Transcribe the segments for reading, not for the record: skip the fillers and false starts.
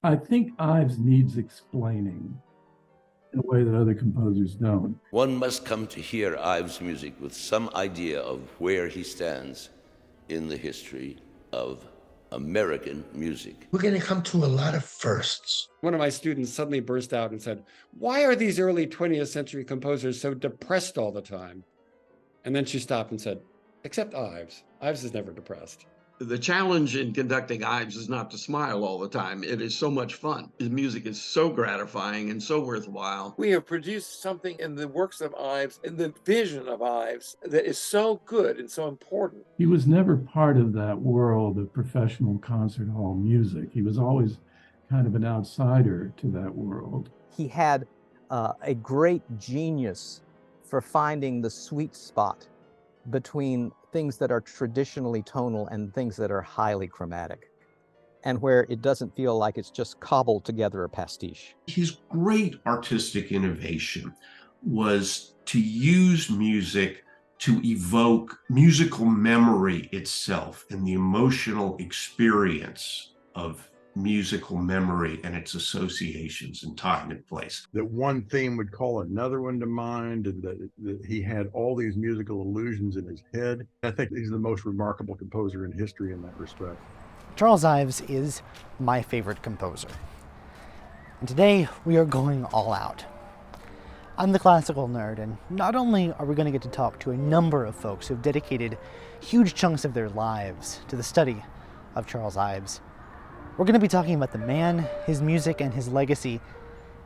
I think Ives needs explaining in a way that other composers don't. One must come to hear Ives' music with some idea of where he stands in the history of American music. We're going to come to a lot of firsts. One of my students suddenly burst out and said, "Why are these early 20th century composers so depressed all the time?" And then she stopped and said, "Except Ives. Ives is never depressed." The challenge in conducting Ives is not to smile all the time. It is so much fun. His music is so gratifying and so worthwhile. We have produced something in the works of Ives, in the vision of Ives, that is so good and so important. He was never part of that world of professional concert hall music. He was always kind of an outsider to that world. He had a great genius for finding the sweet spot between things that are traditionally tonal and things that are highly chromatic, and where it doesn't feel like it's just cobbled together a pastiche. His great artistic innovation was to use music to evoke musical memory itself and the emotional experience of musical memory and its associations in time and place. That one theme would call another one to mind, and that he had all these musical illusions in his head. I think he's the most remarkable composer in history in that respect. Charles Ives is my favorite composer. And today we are going all out. I'm the classical nerd, and not only are we going to get to talk to a number of folks who have dedicated huge chunks of their lives to the study of Charles Ives, we're going to be talking about the man, his music, and his legacy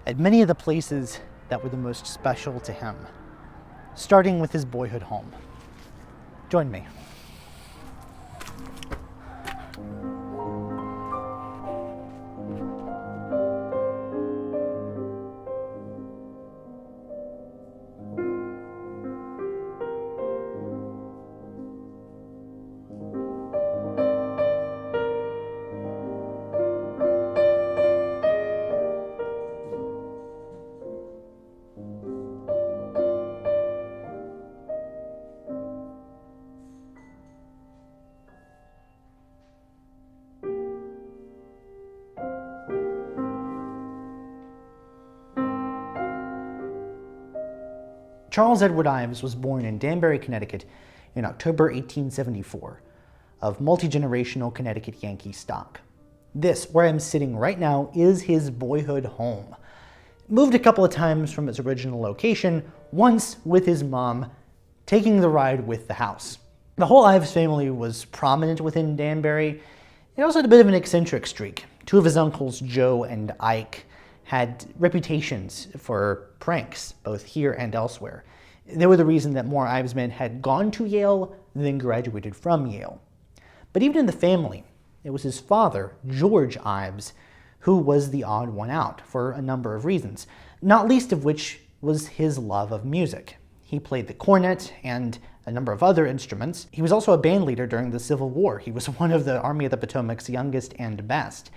at many of the places that were the most special to him, starting with his boyhood home. Join me. Charles Edward Ives was born in Danbury, Connecticut in October 1874, of multi-generational Connecticut Yankee stock. This, where I'm sitting right now, is his boyhood home. Moved a couple of times from its original location, once with his mom, taking the ride with the house. The whole Ives family was prominent within Danbury. It also had a bit of an eccentric streak. Two of his uncles, Joe and Ike, had reputations for pranks, both here and elsewhere. They were the reason that more Ives men had gone to Yale than graduated from Yale. But even in the family, it was his father, George Ives, who was the odd one out for a number of reasons, not least of which was his love of music. He played the cornet and a number of other instruments. He was also a band leader during the Civil War. He was one of the Army of the Potomac's youngest and best.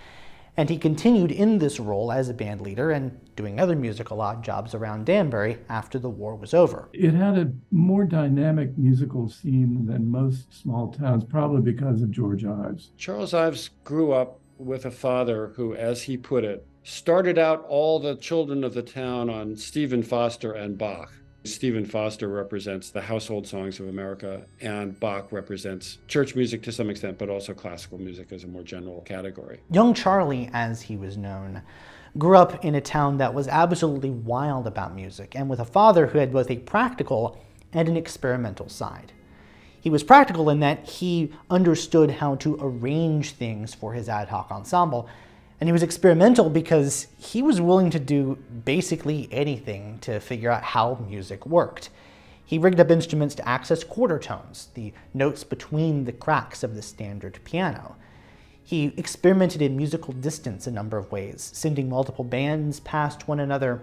And he continued in this role as a band leader and doing other musical odd jobs around Danbury after the war was over. It had a more dynamic musical scene than most small towns, probably because of George Ives. Charles Ives grew up with a father who, as he put it, started out all the children of the town on Stephen Foster and Bach. Stephen Foster represents the household songs of America, and Bach represents church music to some extent, but also classical music as a more general category. Young Charlie, as he was known, grew up in a town that was absolutely wild about music, and with a father who had both a practical and an experimental side. He was practical in that he understood how to arrange things for his ad hoc ensemble, and he was experimental because he was willing to do basically anything to figure out how music worked. He rigged up instruments to access quarter tones, the notes between the cracks of the standard piano. He experimented in musical distance a number of ways, sending multiple bands past one another,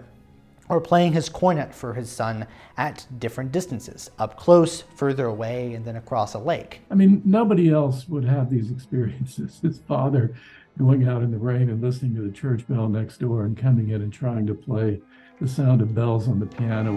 or playing his cornet for his son at different distances, up close, further away, and then across a lake. I mean, nobody else would have these experiences. His father going out in the rain and listening to the church bell next door and coming in and trying to play the sound of bells on the piano.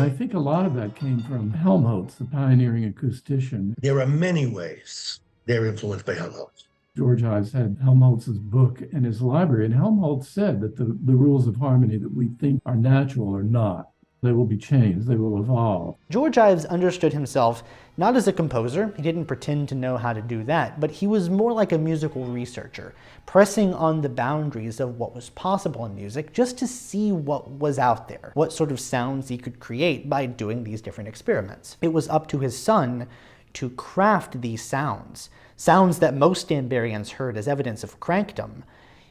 I think a lot of that came from Helmholtz, the pioneering acoustician. There are many ways they're influenced by Helmholtz. George Ives had Helmholtz's book in his library, and Helmholtz said that the rules of harmony that we think are natural are not. They will be changed, they will evolve. George Ives understood himself not as a composer, he didn't pretend to know how to do that, but he was more like a musical researcher, pressing on the boundaries of what was possible in music just to see what was out there, what sort of sounds he could create by doing these different experiments. It was up to his son to craft these sounds that most Danberians heard as evidence of crankdom,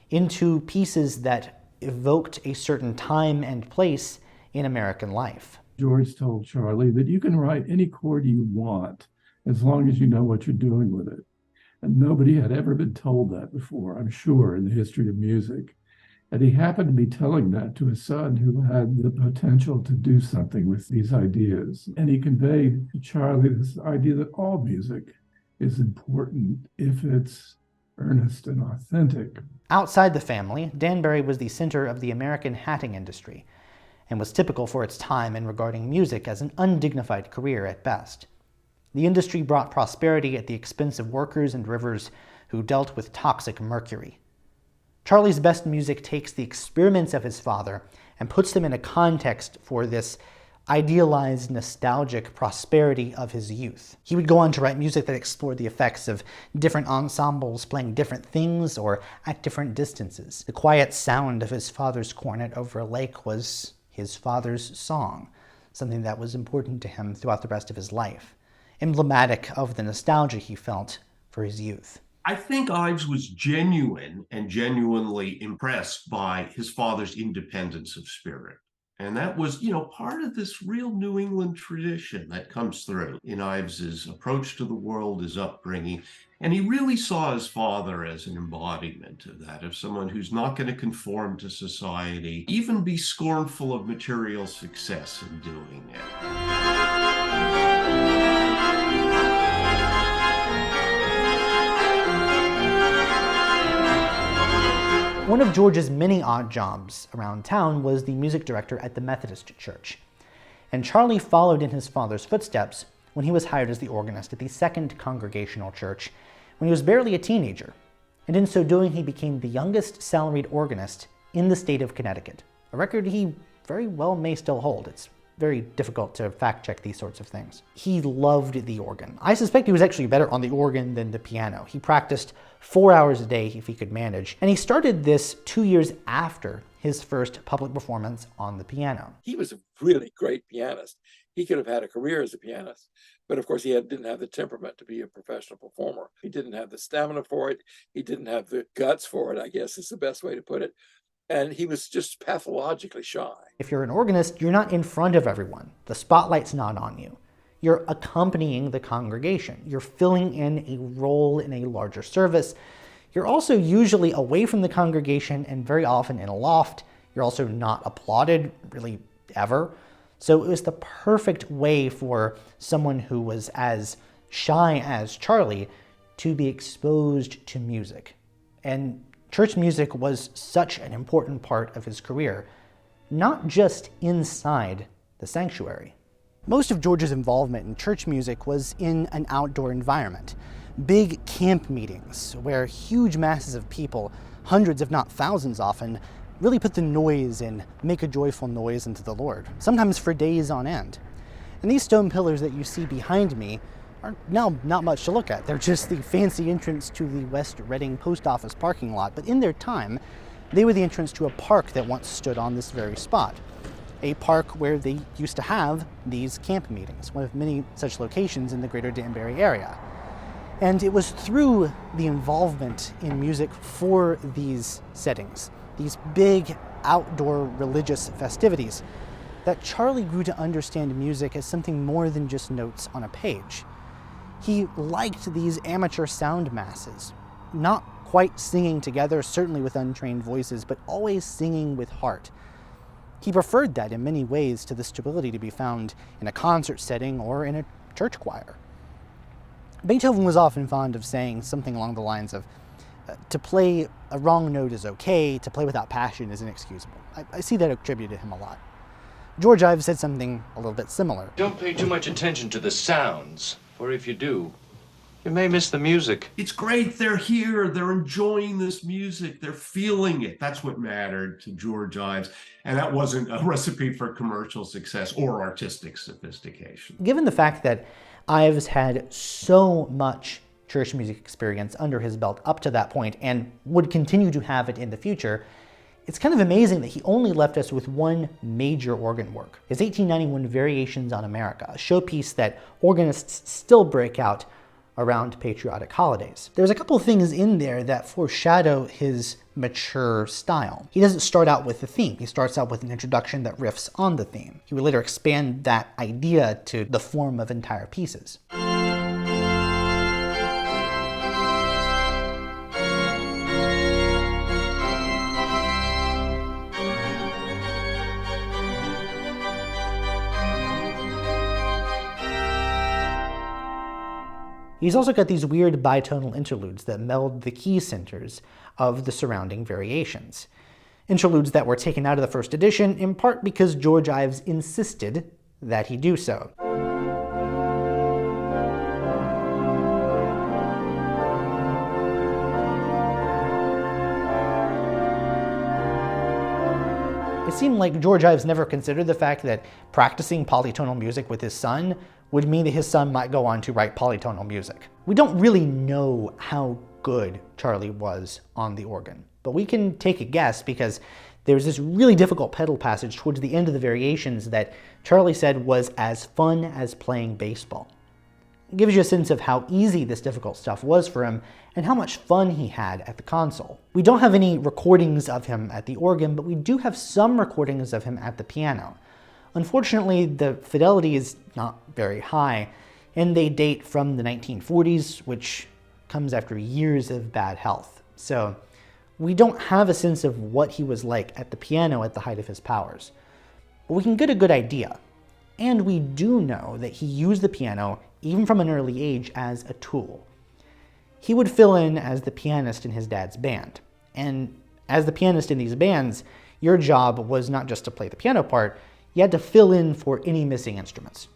into pieces that evoked a certain time and place in American life. George told Charlie that you can write any chord you want as long as you know what you're doing with it. And nobody had ever been told that before, I'm sure, in the history of music. And he happened to be telling that to his son, who had the potential to do something with these ideas. And he conveyed to Charlie this idea that all music is important if it's earnest and authentic. Outside the family, Danbury was the center of the American hatting industry, and was typical for its time in regarding music as an undignified career at best. The industry brought prosperity at the expense of workers and rivers who dealt with toxic mercury. Charlie's best music takes the experiments of his father and puts them in a context for this idealized, nostalgic prosperity of his youth. He would go on to write music that explored the effects of different ensembles playing different things or at different distances. The quiet sound of his father's cornet over a lake was his father's song, something that was important to him throughout the rest of his life, emblematic of the nostalgia he felt for his youth. I think Ives was genuine and genuinely impressed by his father's independence of spirit. And that was, part of this real New England tradition that comes through in Ives's approach to the world, his upbringing. And he really saw his father as an embodiment of that, of someone who's not going to conform to society, even be scornful of material success in doing it. One of George's many odd jobs around town was the music director at the Methodist Church. And Charlie followed in his father's footsteps when he was hired as the organist at the Second Congregational Church when he was barely a teenager. And in so doing, he became the youngest salaried organist in the state of Connecticut, a record he very well may still hold. It's very difficult to fact-check these sorts of things. He loved the organ. I suspect he was actually better on the organ than the piano. He practiced 4 hours a day if he could manage, and he started this 2 years after his first public performance on the piano. He was a really great pianist. He could have had a career as a pianist, but of course he didn't have the temperament to be a professional performer. He didn't have the stamina for it. He didn't have the guts for it, I guess is the best way to put it. And he was just pathologically shy. If you're an organist, you're not in front of everyone. The spotlight's not on you. You're accompanying the congregation. You're filling in a role in a larger service. You're also usually away from the congregation and very often in a loft. You're also not applauded, really, ever. So it was the perfect way for someone who was as shy as Charlie to be exposed to music. And church music was such an important part of his career, not just inside the sanctuary. Most of George's involvement in church music was in an outdoor environment. Big camp meetings where huge masses of people, hundreds if not thousands often, really put the noise and make a joyful noise unto the Lord, sometimes for days on end. And these stone pillars that you see behind me are now not much to look at. They're just the fancy entrance to the West Reading post office parking lot, but in their time, they were the entrance to a park that once stood on this very spot. A park where they used to have these camp meetings, one of many such locations in the greater Danbury area. And it was through the involvement in music for these settings, these big outdoor religious festivities, that Charlie grew to understand music as something more than just notes on a page. He liked these amateur sound masses, not quite singing together, certainly with untrained voices, but always singing with heart. He preferred that in many ways to the stability to be found in a concert setting or in a church choir. Beethoven was often fond of saying something along the lines of, to play a wrong note is okay, to play without passion is inexcusable. I see that attributed to him a lot. George Ives said something a little bit similar. Don't pay too much attention to the sounds, for if you do, you may miss the music. It's great. They're here. They're enjoying this music. They're feeling it. That's what mattered to George Ives. And that wasn't a recipe for commercial success or artistic sophistication. Given the fact that Ives had so much church music experience under his belt up to that point and would continue to have it in the future, it's kind of amazing that he only left us with one major organ work, his 1891 Variations on America, a showpiece that organists still break out around patriotic holidays. There's a couple of things in there that foreshadow his mature style. He doesn't start out with the theme. He starts out with an introduction that riffs on the theme. He would later expand that idea to the form of entire pieces. He's also got these weird bitonal interludes that meld the key centers of the surrounding variations. Interludes that were taken out of the first edition, in part because George Ives insisted that he do so. It seemed like George Ives never considered the fact that practicing polytonal music with his son would mean that his son might go on to write polytonal music. We don't really know how good Charlie was on the organ, but we can take a guess because there's this really difficult pedal passage towards the end of the variations that Charlie said was as fun as playing baseball. It gives you a sense of how easy this difficult stuff was for him and how much fun he had at the console. We don't have any recordings of him at the organ, but we do have some recordings of him at the piano. Unfortunately, the fidelity is not very high, and they date from the 1940s, which comes after years of bad health. So we don't have a sense of what he was like at the piano at the height of his powers. But we can get a good idea. And we do know that he used the piano, even from an early age, as a tool. He would fill in as the pianist in his dad's band. And as the pianist in these bands, your job was not just to play the piano part, you had to fill in for any missing instruments.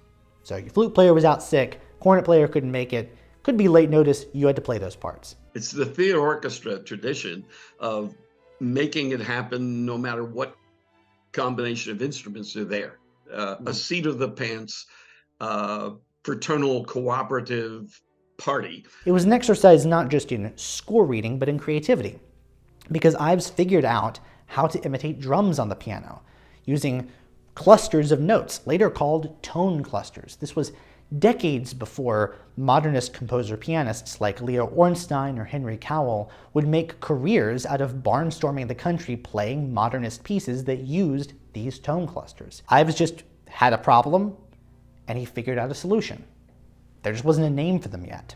So your flute player was out sick, cornet player couldn't make it, could be late notice, you had to play those parts. It's the theater orchestra tradition of making it happen no matter what combination of instruments are there. A seat of the pants, fraternal cooperative party. It was an exercise not just in score reading, but in creativity, because Ives figured out how to imitate drums on the piano, using clusters of notes, later called tone clusters. This was decades before modernist composer-pianists like Leo Ornstein or Henry Cowell would make careers out of barnstorming the country playing modernist pieces that used these tone clusters. Ives just had a problem, and he figured out a solution. There just wasn't a name for them yet.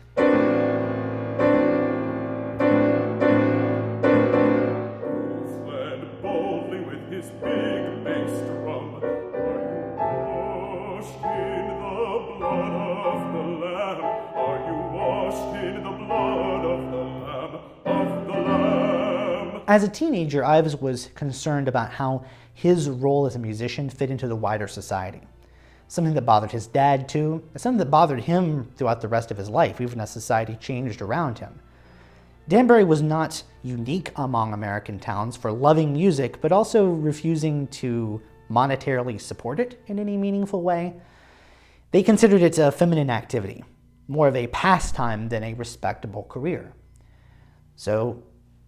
As a teenager, Ives was concerned about how his role as a musician fit into the wider society. Something that bothered his dad too, and something that bothered him throughout the rest of his life, even as society changed around him. Danbury was not unique among American towns for loving music, but also refusing to monetarily support it in any meaningful way. They considered it a feminine activity, more of a pastime than a respectable career. So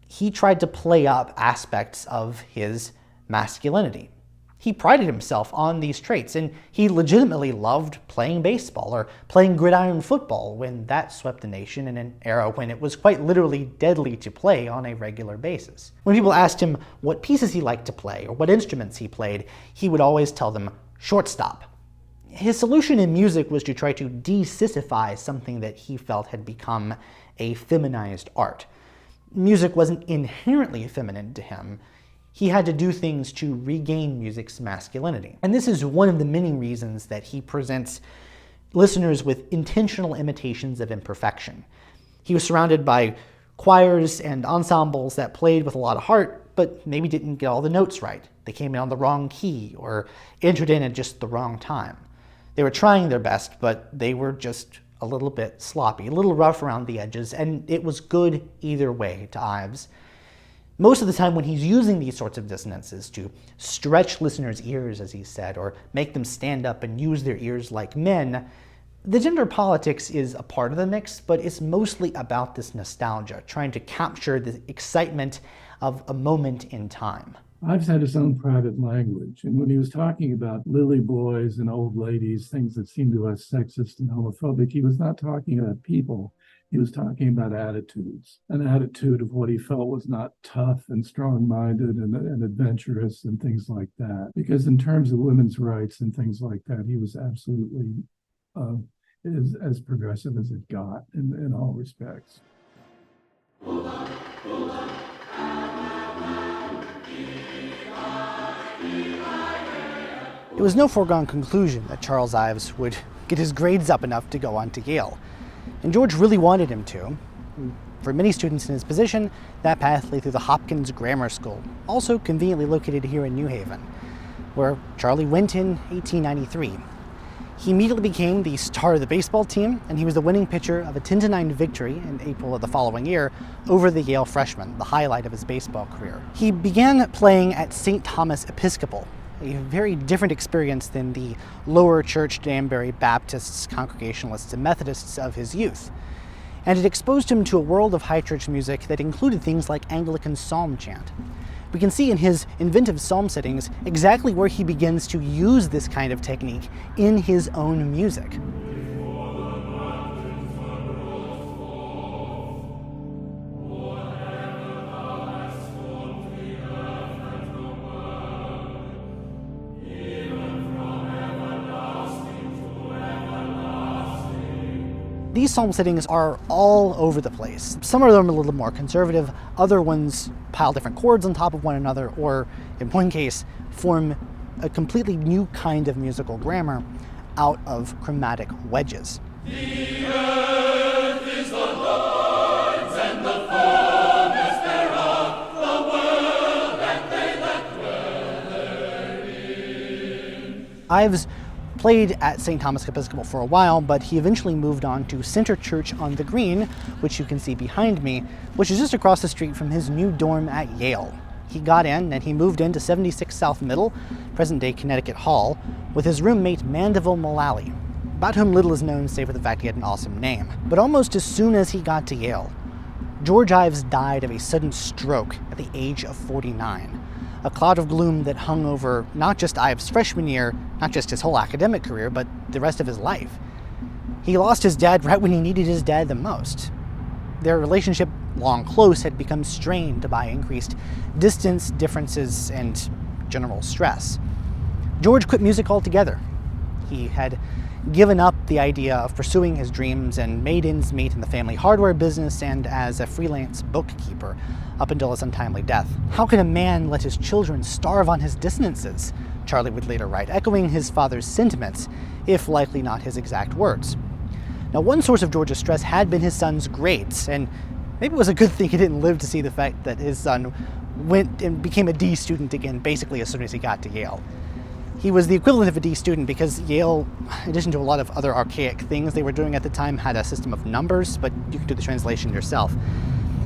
he tried to play up aspects of his masculinity. He prided himself on these traits, and he legitimately loved playing baseball or playing gridiron football when that swept the nation in an era when it was quite literally deadly to play on a regular basis. When people asked him what pieces he liked to play or what instruments he played, he would always tell them shortstop. His solution in music was to try to de-sissifiy something that he felt had become a feminized art. Music wasn't inherently feminine to him. He had to do things to regain music's masculinity. And this is one of the many reasons that he presents listeners with intentional imitations of imperfection. He was surrounded by choirs and ensembles that played with a lot of heart, but maybe didn't get all the notes right. They came in on the wrong key or entered in at just the wrong time. They were trying their best, but they were just a little bit sloppy, a little rough around the edges, and it was good either way to Ives. Most of the time when he's using these sorts of dissonances to stretch listeners' ears, as he said, or make them stand up and use their ears like men, the gender politics is a part of the mix, but it's mostly about this nostalgia, trying to capture the excitement of a moment in time. Ives had his own private language, and when he was talking about lily boys and old ladies, things that seemed to us sexist and homophobic, he was not talking about people. He was talking about attitudes, an attitude of what he felt was not tough and strong-minded and adventurous and things like that. Because in terms of women's rights and things like that, he was absolutely as progressive as it got in all respects. It was no foregone conclusion that Charles Ives would get his grades up enough to go on to Yale. And George really wanted him to. For many students in his position, that path lay through the Hopkins Grammar School, also conveniently located here in New Haven, where Charlie went in 1893. He immediately became the star of the baseball team, and he was the winning pitcher of a 10-9 victory in April of the following year over the Yale freshmen, the highlight of his baseball career. He began playing at St. Thomas Episcopal, a very different experience than the lower church Danbury Baptists, Congregationalists, and Methodists of his youth. And it exposed him to a world of high church music that included things like Anglican psalm chant. We can see in his inventive psalm settings exactly where he begins to use this kind of technique in his own music. These psalm settings are all over the place. Some of them are a little more conservative, other ones pile different chords on top of one another, or in one case, form a completely new kind of musical grammar out of chromatic wedges. The earth is the Lord's and the fullness thereof, the world and they that dwell therein. Ives played at St. Thomas Episcopal for a while, but he eventually moved on to Center Church on the Green, which you can see behind me, which is just across the street from his new dorm at Yale. He got in and he moved into 76 South Middle, present-day Connecticut Hall, with his roommate Mandeville Mullally, about whom little is known save for the fact he had an awesome name. But almost as soon as he got to Yale, George Ives died of a sudden stroke at the age of 49. A cloud of gloom that hung over not just Ives' freshman year, not just his whole academic career, but the rest of his life. He lost his dad right when he needed his dad the most. Their relationship, long close, had become strained by increased distance, differences, and general stress. George quit music altogether. He had given up the idea of pursuing his dreams and made ends meet in the family hardware business and as a freelance bookkeeper up until his untimely death. How can a man let his children starve on his dissonances? Charlie would later write, echoing his father's sentiments, if likely not his exact words. Now, one source of George's stress had been his son's grades, and maybe it was a good thing he didn't live to see the fact that his son went and became a D student again basically as soon as he got to Yale. He was the equivalent of a D student because Yale, in addition to a lot of other archaic things they were doing at the time, had a system of numbers, but you can do the translation yourself.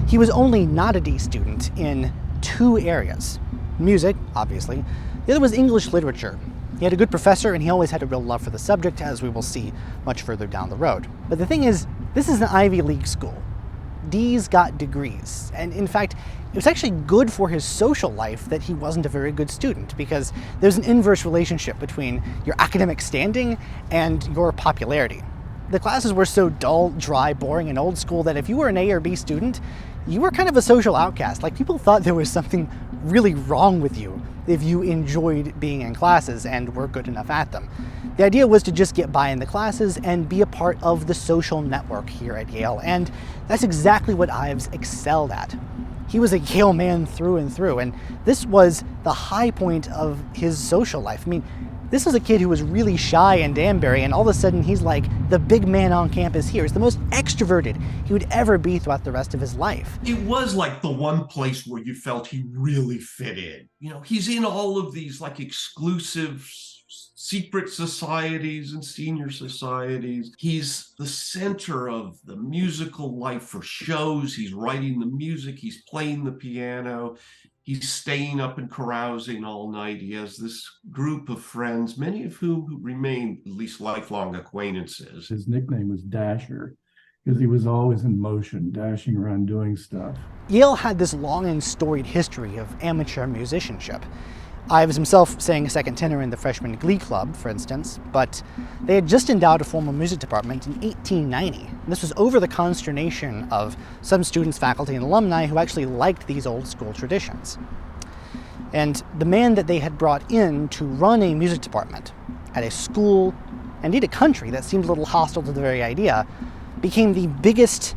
He was only not a D student in two areas. Music, obviously. The other was English literature. He had a good professor and he always had a real love for the subject, as we will see much further down the road. But the thing is, this is an Ivy League school. D's got degrees, and in fact, it was actually good for his social life that he wasn't a very good student, because there's an inverse relationship between your academic standing and your popularity. The classes were so dull, dry, boring, and old school that if you were an A or B student, you were kind of a social outcast. Like, people thought there was something really wrong with you if you enjoyed being in classes and were good enough at them. The idea was to just get by in the classes and be a part of the social network here at Yale, and that's exactly what Ives excelled at. He was a Yale man through and through, and this was the high point of his social life. I mean, This was a kid who was really shy in Danbury, and all of a sudden he's like the big man on campus here. He's the most extroverted he would ever be throughout the rest of his life. It was like the one place where you felt he really fit in. You know, he's in all of these like exclusive secret societies and senior societies. He's the center of the musical life for shows. He's writing the music, he's playing the piano, he's staying up and carousing all night. He has this group of friends, many of whom remain at least lifelong acquaintances. His nickname was Dasher because he was always in motion, dashing around doing stuff. Yale had this long and storied history of amateur musicianship. Ives himself sang a second tenor in the freshman glee club, for instance, but they had just endowed a formal music department in 1890. And this was over the consternation of some students, faculty, and alumni who actually liked these old school traditions. And the man that they had brought in to run a music department at a school, and indeed a country that seemed a little hostile to the very idea, became the biggest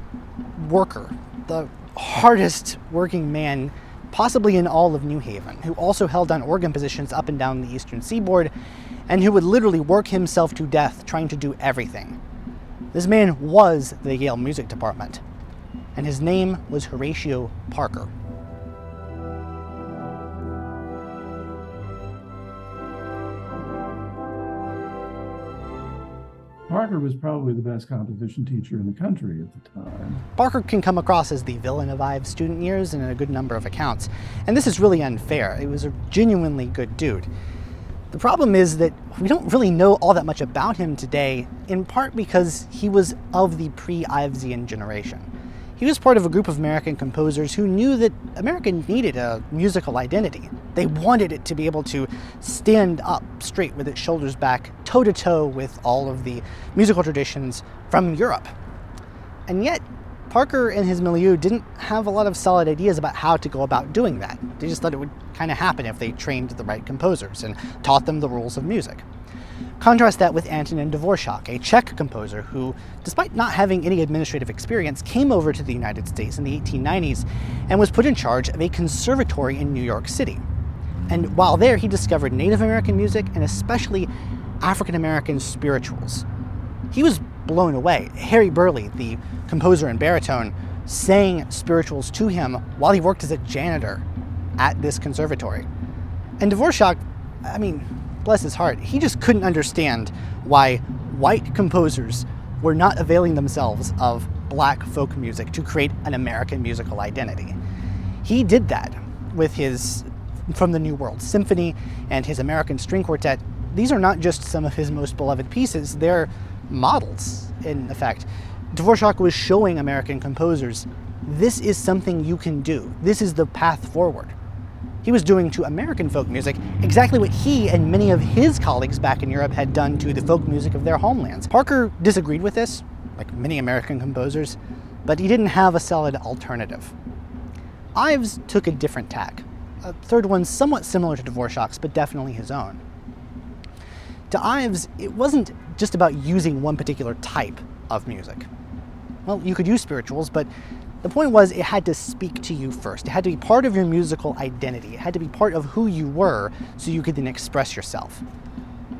worker, the hardest working man possibly in all of New Haven, who also held down organ positions up and down the eastern seaboard, and who would literally work himself to death trying to do everything. This man was the Yale Music Department, and his name was Horatio Parker. Parker was probably the best composition teacher in the country at the time. Parker can come across as the villain of Ives' student years in a good number of accounts, and this is really unfair. He was a genuinely good dude. The problem is that we don't really know all that much about him today, in part because he was of the pre-Ivesian generation. He was part of a group of American composers who knew that America needed a musical identity. They wanted it to be able to stand up straight with its shoulders back, toe-to-toe with all of the musical traditions from Europe. And yet, Parker and his milieu didn't have a lot of solid ideas about how to go about doing that. They just thought it would kind of happen if they trained the right composers and taught them the rules of music. Contrast that with Antonin Dvorak, a Czech composer who, despite not having any administrative experience, came over to the United States in the 1890s and was put in charge of a conservatory in New York City. And while there, he discovered Native American music and especially African American spirituals. He was blown away. Harry Burleigh, the composer and baritone, sang spirituals to him while he worked as a janitor at this conservatory. And Dvorak, I mean, bless his heart, he just couldn't understand why white composers were not availing themselves of black folk music to create an American musical identity. He did that with his From the New World Symphony and his American String Quartet. These are not just some of his most beloved pieces, they're models, in effect. Dvorak was showing American composers, this is something you can do. This is the path forward. He was doing to American folk music exactly what he and many of his colleagues back in Europe had done to the folk music of their homelands. Parker disagreed with this, like many American composers, but he didn't have a solid alternative. Ives took a different tack, a third one somewhat similar to Dvorak's, but definitely his own. To Ives, it wasn't just about using one particular type of music. Well, you could use spirituals, but the point was it had to speak to you first. It had to be part of your musical identity. It had to be part of who you were so you could then express yourself.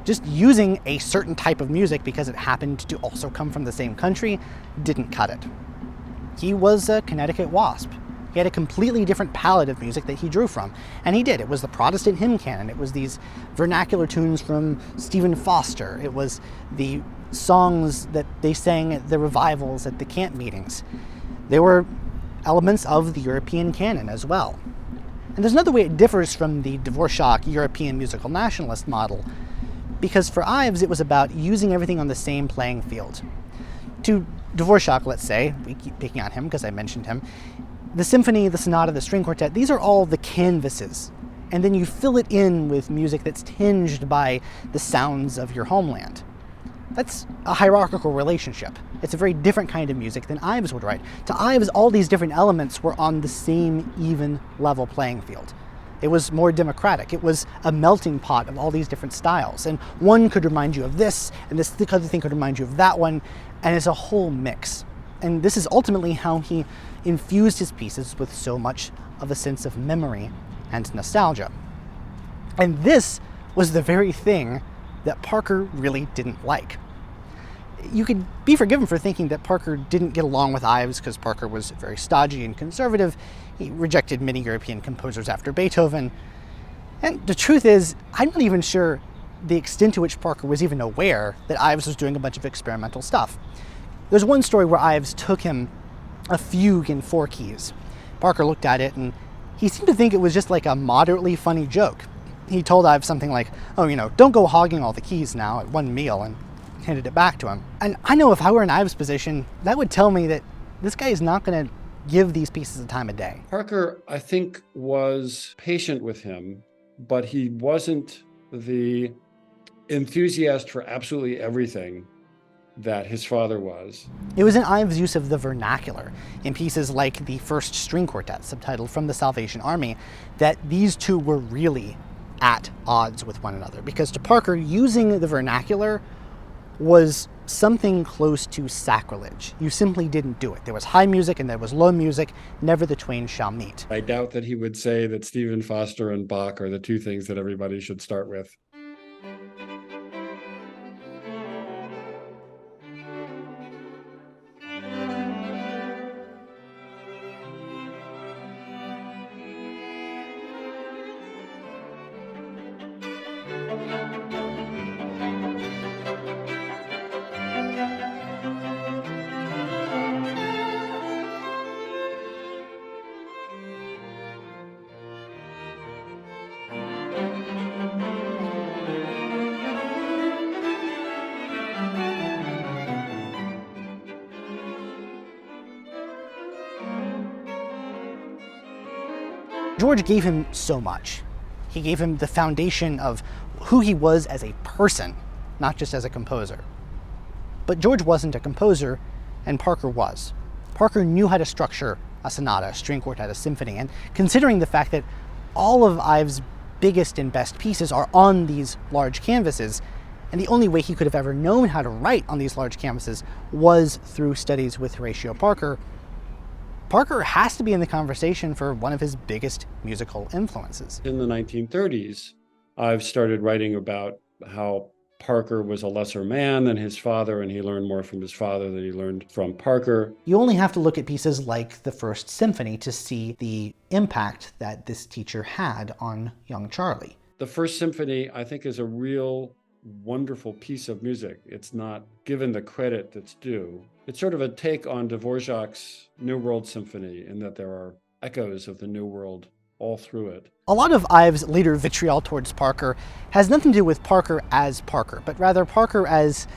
Just using a certain type of music because it happened to also come from the same country didn't cut it. He was a Connecticut wasp. He had a completely different palette of music that he drew from, and he did. It was the Protestant hymn canon. It was these vernacular tunes from Stephen Foster. It was the songs that they sang at the revivals at the camp meetings. They were elements of the European canon as well. And there's another way it differs from the Dvorak European musical nationalist model, because for Ives it was about using everything on the same playing field. To Dvorak, let's say, we keep picking on him because I mentioned him, the symphony, the sonata, the string quartet, these are all the canvases. And then you fill it in with music that's tinged by the sounds of your homeland. That's a hierarchical relationship. It's a very different kind of music than Ives would write. To Ives, all these different elements were on the same even level playing field. It was more democratic. It was a melting pot of all these different styles. And one could remind you of this, and this other thing could remind you of that one, and it's a whole mix. And this is ultimately how he infused his pieces with so much of a sense of memory and nostalgia. And this was the very thing that Parker really didn't like. You could be forgiven for thinking that Parker didn't get along with Ives because Parker was very stodgy and conservative. He rejected many European composers after Beethoven. And the truth is, I'm not even sure the extent to which Parker was even aware that Ives was doing a bunch of experimental stuff. There's one story where Ives took him a fugue in 4 keys. Parker looked at it and he seemed to think it was just like a moderately funny joke. He told Ives something like, oh, don't go hogging all the keys now at one meal, and handed it back to him. And I know if I were in Ives' position, that would tell me that this guy is not going to give these pieces the time of day. Parker, I think, was patient with him, but he wasn't the enthusiast for absolutely everything that his father was. It was in Ives' use of the vernacular in pieces like the First String Quartet, subtitled From the Salvation Army, that these two were really at odds with one another. Because to Parker, using the vernacular was something close to sacrilege. You simply didn't do it. There was high music and there was low music. Never the twain shall meet. I doubt that he would say that Stephen Foster and Bach are the 2 things that everybody should start with. George gave him so much. He gave him the foundation of who he was as a person, not just as a composer. But George wasn't a composer, and Parker was. Parker knew how to structure a sonata, a string quartet, a symphony, and considering the fact that all of Ives' biggest and best pieces are on these large canvases, and the only way he could have ever known how to write on these large canvases was through studies with Horatio Parker, Parker has to be in the conversation for one of his biggest musical influences. In the 1930s, I've started writing about how Parker was a lesser man than his father, and he learned more from his father than he learned from Parker. You only have to look at pieces like the First Symphony to see the impact that this teacher had on young Charlie. The First Symphony, I think, is a real wonderful piece of music. It's not given the credit that's due. It's sort of a take on Dvorak's New World Symphony in that there are echoes of the New World all through it. A lot of Ives' later vitriol towards Parker has nothing to do with Parker as Parker, but rather Parker as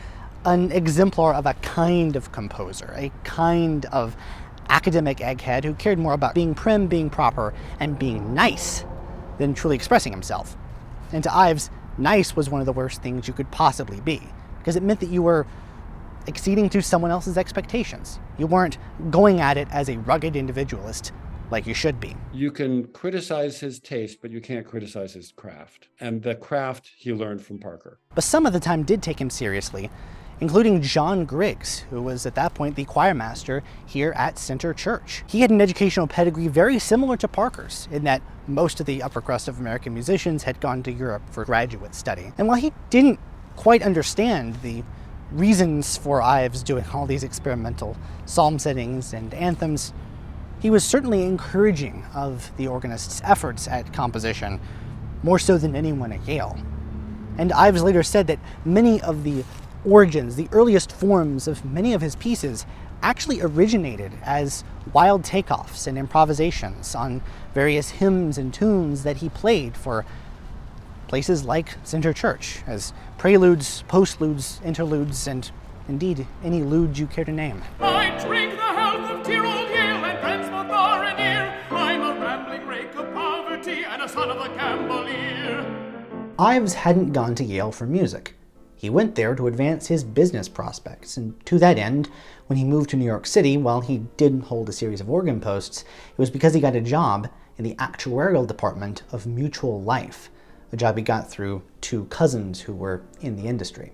an exemplar of a kind of composer, a kind of academic egghead who cared more about being prim, being proper, and being nice than truly expressing himself. And to Ives, nice was one of the worst things you could possibly be, because it meant that you were acceding to someone else's expectations. You weren't going at it as a rugged individualist like you should be. You can criticize his taste, but you can't criticize his craft. And the craft he learned from Parker. But some at the time did take him seriously, including John Griggs, who was at that point the choir master here at Center Church. He had an educational pedigree very similar to Parker's, in that most of the upper crust of American musicians had gone to Europe for graduate study. And while he didn't quite understand the reasons for Ives doing all these experimental psalm settings and anthems, he was certainly encouraging of the organist's efforts at composition, more so than anyone at Yale. And Ives later said that many of the origins, the earliest forms of many of his pieces, actually originated as wild takeoffs and improvisations on various hymns and tunes that he played for places like Center Church, as preludes, postludes, interludes, and indeed any lude you care to name. I drink the health of dear old Yale and friends both far and near. I'm a rambling rake of poverty and a son of a gambolier. Ives hadn't gone to Yale for music. He went there to advance his business prospects, and to that end, when he moved to New York City, while he did hold a series of organ posts, it was because he got a job in the actuarial department of Mutual Life, a job he got through 2 cousins who were in the industry.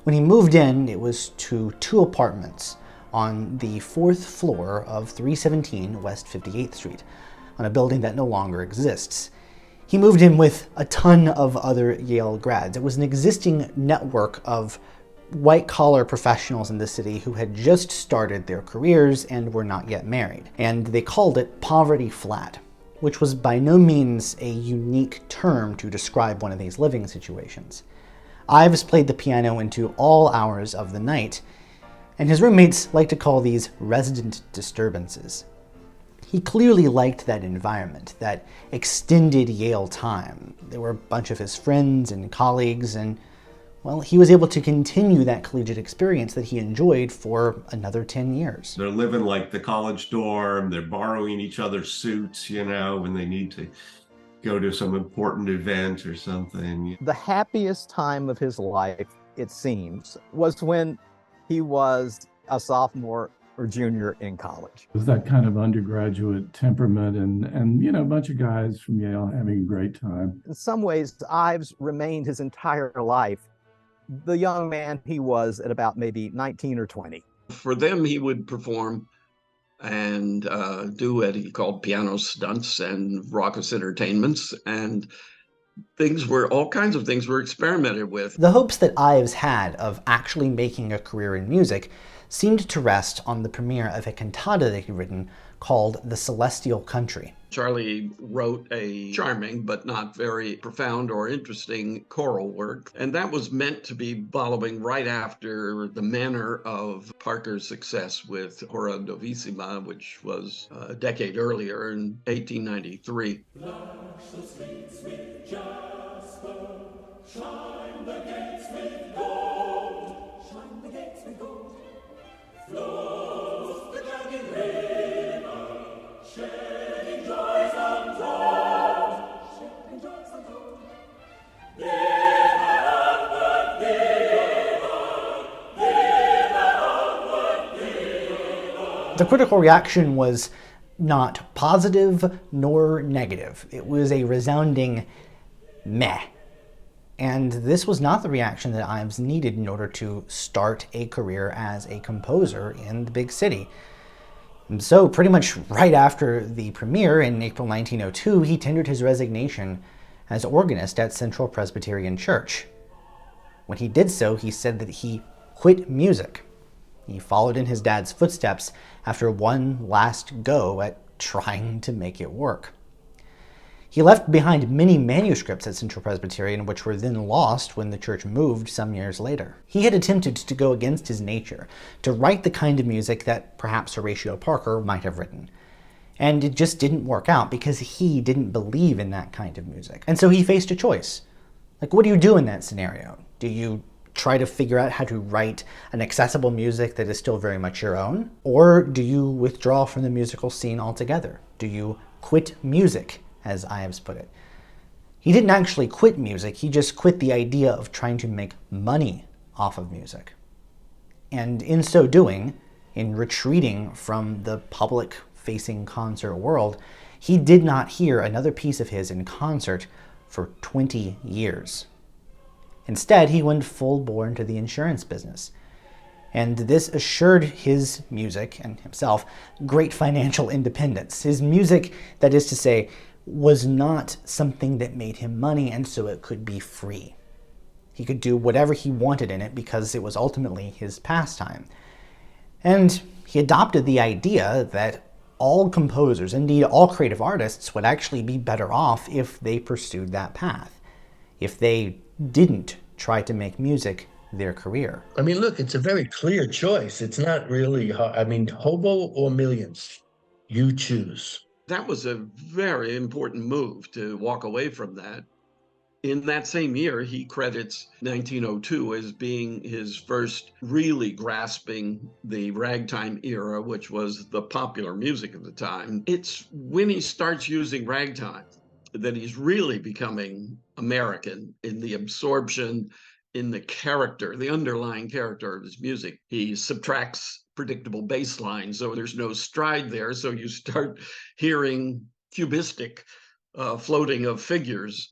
When he moved in, it was to 2 apartments on the 4th floor of 317 West 58th Street, on a building that no longer exists. He moved in with a ton of other Yale grads. It was an existing network of white-collar professionals in the city who had just started their careers and were not yet married. And they called it poverty flat, which was by no means a unique term to describe one of these living situations. Ives played the piano into all hours of the night, and his roommates like to call these resident disturbances. He clearly liked that environment, that extended Yale time. There were a bunch of his friends and colleagues, and, well, he was able to continue that collegiate experience that he enjoyed for another 10 years. They're living like the college dorm, they're borrowing each other's suits, when they need to go to some important event or something. The happiest time of his life, it seems, was when he was a sophomore or junior in college. It was that kind of undergraduate temperament and a bunch of guys from Yale having a great time. In some ways, Ives remained his entire life the young man he was at about maybe 19 or 20. For them, he would perform and do what he called piano stunts and raucous entertainments, and all kinds of things were experimented with. The hopes that Ives had of actually making a career in music seemed to rest on the premiere of a cantata that he'd written called The Celestial Country. Charlie wrote a charming but not very profound or interesting choral work, and that was meant to be following right after the manner of Parker's success with Hora Dovissima, which was a decade earlier in 1893. Shine the gates with gold, shine the gates with gold, flows the dragging river, shedding joys untold, shedding joys untold. Thither onward, thither, thither onward, thither. The critical reaction was not positive nor negative. It was a resounding meh. And this was not the reaction that Ives needed in order to start a career as a composer in the big city. And so pretty much right after the premiere in April 1902, he tendered his resignation as organist at Central Presbyterian Church. When he did so, he said that he quit music. He followed in his dad's footsteps after one last go at trying to make it work. He left behind many manuscripts at Central Presbyterian, which were then lost when the church moved some years later. He had attempted to go against his nature, to write the kind of music that perhaps Horatio Parker might have written. And it just didn't work out because he didn't believe in that kind of music. And so he faced a choice. Like, what do you do in that scenario? Do you try to figure out how to write an accessible music that is still very much your own? Or do you withdraw from the musical scene altogether? Do you quit music, as Ives put it? He didn't actually quit music, he just quit the idea of trying to make money off of music. And in so doing, in retreating from the public-facing concert world, he did not hear another piece of his in concert for 20 years. Instead, he went full-bore into the insurance business. And this assured his music, and himself, great financial independence. His music, that is to say, was not something that made him money, and so it could be free. He could do whatever he wanted in it because it was ultimately his pastime. And he adopted the idea that all composers, indeed all creative artists, would actually be better off if they pursued that path, if they didn't try to make music their career. I mean, look, it's a very clear choice. It's not really hard. I mean, hobo or millions, you choose. That was a very important move to walk away from that. In that same year, he credits 1902 as being his first really grasping the ragtime era, which was the popular music of the time. It's when he starts using ragtime that he's really becoming American in the absorption, in the character, the underlying character of his music. He subtracts predictable bass lines, so there's no stride there, so you start hearing cubistic floating of figures.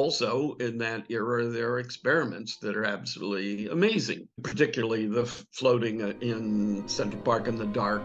also in that era, there are experiments that are absolutely amazing, particularly the floating in Central Park in the dark.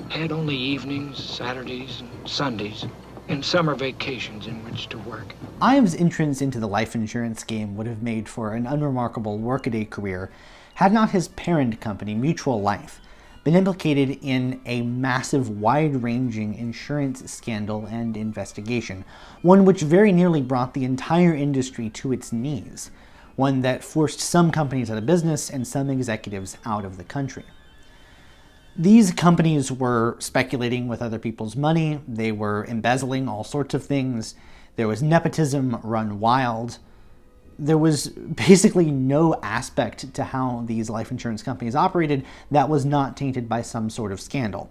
Had only evenings, Saturdays, and Sundays, and summer vacations in which to work. Ives' entrance into the life insurance game would have made for an unremarkable workaday career had not his parent company, Mutual Life, been implicated in a massive, wide-ranging insurance scandal and investigation, one which very nearly brought the entire industry to its knees, one that forced some companies out of business and some executives out of the country. These companies were speculating with other people's money, they were embezzling all sorts of things, there was nepotism run wild. There was basically no aspect to how these life insurance companies operated that was not tainted by some sort of scandal.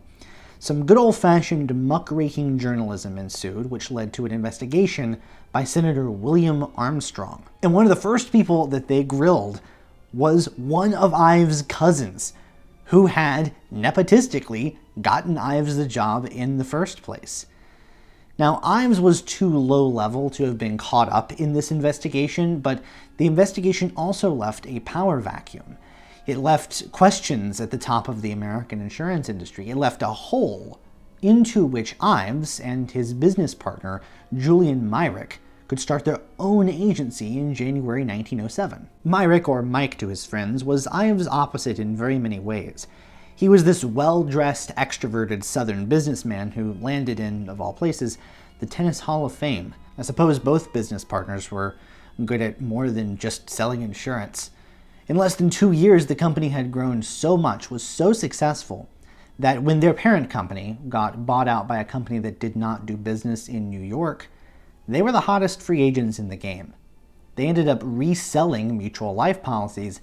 Some good old-fashioned muckraking journalism ensued, which led to an investigation by Senator William Armstrong. And one of the first people that they grilled was one of Ives' cousins, who had nepotistically gotten Ives the job in the first place. Now, Ives was too low level to have been caught up in this investigation, but the investigation also left a power vacuum. It left questions at the top of the American insurance industry. It left a hole into which Ives and his business partner, Julian Maverick, could start their own agency in January 1907. Maverick, or Mike to his friends, was Ives' opposite in very many ways. He was this well-dressed, extroverted Southern businessman who landed in, of all places, the Tennis Hall of Fame. I suppose both business partners were good at more than just selling insurance. In less than 2 years, the company had grown so much, was so successful, that when their parent company got bought out by a company that did not do business in New York, they were the hottest free agents in the game. They ended up reselling Mutual Life policies,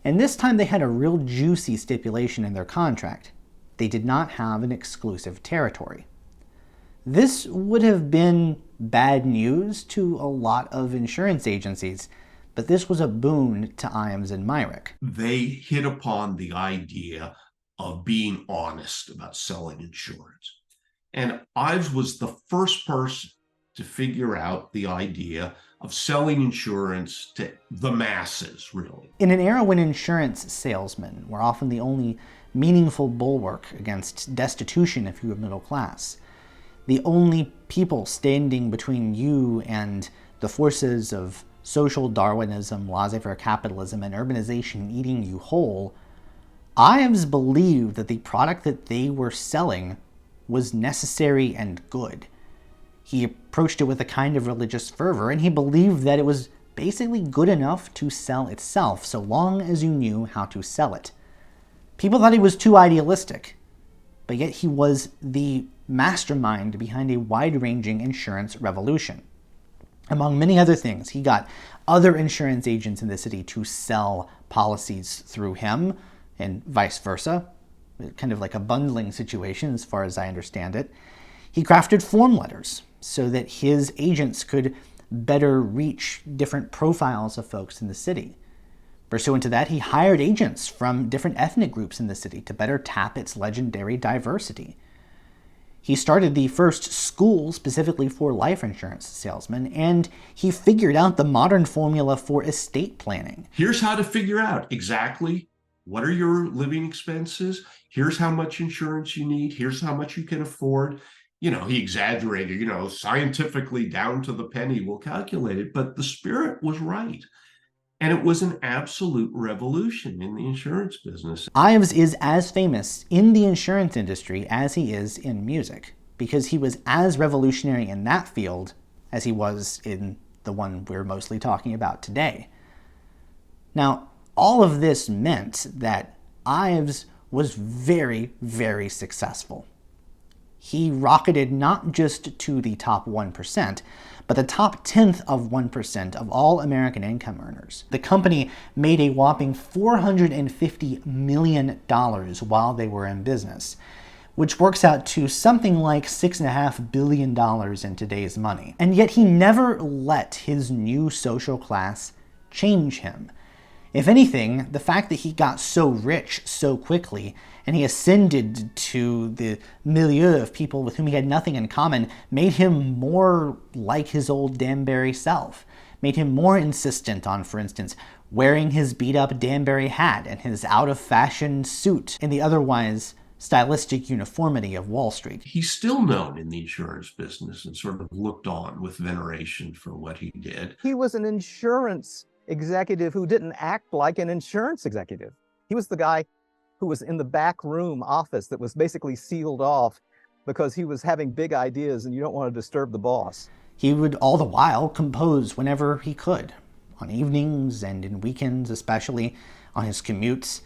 and this time they had a real juicy stipulation in their contract. They did not have an exclusive territory. This would have been bad news to a lot of insurance agencies, but this was a boon to Ives and Maverick. They hit upon the idea of being honest about selling insurance. And Ives was the first person to figure out the idea of selling insurance to the masses, really. In an era when insurance salesmen were often the only meaningful bulwark against destitution if you were middle class, the only people standing between you and the forces of social Darwinism, laissez-faire capitalism, and urbanization eating you whole, Ives believed that the product that they were selling was necessary and good. He approached it with a kind of religious fervor, and he believed that it was basically good enough to sell itself, so long as you knew how to sell it. People thought he was too idealistic, but yet he was the mastermind behind a wide-ranging insurance revolution. Among many other things, he got other insurance agents in the city to sell policies through him, and vice versa, kind of like a bundling situation as far as I understand it. He crafted form letters so that his agents could better reach different profiles of folks in the city. Pursuant to that, he hired agents from different ethnic groups in the city to better tap its legendary diversity. He started the first school specifically for life insurance salesmen, and he figured out the modern formula for estate planning. Here's how to figure out exactly what are your living expenses. Here's how much insurance you need. Here's how much you can afford. You know, he exaggerated, scientifically down to the penny, we'll calculate it, but the spirit was right. And it was an absolute revolution in the insurance business. Ives is as famous in the insurance industry as he is in music, because he was as revolutionary in that field as he was in the one we're mostly talking about today. Now, all of this meant that Ives was very, very successful. He rocketed not just to the top 1%, but the top 10th of 1% of all American income earners. The company made a whopping $450 million while they were in business, which works out to something like $6.5 billion in today's money. And yet he never let his new social class change him. If anything, the fact that he got so rich so quickly and he ascended to the milieu of people with whom he had nothing in common made him more like his old Danbury self, made him more insistent on, for instance, wearing his beat-up Danbury hat and his out-of-fashion suit in the otherwise stylistic uniformity of Wall Street. He's still known in the insurance business and sort of looked on with veneration for what he did. He was an insurance executive who didn't act like an insurance executive. He was the guy who was in the back room office that was basically sealed off because he was having big ideas and you don't want to disturb the boss. He would all the while compose whenever he could, on evenings and in weekends, especially on his commutes.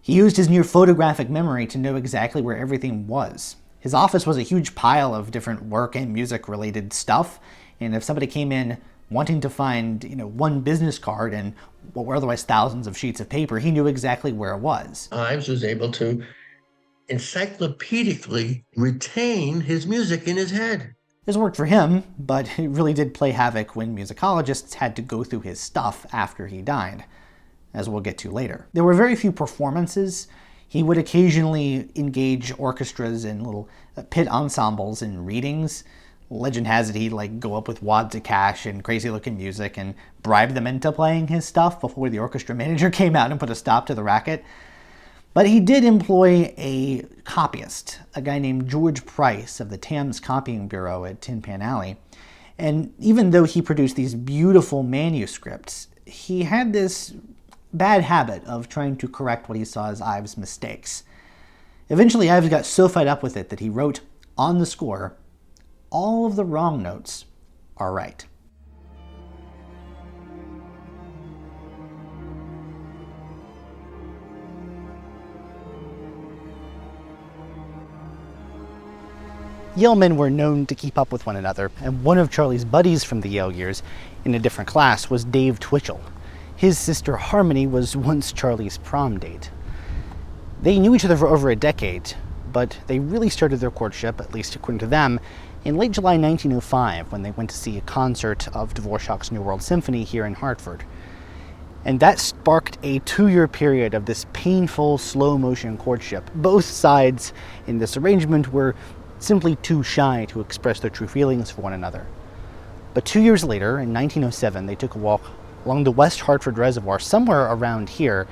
He used his near photographic memory to know exactly where everything was. His office was a huge pile of different work and music related stuff, and if somebody came in wanting to find, one business card and what were otherwise thousands of sheets of paper, he knew exactly where it was. Ives was able to encyclopedically retain his music in his head. This worked for him, but it really did play havoc when musicologists had to go through his stuff after he died, as we'll get to later. There were very few performances. He would occasionally engage orchestras and little pit ensembles in readings. Legend has it he'd go up with wads of cash and crazy looking music and bribe them into playing his stuff before the orchestra manager came out and put a stop to the racket. But he did employ a copyist, a guy named George Price of the Thames Copying Bureau at Tin Pan Alley. And even though he produced these beautiful manuscripts, he had this bad habit of trying to correct what he saw as Ives' mistakes. Eventually, Ives got so fed up with it that he wrote on the score, "All of the wrong notes are right." Yale men were known to keep up with one another, and one of Charlie's buddies from the Yale years in a different class was Dave Twitchell. His sister Harmony was once Charlie's prom date. They knew each other for over a decade, but they really started their courtship, at least according to them, in late July 1905 when they went to see a concert of Dvorak's New World Symphony here in Hartford. And that sparked a 2-year period of this painful, slow-motion courtship. Both sides in this arrangement were simply too shy to express their true feelings for one another. But 2 years later, in 1907, they took a walk along the West Hartford Reservoir, somewhere around here,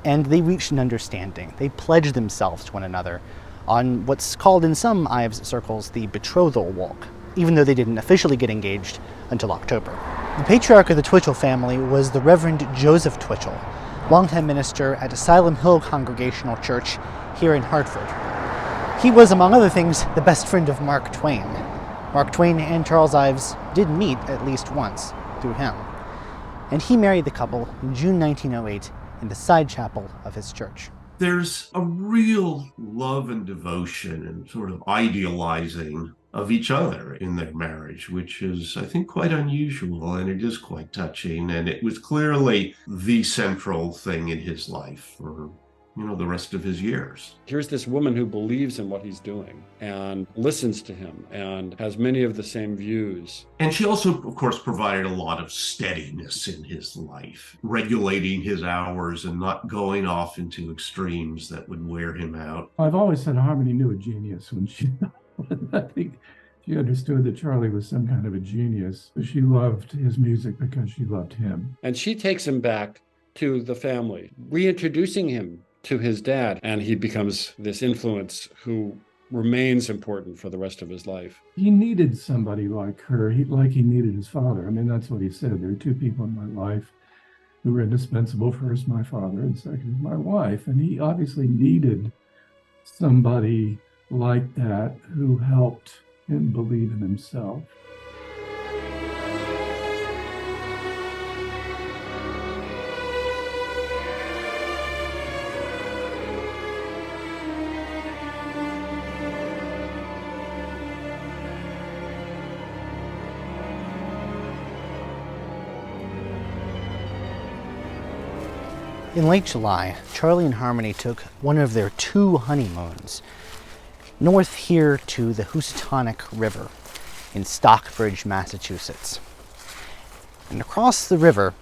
and they reached an understanding. They pledged themselves to one another on what's called in some Ives circles the betrothal walk, even though they didn't officially get engaged until October. The patriarch of the Twitchell family was the Reverend Joseph Twitchell, longtime minister at Asylum Hill Congregational Church here in Hartford. He was, among other things, the best friend of Mark Twain. Mark Twain and Charles Ives did meet at least once through him, and he married the couple in June 1908 in the side chapel of his church. There's a real love and devotion and sort of idealizing of each other in their marriage, which is, I think, quite unusual, and it is quite touching. And it was clearly the central thing in his life for, the rest of his years. Here's this woman who believes in what he's doing and listens to him and has many of the same views. And she also, of course, provided a lot of steadiness in his life, regulating his hours and not going off into extremes that would wear him out. I've always said Harmony knew a genius when she, I think she understood that Charlie was some kind of a genius, but she loved his music because she loved him. And she takes him back to the family, reintroducing him to his dad, and he becomes this influence who remains important for the rest of his life. He needed somebody like her, like he needed his father. I mean, that's what he said. There are two people in my life who were indispensable. First, my father, and second, my wife. And he obviously needed somebody like that who helped him believe in himself. In late July, Charlie and Harmony took one of their 2 honeymoons north here to the Housatonic River in Stockbridge, Massachusetts. And across the river,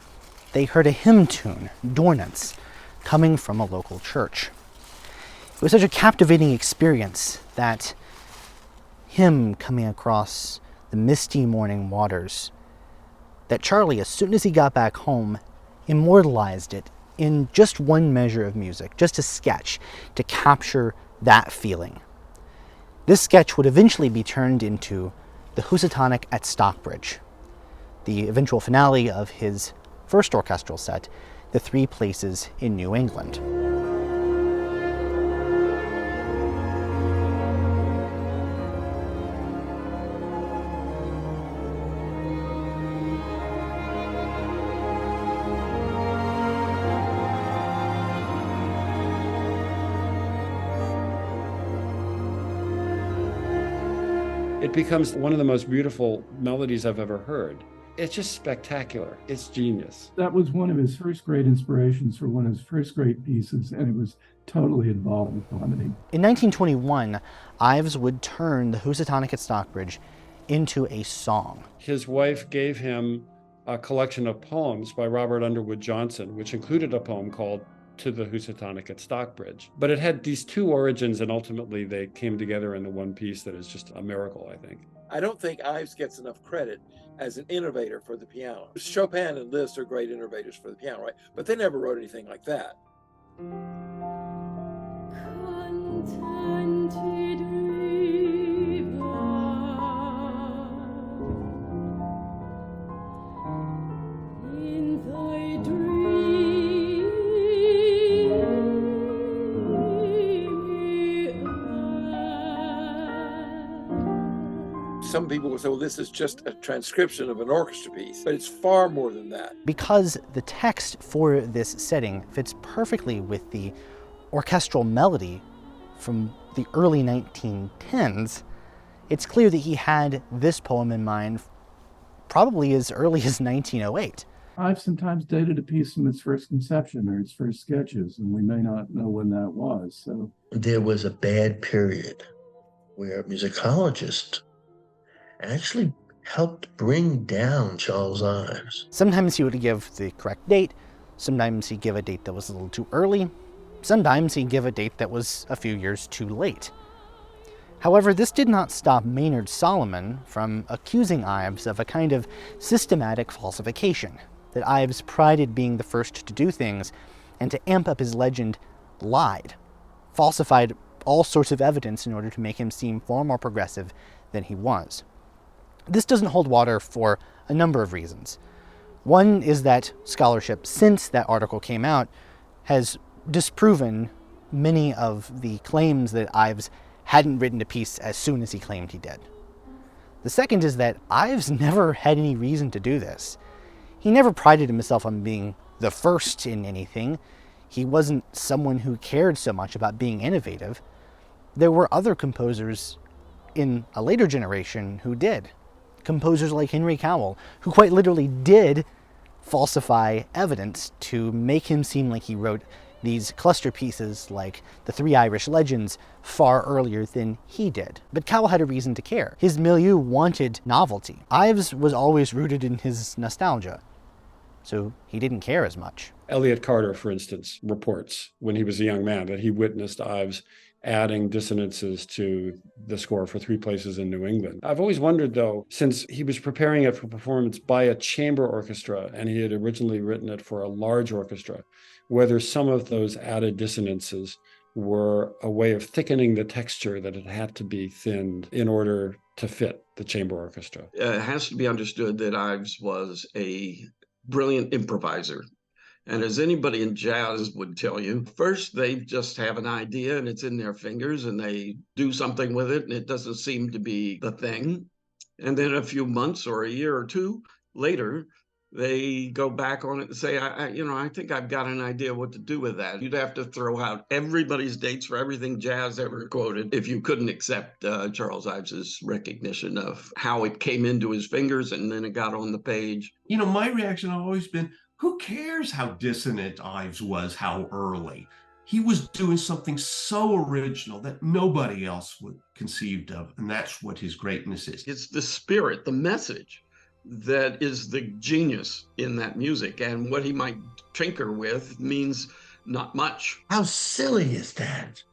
they heard a hymn tune, Dornance, coming from a local church. It was such a captivating experience, that hymn coming across the misty morning waters, that Charlie, as soon as he got back home, immortalized it in just one measure of music, just a sketch to capture that feeling. This sketch would eventually be turned into the Housatonic at Stockbridge, the eventual finale of his first orchestral set, The 3 Places in New England. It becomes one of the most beautiful melodies I've ever heard. It's just spectacular. It's genius. That was one of his first great inspirations for one of his first great pieces, and it was totally involved with harmony. In 1921, Ives would turn the Housatonic at Stockbridge into a song. His wife gave him a collection of poems by Robert Underwood Johnson, which included a poem called To the Housatonic at Stockbridge. But it had these 2 origins, and ultimately they came together into one piece that is just a miracle, I think. I don't think Ives gets enough credit as an innovator for the piano. Chopin and Liszt are great innovators for the piano, right? But they never wrote anything like that. Contented river, in thy Some people will say, well, this is just a transcription of an orchestra piece, but it's far more than that. Because the text for this setting fits perfectly with the orchestral melody from the early 1910s, it's clear that he had this poem in mind probably as early as 1908. I've sometimes dated a piece from its first conception or its first sketches, and we may not know when that was. So there was a bad period where musicologists actually helped bring down Charles Ives. Sometimes he would give the correct date, sometimes he'd give a date that was a little too early, sometimes he'd give a date that was a few years too late. However, this did not stop Maynard Solomon from accusing Ives of a kind of systematic falsification, that Ives prided being the first to do things, and to amp up his legend, lied, falsified all sorts of evidence in order to make him seem far more progressive than he was. This doesn't hold water for a number of reasons. One is that scholarship since that article came out has disproven many of the claims that Ives hadn't written a piece as soon as he claimed he did. The second is that Ives never had any reason to do this. He never prided himself on being the first in anything. He wasn't someone who cared so much about being innovative. There were other composers in a later generation who did. Composers like Henry Cowell, who quite literally did falsify evidence to make him seem like he wrote these cluster pieces like the 3 Irish Legends far earlier than he did. But Cowell had a reason to care. His milieu wanted novelty. Ives was always rooted in his nostalgia, so he didn't care as much. Elliot Carter, for instance, reports when he was a young man that he witnessed Ives adding dissonances to the score for 3 Places in New England. I've always wondered, though, since he was preparing it for performance by a chamber orchestra and he had originally written it for a large orchestra, whether some of those added dissonances were a way of thickening the texture, that it had to be thinned in order to fit the chamber orchestra. It has to be understood that Ives was a brilliant improviser. And as anybody in jazz would tell you, first they just have an idea and it's in their fingers and they do something with it and it doesn't seem to be the thing. And then a few months or a year or 2 later, they go back on it and say, I think I've got an idea what to do with that. You'd have to throw out everybody's dates for everything jazz ever quoted if you couldn't accept Charles Ives's recognition of how it came into his fingers and then it got on the page. My reaction has always been, Who cares how dissonant Ives was, how early? He was doing something so original that nobody else would conceived of, and that's what his greatness is. It's the spirit, the message, that is the genius in that music, and what he might tinker with means not much. How silly is that?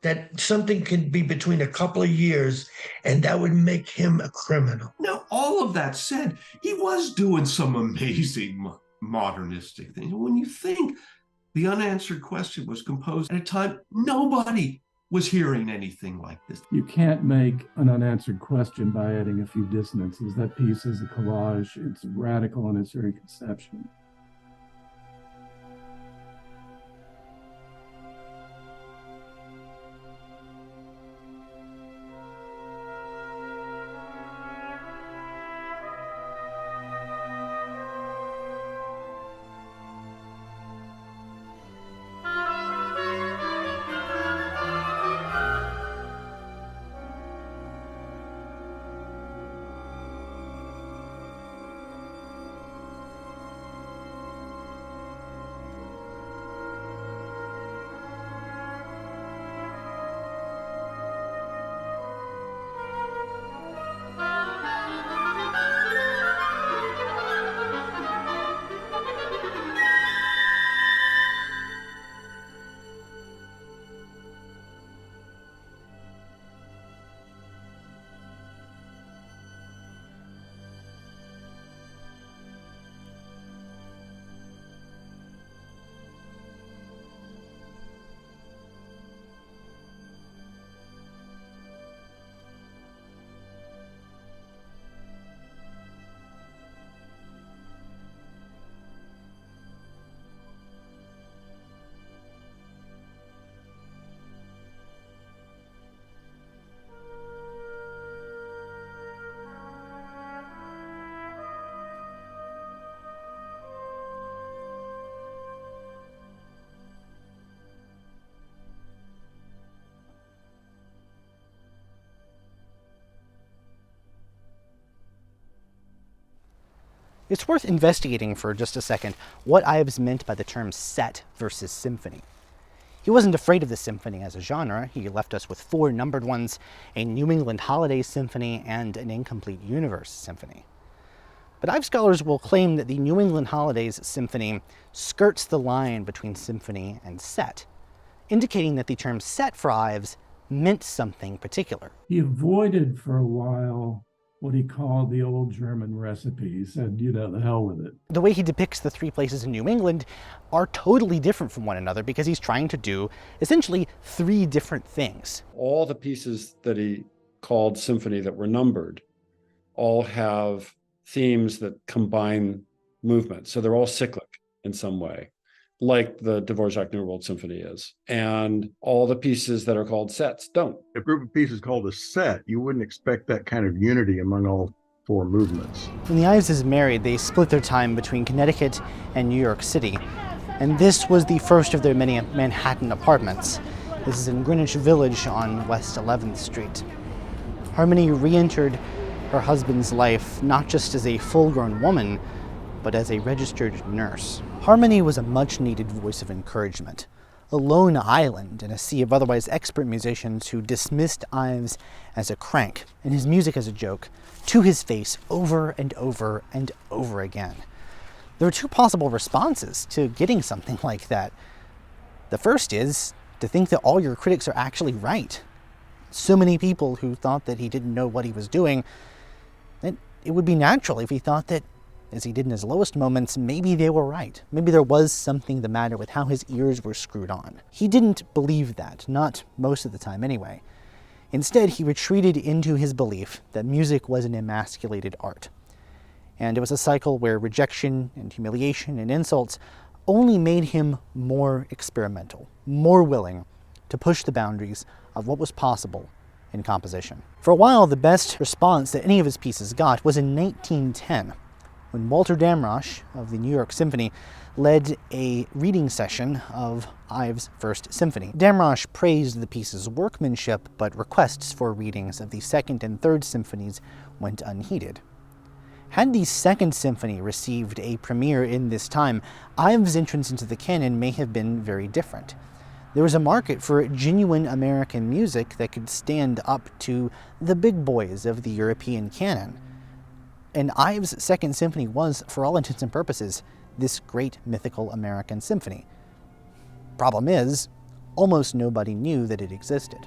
That something can be between a couple of years and that would make him a criminal. Now, all of that said, he was doing some amazing modernistic things. When you think The Unanswered Question was composed at a time nobody was hearing anything like this. You can't make an unanswered question by adding a few dissonances. That piece is a collage. It's radical in its very conception. It's worth investigating for just a second what Ives meant by the term set versus symphony. He wasn't afraid of the symphony as a genre. He left us with 4 numbered ones, a New England Holiday Symphony, and an Incomplete Universe Symphony. But Ives scholars will claim that the New England Holidays Symphony skirts the line between symphony and set, indicating that the term set for Ives meant something particular. He avoided for a while what he called the old German recipe. He said, the hell with it. The way he depicts the 3 places in New England are totally different from one another because he's trying to do essentially 3 different things. All the pieces that he called symphony that were numbered all have themes that combine movement. So they're all cyclic in some way, like the Dvorak New World Symphony is. And all the pieces that are called sets don't. A group of pieces called a set, you wouldn't expect that kind of unity among all 4 movements. When the Iveses married, they split their time between Connecticut and New York City. And this was the first of their many Manhattan apartments. This is in Greenwich Village on West 11th Street. Harmony re-entered her husband's life not just as a full-grown woman, but as a registered nurse. Harmony was a much-needed voice of encouragement, a lone island in a sea of otherwise expert musicians who dismissed Ives as a crank and his music as a joke to his face over and over and over again. There are 2 possible responses to getting something like that. The first is to think that all your critics are actually right. So many people who thought that he didn't know what he was doing, that it would be natural if he thought that, as he did in his lowest moments, maybe they were right. Maybe there was something the matter with how his ears were screwed on. He didn't believe that, not most of the time anyway. Instead, he retreated into his belief that music was an emasculated art. And it was a cycle where rejection and humiliation and insults only made him more experimental, more willing to push the boundaries of what was possible in composition. For a while, the best response that any of his pieces got was in 1910, when Walter Damrosch of the New York Symphony led a reading session of Ives' First Symphony. Damrosch praised the piece's workmanship, but requests for readings of the Second and Third Symphonies went unheeded. Had the Second Symphony received a premiere in this time, Ives' entrance into the canon may have been very different. There was a market for genuine American music that could stand up to the big boys of the European canon. And Ives' Second Symphony was, for all intents and purposes, this great mythical American symphony. Problem is, almost nobody knew that it existed.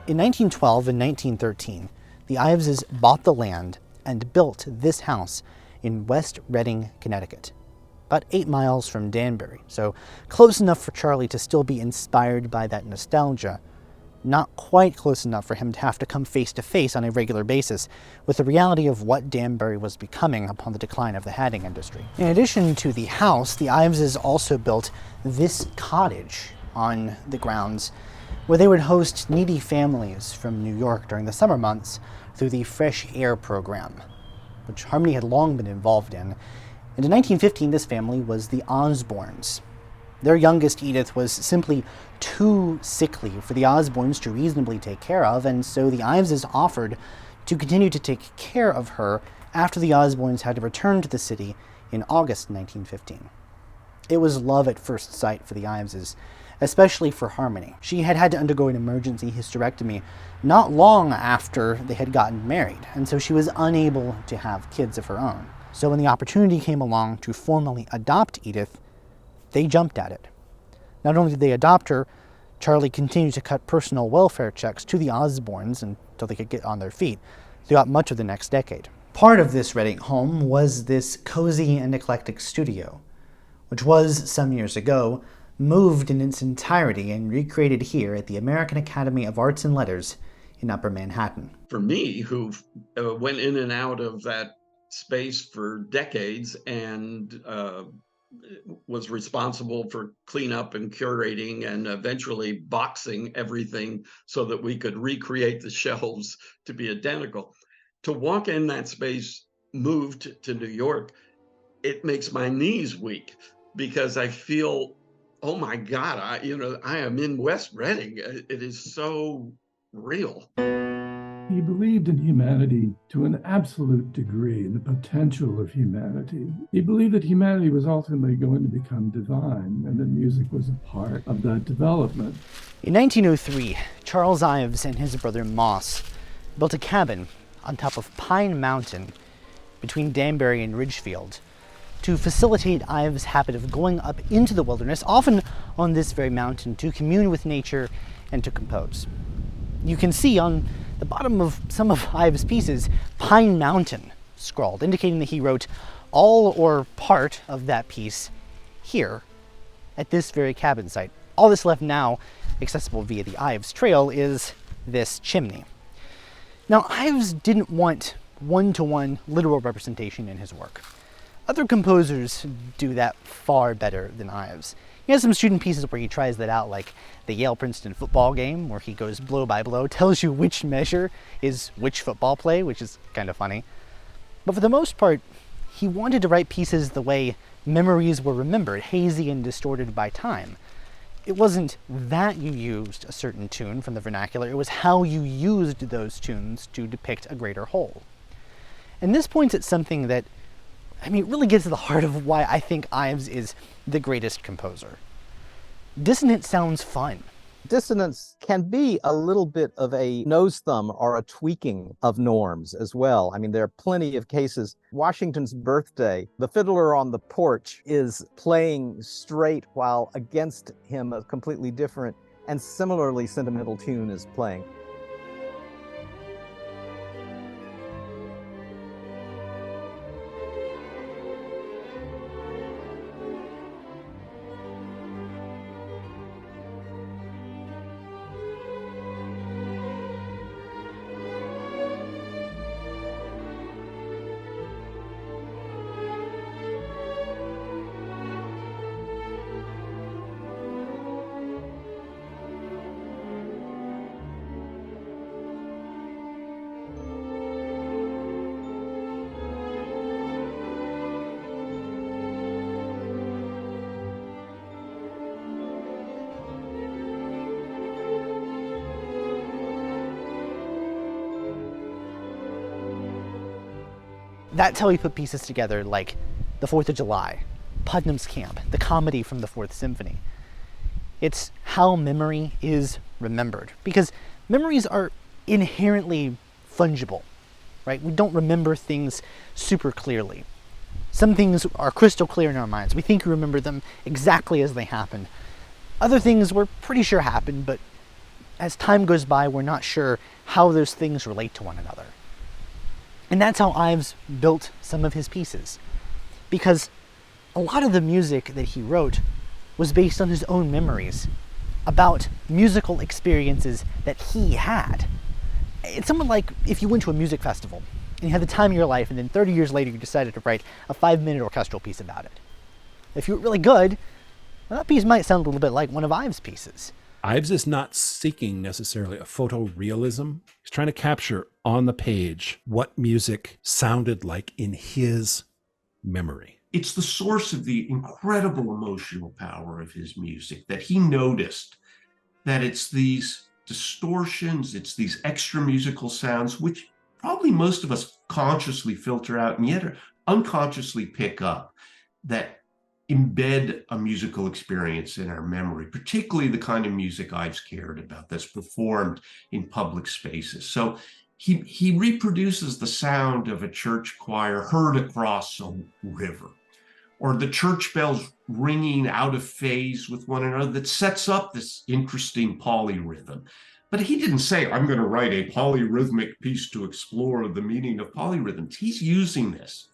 In 1912 and 1913, the Iveses bought the land and built this house in West Reading, Connecticut, about 8 miles from Danbury, so close enough for Charlie to still be inspired by that nostalgia, not quite close enough for him to have to come face to face on a regular basis with the reality of what Danbury was becoming upon the decline of the hatting industry. In addition to the house, the Iveses also built this cottage on the grounds where they would host needy families from New York during the summer months through the Fresh Air program, which Harmony had long been involved in. And in 1915, this family was the Osbornes. Their youngest, Edith, was simply too sickly for the Osbornes to reasonably take care of, and so the Iveses offered to continue to take care of her after the Osbornes had to return to the city in August 1915. It was love at first sight for the Iveses, especially for Harmony. She had had to undergo an emergency hysterectomy not long after they had gotten married, and so she was unable to have kids of her own. So when the opportunity came along to formally adopt Edith, they jumped at it. Not only did they adopt her, Charlie continued to cut personal welfare checks to the Osbornes until they could get on their feet throughout much of the next decade. Part of this Reading home was this cozy and eclectic studio, which was, some years ago, moved in its entirety and recreated here at the American Academy of Arts and Letters in Upper Manhattan. For me, who went in and out of that space for decades and was responsible for cleanup and curating and eventually boxing everything so that we could recreate the shelves to be identical, to walk in that space, moved to New York, it makes my knees weak because I feel, oh my God, I am in West Reading. It is so real. He believed in humanity to an absolute degree, in the potential of humanity. He believed that humanity was ultimately going to become divine, and that music was a part of that development. In 1903, Charles Ives and his brother Moss built a cabin on top of Pine Mountain between Danbury and Ridgefield to facilitate Ives' habit of going up into the wilderness, often on this very mountain, to commune with nature and to compose. You can see on the bottom of some of Ives' pieces, Pine Mountain, scrawled, indicating that he wrote all or part of that piece here at this very cabin site. All that's left now, accessible via the Ives Trail, is this chimney. Now, Ives didn't want one-to-one literal representation in his work. Other composers do that far better than Ives. He has some student pieces where he tries that out, like the Yale-Princeton football game, where he goes blow by blow, tells you which measure is which football play, which is kind of funny. But for the most part, he wanted to write pieces the way memories were remembered, hazy and distorted by time. It wasn't that you used a certain tune from the vernacular, it was how you used those tunes to depict a greater whole. And this points at something that, it really gets to the heart of why I think Ives is the greatest composer. Dissonance sounds fun. Dissonance can be a little bit of a nose thumb or a tweaking of norms as well. There are plenty of cases. Washington's Birthday, the fiddler on the porch is playing straight while against him a completely different and similarly sentimental tune is playing. That's how he put pieces together like the 4th of July, Putnam's Camp, the comedy from the 4th Symphony. It's how memory is remembered, because memories are inherently fungible, right? We don't remember things super clearly. Some things are crystal clear in our minds. We think we remember them exactly as they happened. Other things we're pretty sure happened, but as time goes by, we're not sure how those things relate to one another. And that's how Ives built some of his pieces, because a lot of the music that he wrote was based on his own memories about musical experiences that he had. It's somewhat like if you went to a music festival and you had the time of your life, and then 30 years later you decided to write a 5-minute orchestral piece about it. If you were really good, well, that piece might sound a little bit like one of Ives' pieces. Ives is not seeking necessarily a photorealism. He's trying to capture on the page what music sounded like in his memory. It's the source of the incredible emotional power of his music that he noticed that it's these distortions, it's these extra musical sounds, which probably most of us consciously filter out and yet unconsciously pick up, that embed a musical experience in our memory, particularly the kind of music Ives cared about that's performed in public spaces. So he reproduces the sound of a church choir heard across a river, or the church bells ringing out of phase with one another that sets up this interesting polyrhythm. But he didn't say, I'm going to write a polyrhythmic piece to explore the meaning of polyrhythms. He's using this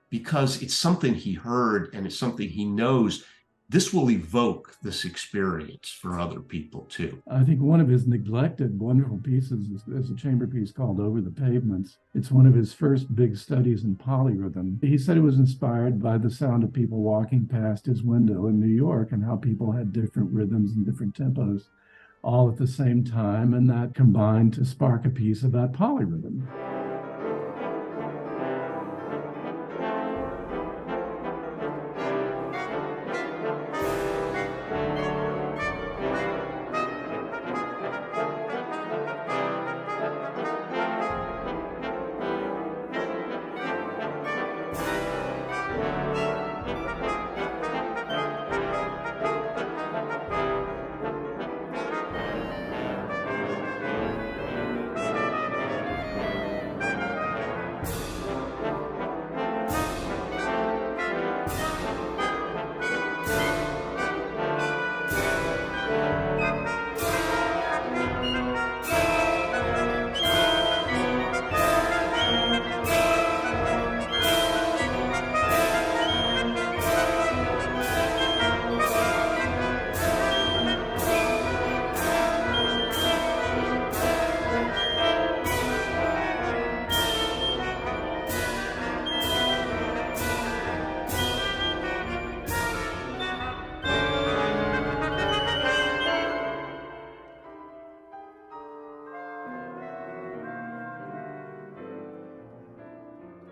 because it's something he heard and it's something he knows. This will evoke this experience for other people too. I think one of his neglected wonderful pieces is a chamber piece called Over the Pavements. It's one of his first big studies in polyrhythm. He said it was inspired by the sound of people walking past his window in New York and how people had different rhythms and different tempos all at the same time, and that combined to spark a piece about polyrhythm.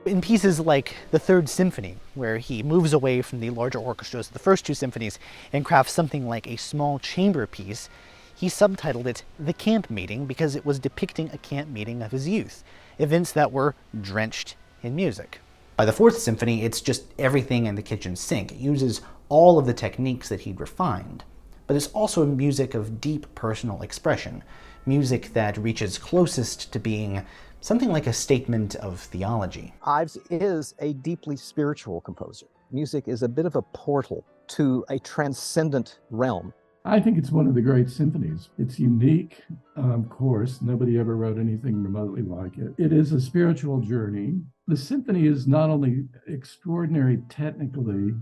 In pieces like the Third Symphony, where he moves away from the larger orchestras of the first two symphonies and crafts something like a small chamber piece, he subtitled it The Camp Meeting because it was depicting a camp meeting of his youth, events that were drenched in music. By the Fourth Symphony, it's just everything in the kitchen sink. It uses all of the techniques that he'd refined, but it's also music of deep personal expression, music that reaches closest to being something like a statement of theology. Ives is a deeply spiritual composer. Music is a bit of a portal to a transcendent realm. I think it's one of the great symphonies. It's unique, of course. Nobody ever wrote anything remotely like it. It is a spiritual journey. The symphony is not only extraordinary technically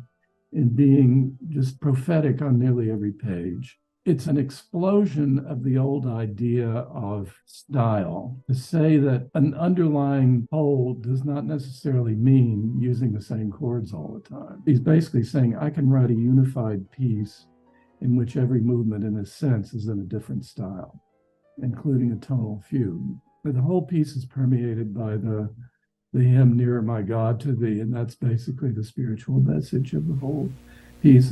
in being just prophetic on nearly every page, it's an explosion of the old idea of style. To say that an underlying whole does not necessarily mean using the same chords all the time. He's basically saying, I can write a unified piece in which every movement, in a sense, is in a different style, including a tonal fugue. But the whole piece is permeated by the hymn, Nearer My God to Thee, and that's basically the spiritual message of the whole piece.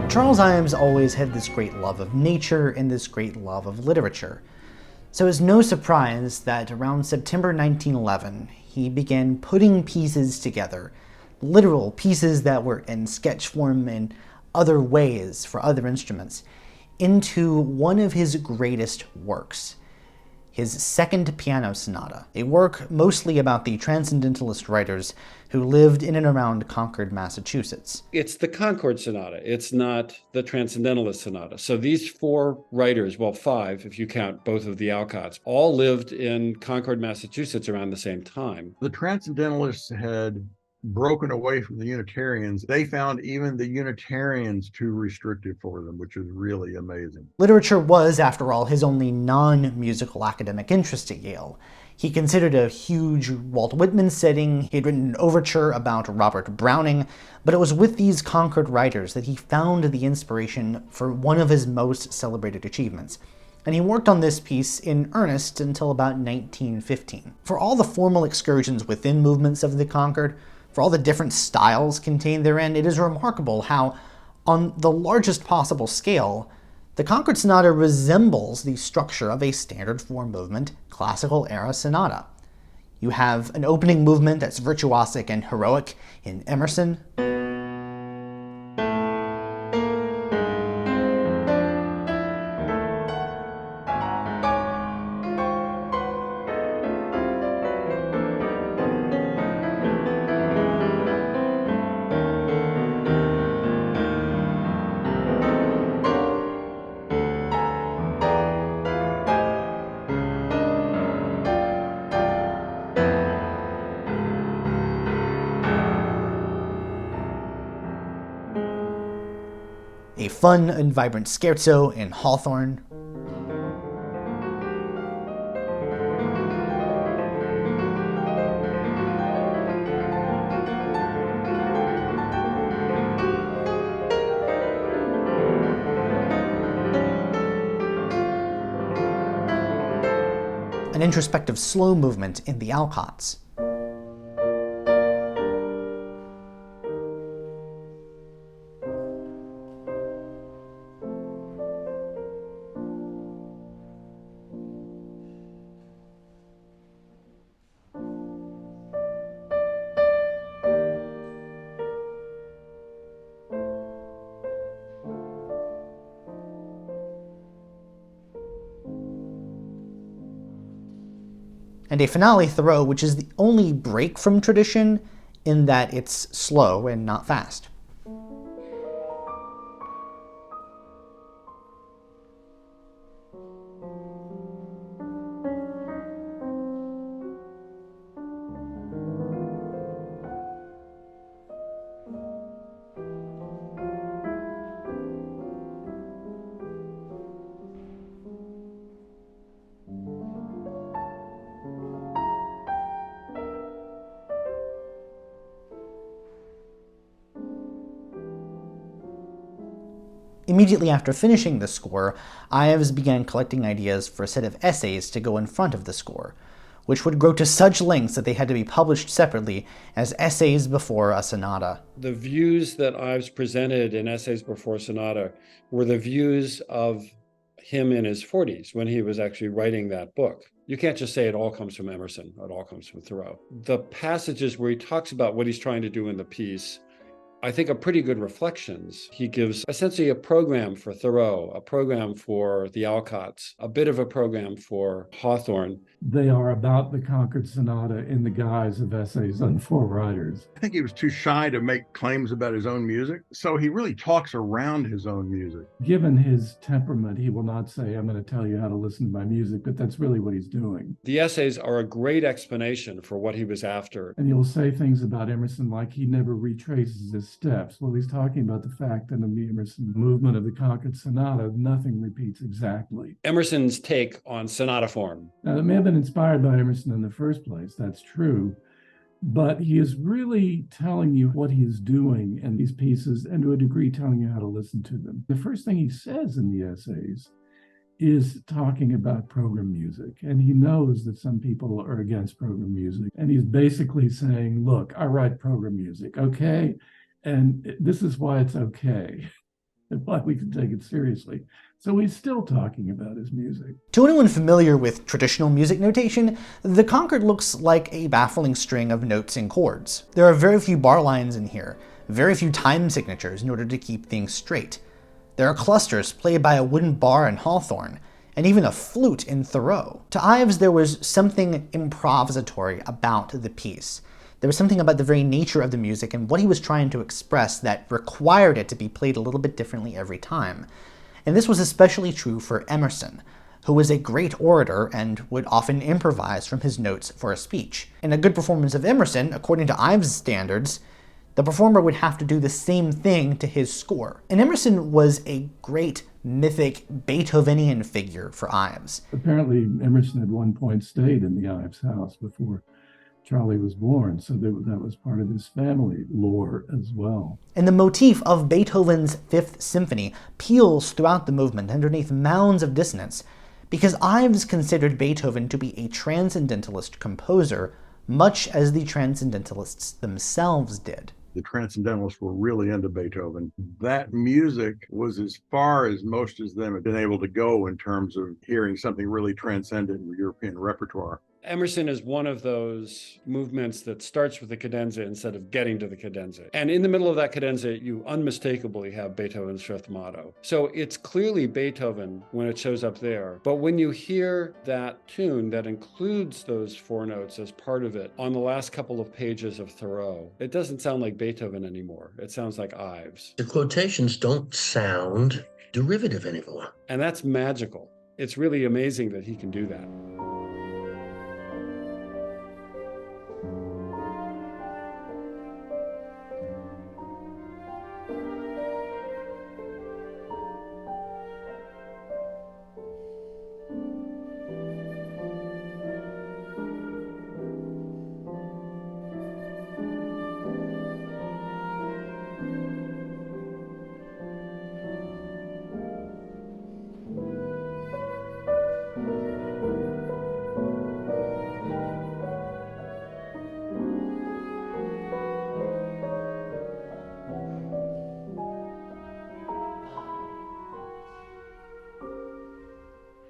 Charles Ives always had this great love of nature and this great love of literature. So it's no surprise that around September 1911, he began putting pieces together, literal pieces that were in sketch form and other ways for other instruments, into one of his greatest works. his second piano sonata, a work mostly about the Transcendentalist writers who lived in and around Concord, Massachusetts. It's the Concord Sonata. It's not the Transcendentalist Sonata. So these four writers, well, five, if you count both of the Alcotts, all lived in Concord, Massachusetts around the same time. The Transcendentalists had broken away from the Unitarians. They found even the Unitarians too restrictive for them, which is really amazing. Literature was, after all, his only non-musical academic interest at Yale. He considered a huge Walt Whitman setting. He had written an overture about Robert Browning, but it was with these Concord writers that he found the inspiration for one of his most celebrated achievements. And he worked on this piece in earnest until about 1915. For all the formal excursions within movements of the Concord, for all the different styles contained therein, it is remarkable how, on the largest possible scale, the Concord Sonata resembles the structure of a standard 4-movement classical-era sonata. You have an opening movement that's virtuosic and heroic in Emerson. A fun and vibrant scherzo in Hawthorne. An introspective slow movement in the Alcotts. And a finale Thoreau, which is the only break from tradition in that it's slow and not fast. Immediately after finishing the score, Ives began collecting ideas for a set of essays to go in front of the score, which would grow to such lengths that they had to be published separately as essays before a sonata. The views that Ives presented in Essays Before a Sonata were the views of him in his 40s when he was actually writing that book. You can't just say it all comes from Emerson, it all comes from Thoreau. The passages where he talks about what he's trying to do in the piece, I think, are pretty good reflections. He gives essentially a program for Thoreau, a program for the Alcotts, a bit of a program for Hawthorne. They are about the Concord Sonata in the guise of essays on 4 writers. I think he was too shy to make claims about his own music, so he really talks around his own music. Given his temperament, he will not say, I'm going to tell you how to listen to my music, but that's really what he's doing. The essays are a great explanation for what he was after. And he'll say things about Emerson like he never retraces his steps. Well, he's talking about the fact that in the Emerson movement of the Concord Sonata, nothing repeats exactly. Emerson's take on sonata form. Now, it may have been inspired by Emerson in the first place, that's true, but he is really telling you what he is doing in these pieces and to a degree telling you how to listen to them. The first thing he says in the essays is talking about program music, and he knows that some people are against program music, and he's basically saying, look, I write program music, okay? And this is why it's okay, and why we can take it seriously. So he's still talking about his music. To anyone familiar with traditional music notation, the Concord looks like a baffling string of notes and chords. There are very few bar lines in here, very few time signatures in order to keep things straight. There are clusters played by a wooden bar in Hawthorne, and even a flute in Thoreau. To Ives, there was something improvisatory about the piece. There was something about the very nature of the music and what he was trying to express that required it to be played a little bit differently every time. And this was especially true for Emerson, who was a great orator and would often improvise from his notes for a speech. In a good performance of Emerson, according to Ives' standards, the performer would have to do the same thing to his score. And Emerson was a great mythic Beethovenian figure for Ives. Apparently, Emerson at one point stayed in the Ives house before Charlie was born, so that was part of his family lore as well. And the motif of Beethoven's Fifth Symphony peals throughout the movement underneath mounds of dissonance, because Ives considered Beethoven to be a transcendentalist composer, much as the transcendentalists themselves did. The Transcendentalists were really into Beethoven. That music was as far as most of them had been able to go in terms of hearing something really transcendent in European repertoire. Emerson is one of those movements that starts with the cadenza instead of getting to the cadenza. And in the middle of that cadenza, you unmistakably have Beethoven's Fifth Motto. So it's clearly Beethoven when it shows up there. But when you hear that tune that includes those four notes as part of it on the last couple of pages of Thoreau, it doesn't sound like Beethoven anymore. It sounds like Ives. The quotations don't sound derivative anymore. And that's magical. It's really amazing that he can do that.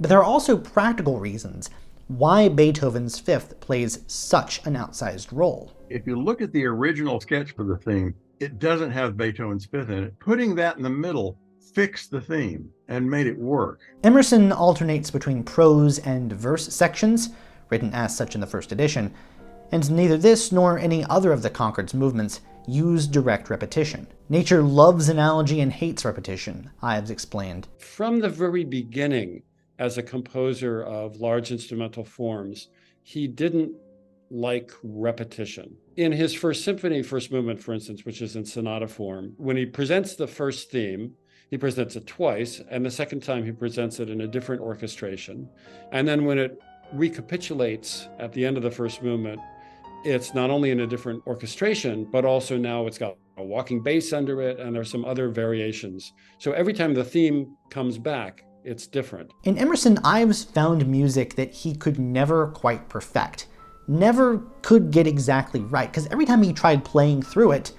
But there are also practical reasons why Beethoven's Fifth plays such an outsized role. If you look at the original sketch for the theme, it doesn't have Beethoven's Fifth in it. Putting that in the middle fixed the theme and made it work. Emerson alternates between prose and verse sections, written as such in the first edition, and neither this nor any other of the Concord's movements use direct repetition. Nature loves analogy and hates repetition, Ives explained. From the very beginning, as a composer of large instrumental forms, he didn't like repetition. In his first symphony, first movement, for instance, which is in sonata form, when he presents the first theme, he presents it twice, and the second time he presents it in a different orchestration. And then when it recapitulates at the end of the first movement, it's not only in a different orchestration, but also now it's got a walking bass under it, and there's some other variations. So every time the theme comes back, it's different. In Emerson, Ives found music that he could never quite perfect, never could get exactly right, because every time he tried playing through it,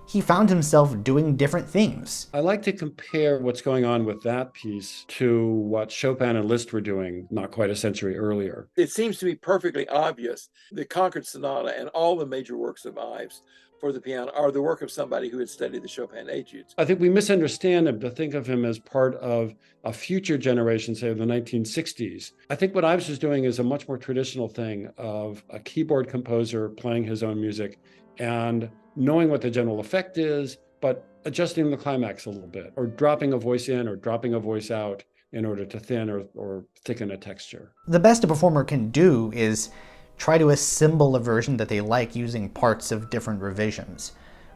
he found himself doing different things. I like to compare what's going on with that piece to what Chopin and Liszt were doing not quite a century earlier. It seems to be perfectly obvious the Concord Sonata and all the major works of Ives for the piano are the work of somebody who had studied the Chopin etudes. I think we misunderstand him to think of him as part of a future generation, say, of the 1960s. I think what Ives was doing is a much more traditional thing of a keyboard composer playing his own music and knowing what the general effect is, but adjusting the climax a little bit, or dropping a voice in or dropping a voice out in order to thin or thicken a texture. The best a performer can do is try to assemble a version that they like using parts of different revisions,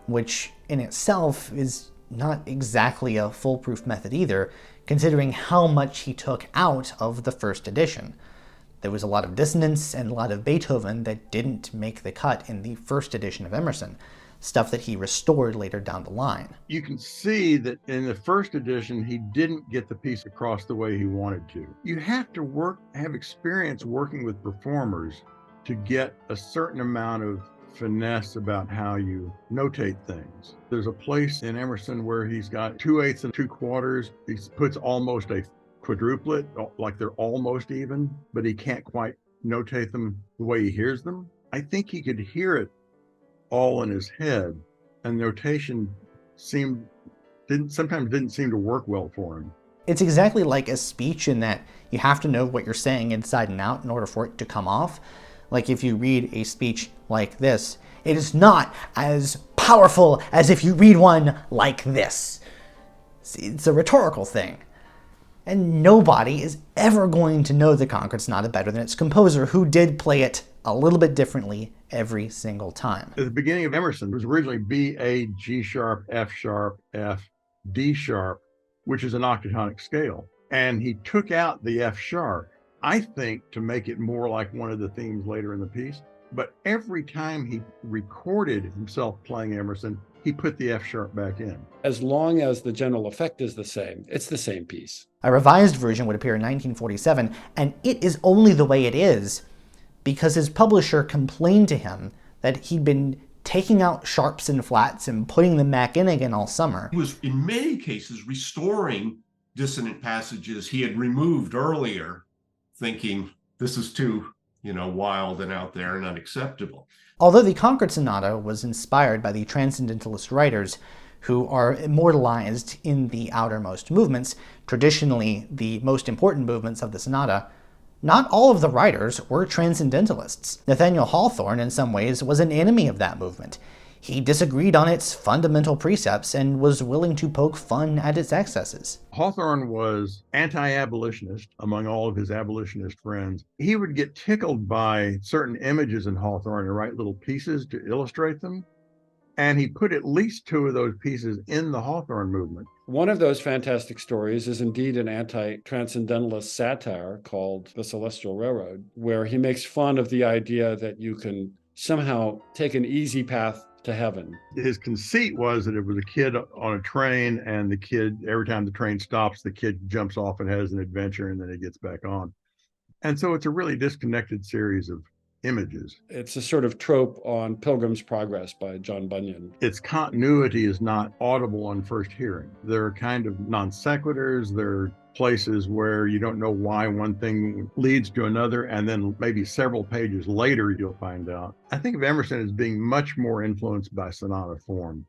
which in itself is not exactly a foolproof method either, considering how much he took out of the first edition. There was a lot of dissonance and a lot of Beethoven that didn't make the cut in the first edition of Emerson, stuff that he restored later down the line. You can see that in the first edition, he didn't get the piece across the way he wanted to. You have to have experience working with performers to get a certain amount of finesse about how you notate things. There's a place in Emerson where he's got 2/8 and 2/4. He puts almost a quadruplet, like they're almost even, but he can't quite notate them the way he hears them. I think he could hear it all in his head, and notation sometimes didn't seem to work well for him. It's exactly like a speech in that you have to know what you're saying inside and out in order for it to come off. Like if you read a speech like this, it is not as powerful as if you read one like this. It's a rhetorical thing. And nobody is ever going to know the Concord Sonata better than its composer, who did play it a little bit differently every single time. At the beginning of Emerson, it was originally B, A, G sharp, F, D sharp, which is an octatonic scale. And he took out the F sharp, I think, to make it more like one of the themes later in the piece. But every time he recorded himself playing Emerson, he put the F sharp back in. As long as the general effect is the same, it's the same piece. A revised version would appear in 1947, and it is only the way it is because his publisher complained to him that he'd been taking out sharps and flats and putting them back in again all summer. He was, in many cases, restoring dissonant passages he had removed earlier, thinking this is too, wild and out there and unacceptable. Although the Concord Sonata was inspired by the Transcendentalist writers, who are immortalized in the outermost movements, traditionally the most important movements of the sonata, not all of the writers were Transcendentalists. Nathaniel Hawthorne, in some ways, was an enemy of that movement. He disagreed on its fundamental precepts and was willing to poke fun at its excesses. Hawthorne was anti-abolitionist among all of his abolitionist friends. He would get tickled by certain images in Hawthorne and write little pieces to illustrate them. And he put at least 2 of those pieces in the Hawthorne movement. One of those fantastic stories is indeed an anti-transcendentalist satire called The Celestial Railroad, where he makes fun of the idea that you can somehow take an easy path to heaven. His conceit was that it was a kid on a train, and the kid, every time the train stops, the kid jumps off and has an adventure, and then it gets back on. And so it's a really disconnected series of images. It's a sort of trope on Pilgrim's Progress by John Bunyan. Its continuity is not audible on first hearing. There are kind of non sequiturs. There are places where you don't know why one thing leads to another, and then maybe several pages later you'll find out. I think of Emerson as being much more influenced by sonata form,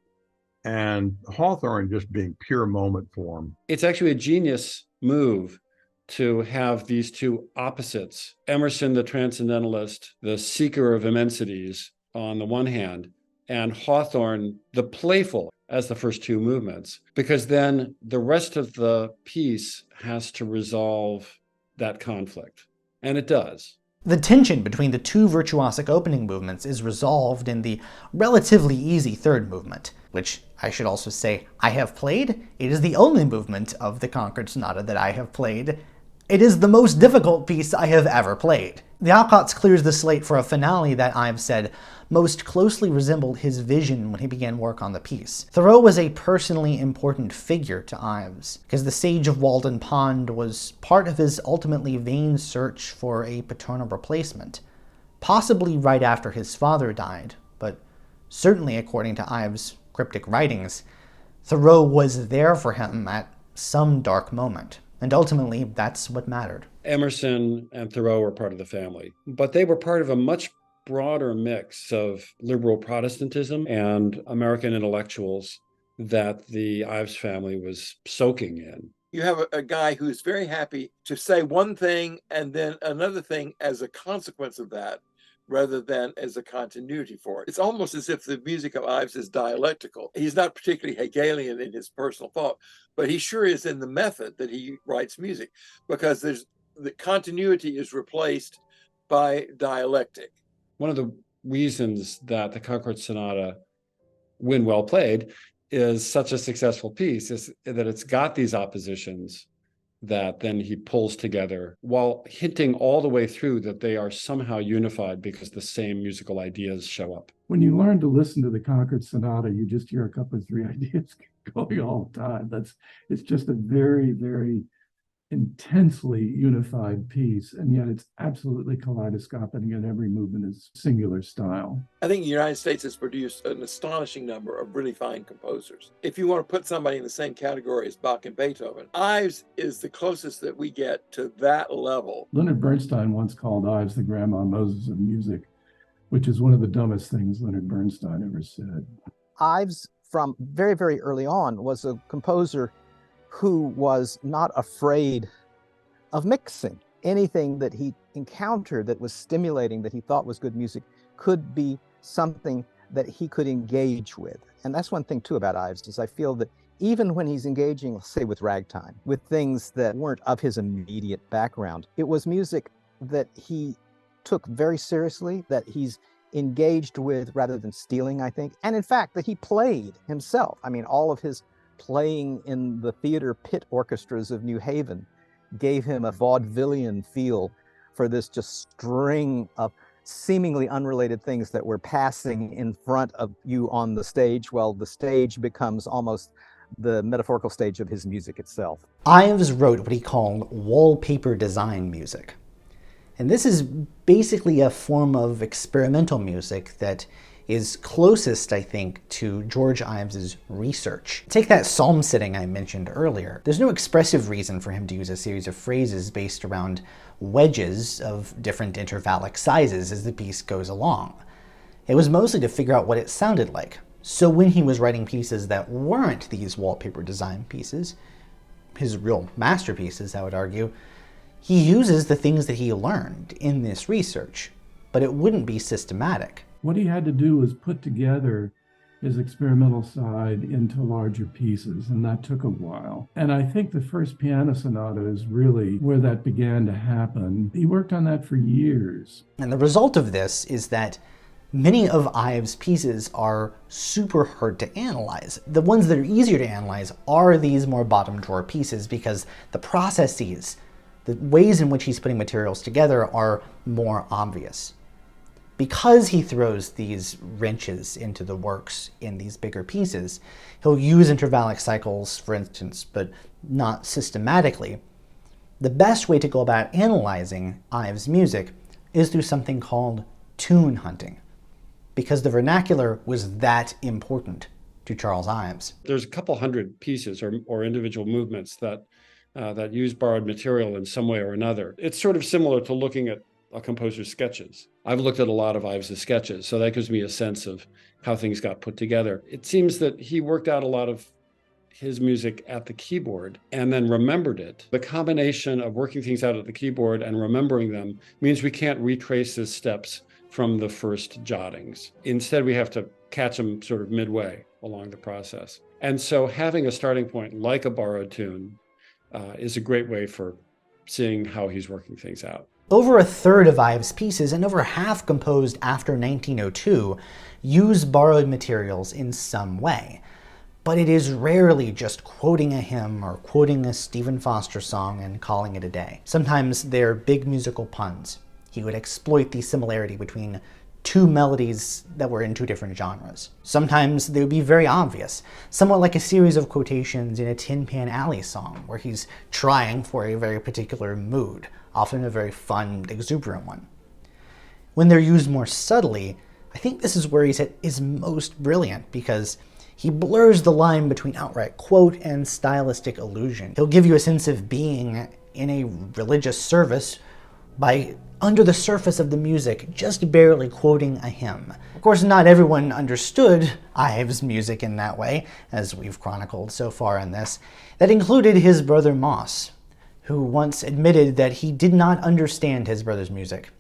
and Hawthorne just being pure moment form. It's actually a genius move to have these two opposites. Emerson, the transcendentalist, the seeker of immensities on the one hand, and Hawthorne, the playful, as the first 2 movements, because then the rest of the piece has to resolve that conflict. And it does. The tension between the 2 virtuosic opening movements is resolved in the relatively easy 3rd movement, which I should also say I have played. It is the only movement of the Concord Sonata that I have played. It is the most difficult piece I have ever played. The Alcotts clears the slate for a finale that Ives said most closely resembled his vision when he began work on the piece. Thoreau was a personally important figure to Ives, because the Sage of Walden Pond was part of his ultimately vain search for a paternal replacement, possibly right after his father died, but certainly according to Ives' cryptic writings, Thoreau was there for him at some dark moment. And ultimately, that's what mattered. Emerson and Thoreau were part of the family, but they were part of a much broader mix of liberal Protestantism and American intellectuals that the Ives family was soaking in. You have a guy who's very happy to say one thing and then another thing as a consequence of that, rather than as a continuity for it. It's almost as if the music of Ives is dialectical. He's not particularly Hegelian in his personal thought, but he sure is in the method that he writes music, because the continuity is replaced by dialectic. One of the reasons that the Concord Sonata, when well played, is such a successful piece is that it's got these oppositions that then he pulls together while hinting all the way through that they are somehow unified because the same musical ideas show up. When you learn to listen to the Concord Sonata, you just hear a couple of 3 ideas going all the time. It's just a very, very intensely unified piece, and yet it's absolutely kaleidoscopic, and every movement is singular style. I think the United States has produced an astonishing number of really fine composers. If you want to put somebody in the same category as Bach and Beethoven, Ives is the closest that we get to that level. Leonard Bernstein once called Ives the Grandma Moses of music, which is one of the dumbest things Leonard Bernstein ever said. Ives, from very, very early on, was a composer who was not afraid of mixing. Anything that he encountered that was stimulating, that he thought was good music, could be something that he could engage with. And that's one thing too about Ives, is I feel that even when he's engaging, let's say with ragtime, with things that weren't of his immediate background, it was music that he took very seriously, that he's engaged with rather than stealing, I think. And in fact, that he played himself. I mean, all of his playing in the theater pit orchestras of New Haven gave him a vaudevillian feel for this just string of seemingly unrelated things that were passing in front of you on the stage, while the stage becomes almost the metaphorical stage of his music itself. Ives wrote what he called wallpaper design music. And this is basically a form of experimental music that is closest, I think, to George Ives's research. Take that psalm sitting I mentioned earlier. There's no expressive reason for him to use a series of phrases based around wedges of different intervallic sizes as the piece goes along. It was mostly to figure out what it sounded like. So when he was writing pieces that weren't these wallpaper design pieces, his real masterpieces, I would argue, he uses the things that he learned in this research, but it wouldn't be systematic. What he had to do was put together his experimental side into larger pieces, and that took a while. And I think the first piano sonata is really where that began to happen. He worked on that for years. And the result of this is that many of Ives' pieces are super hard to analyze. The ones that are easier to analyze are these more bottom drawer pieces because the processes, the ways in which he's putting materials together are more obvious. Because he throws these wrenches into the works in these bigger pieces, he'll use intervallic cycles, for instance, but not systematically. The best way to go about analyzing Ives' music is through something called tune hunting, because the vernacular was that important to Charles Ives. There's a couple hundred pieces or individual movements that use borrowed material in some way or another. It's sort of similar to looking at a composer's sketches. I've looked at a lot of Ives' sketches, so that gives me a sense of how things got put together. It seems that he worked out a lot of his music at the keyboard and then remembered it. The combination of working things out at the keyboard and remembering them means we can't retrace his steps from the first jottings. Instead, we have to catch them sort of midway along the process. And so having a starting point like a borrowed tune is a great way for seeing how he's working things out. Over a third of Ives' pieces, and over half composed after 1902, use borrowed materials in some way. But it is rarely just quoting a hymn or quoting a Stephen Foster song and calling it a day. Sometimes they're big musical puns. He would exploit the similarity between two melodies that were in two different genres. Sometimes they would be very obvious, somewhat like a series of quotations in a Tin Pan Alley song, where he's trying for a very particular mood, often a very fun, exuberant one. When they're used more subtly, I think this is where he's at his most brilliant, because he blurs the line between outright quote and stylistic allusion. He'll give you a sense of being in a religious service by, under the surface of the music, just barely quoting a hymn. Of course, not everyone understood Ives' music in that way, as we've chronicled so far in this. That included his brother Moss, who once admitted that he did not understand his brother's music.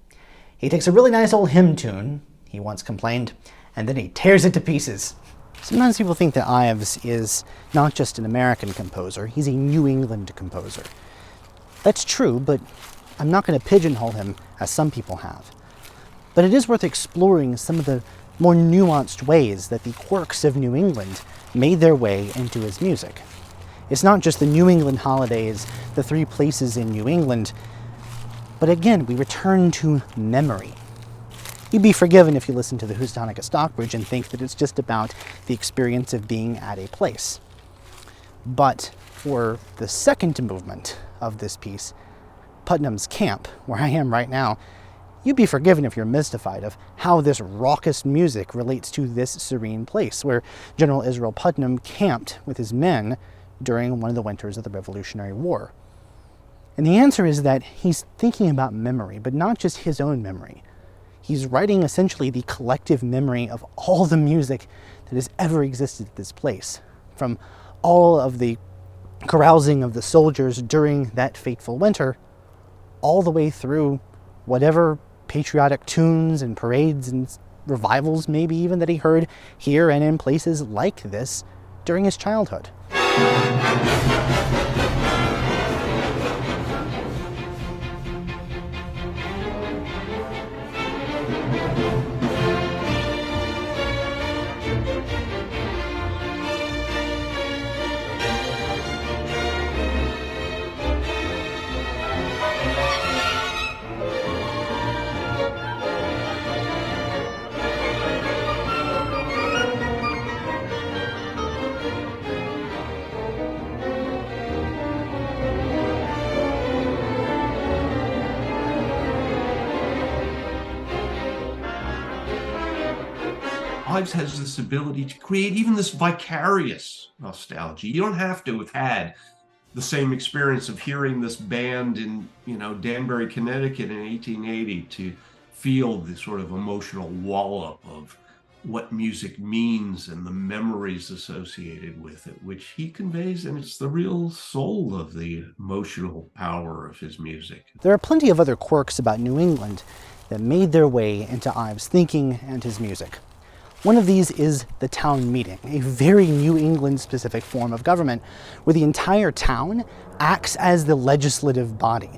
He takes a really nice old hymn tune, he once complained, and then he tears it to pieces. Sometimes people think that Ives is not just an American composer, he's a New England composer. That's true, but I'm not going to pigeonhole him as some people have. But it is worth exploring some of the more nuanced ways that the quirks of New England made their way into his music. It's not just the New England holidays, the three places in New England, but again, we return to memory. You'd be forgiven if you listen to the Housatonic at Stockbridge and think that it's just about the experience of being at a place. But for the second movement of this piece, Putnam's Camp, where I am right now, you'd be forgiven if you're mystified of how this raucous music relates to this serene place, where General Israel Putnam camped with his men during one of the winters of the Revolutionary War. And the answer is that he's thinking about memory, but not just his own memory. He's writing essentially the collective memory of all the music that has ever existed at this place, from all of the carousing of the soldiers during that fateful winter, all the way through whatever patriotic tunes and parades and revivals maybe even that he heard here and in places like this during his childhood. Ives has this ability to create even this vicarious nostalgia. You don't have to have had the same experience of hearing this band in, Danbury, Connecticut in 1880 to feel the sort of emotional wallop of what music means and the memories associated with it, which he conveys, and it's the real soul of the emotional power of his music. There are plenty of other quirks about New England that made their way into Ives' thinking and his music. One of these is the town meeting, a very New England-specific form of government where the entire town acts as the legislative body.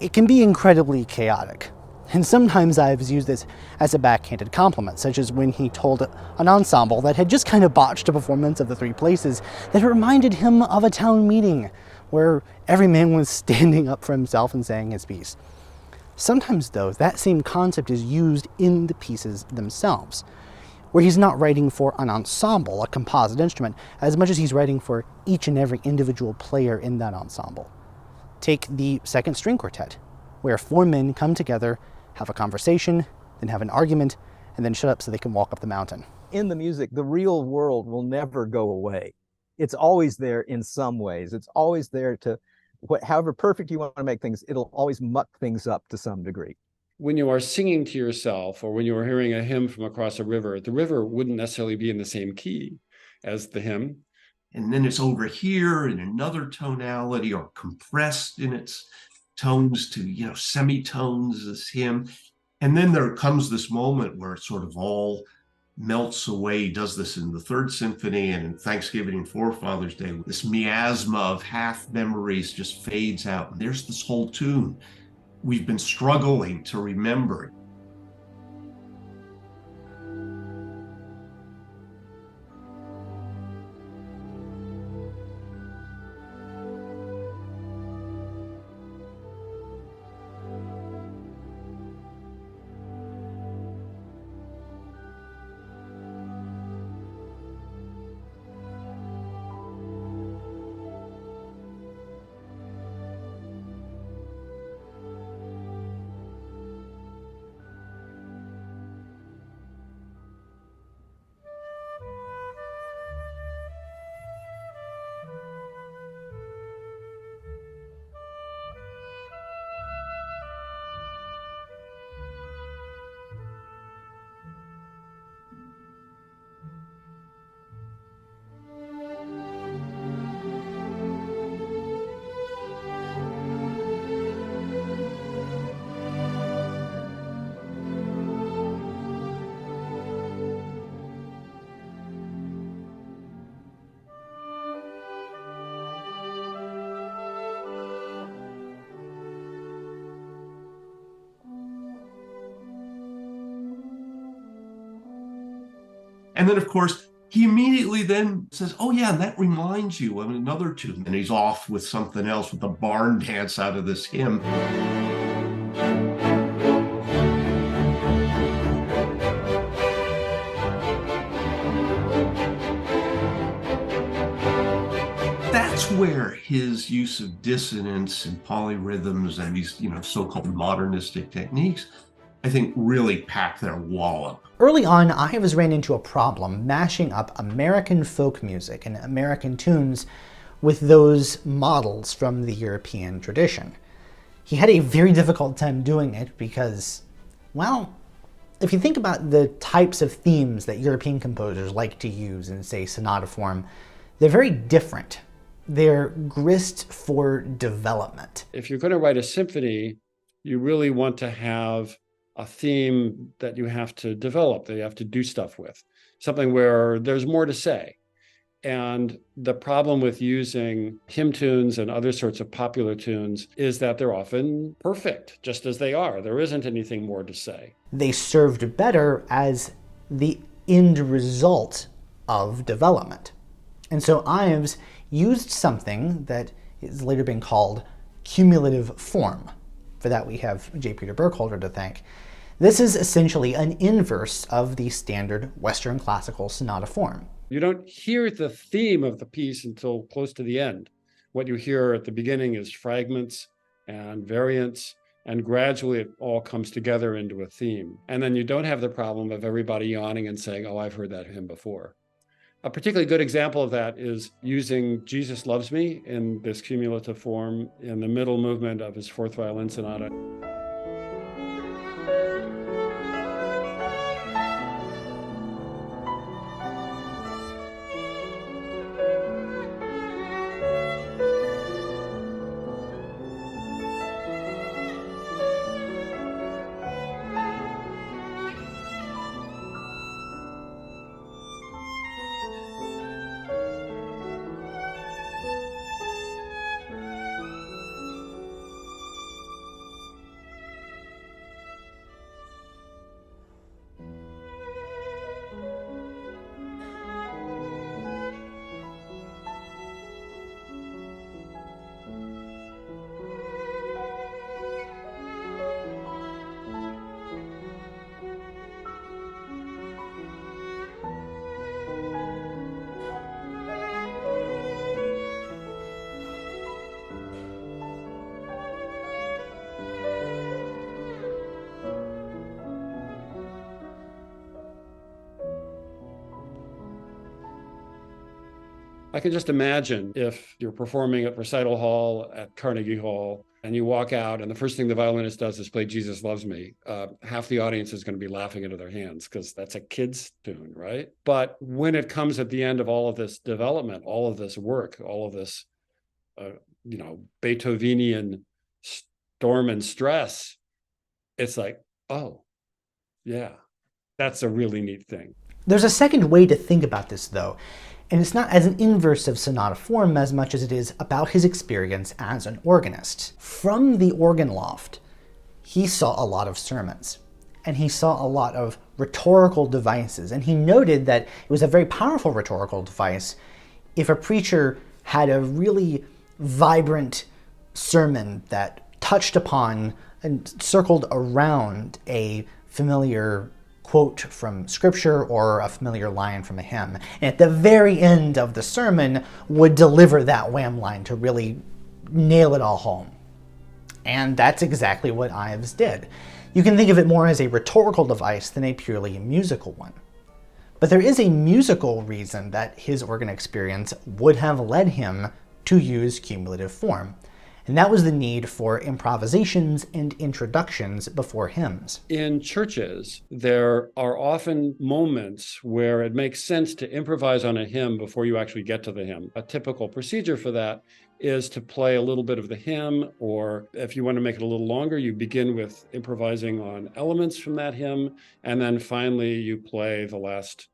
It can be incredibly chaotic, and sometimes Ives used this as a backhanded compliment, such as when he told an ensemble that had just kind of botched a performance of The Three Places that it reminded him of a town meeting where every man was standing up for himself and saying his piece. Sometimes, though, that same concept is used in the pieces themselves, where he's not writing for an ensemble, a composite instrument, as much as he's writing for each and every individual player in that ensemble. Take the Second String Quartet, where 4 men come together, have a conversation, then have an argument, and then shut up so they can walk up the mountain. In the music, the real world will never go away. It's always there in some ways. It's always there to, however perfect you want to make things, it'll always muck things up to some degree. When you are singing to yourself, or when you are hearing a hymn from across a river, the river wouldn't necessarily be in the same key as the hymn. And then it's over here in another tonality or compressed in its tones to, semitones, this hymn. And then there comes this moment where it sort of all melts away. He does this in the Third Symphony and in Thanksgiving and Forefathers Day. This miasma of half memories just fades out. And there's this whole tune we've been struggling to remember. And then, of course, he immediately then says, oh, yeah, and that reminds you of another tune. And he's off with something else, with a barn dance out of this hymn. That's where his use of dissonance and polyrhythms and these, so-called modernistic techniques, I think, really pack their wallop. Early on, Ives ran into a problem mashing up American folk music and American tunes with those models from the European tradition. He had a very difficult time doing it because, well, if you think about the types of themes that European composers like to use in, say, sonata form, they're very different They're grist for development. If you're going to write a symphony, you really want to have a theme that you have to develop, that you have to do stuff with, something where there's more to say. And the problem with using hymn tunes and other sorts of popular tunes is that they're often perfect, just as they are. There isn't anything more to say. They served better as the end result of development. And so Ives used something that has later been called cumulative form. For that we have J. Peter Burkholder to thank. This is essentially an inverse of the standard Western classical sonata form. You don't hear the theme of the piece until close to the end. What you hear at the beginning is fragments and variants, and gradually it all comes together into a theme. And then you don't have the problem of everybody yawning and saying, oh, I've heard that hymn before. A particularly good example of that is using Jesus Loves Me in this cumulative form in the middle movement of his fourth violin sonata. I can just imagine if you're performing at Recital Hall at Carnegie Hall and you walk out and the first thing the violinist does is play Jesus Loves Me, half the audience is going to be laughing into their hands because that's a kid's tune, right? But when it comes at the end of all of this development, all of this work, all of this, Beethovenian storm and stress, it's like, oh, yeah, that's a really neat thing. There's a second way to think about this, though. And it's not as an inverse of sonata form as much as it is about his experience as an organist. From the organ loft, he saw a lot of sermons, and he saw a lot of rhetorical devices, and he noted that it was a very powerful rhetorical device if a preacher had a really vibrant sermon that touched upon and circled around a familiar quote from scripture or a familiar line from a hymn. And at the very end of the sermon would deliver that wham line to really nail it all home. And that's exactly what Ives did. You can think of it more as a rhetorical device than a purely musical one. But there is a musical reason that his organ experience would have led him to use cumulative form. And that was the need for improvisations and introductions before hymns. In churches, there are often moments where it makes sense to improvise on a hymn before you actually get to the hymn. A typical procedure for that is to play a little bit of the hymn, or if you want to make it a little longer, you begin with improvising on elements from that hymn, and then finally you play the last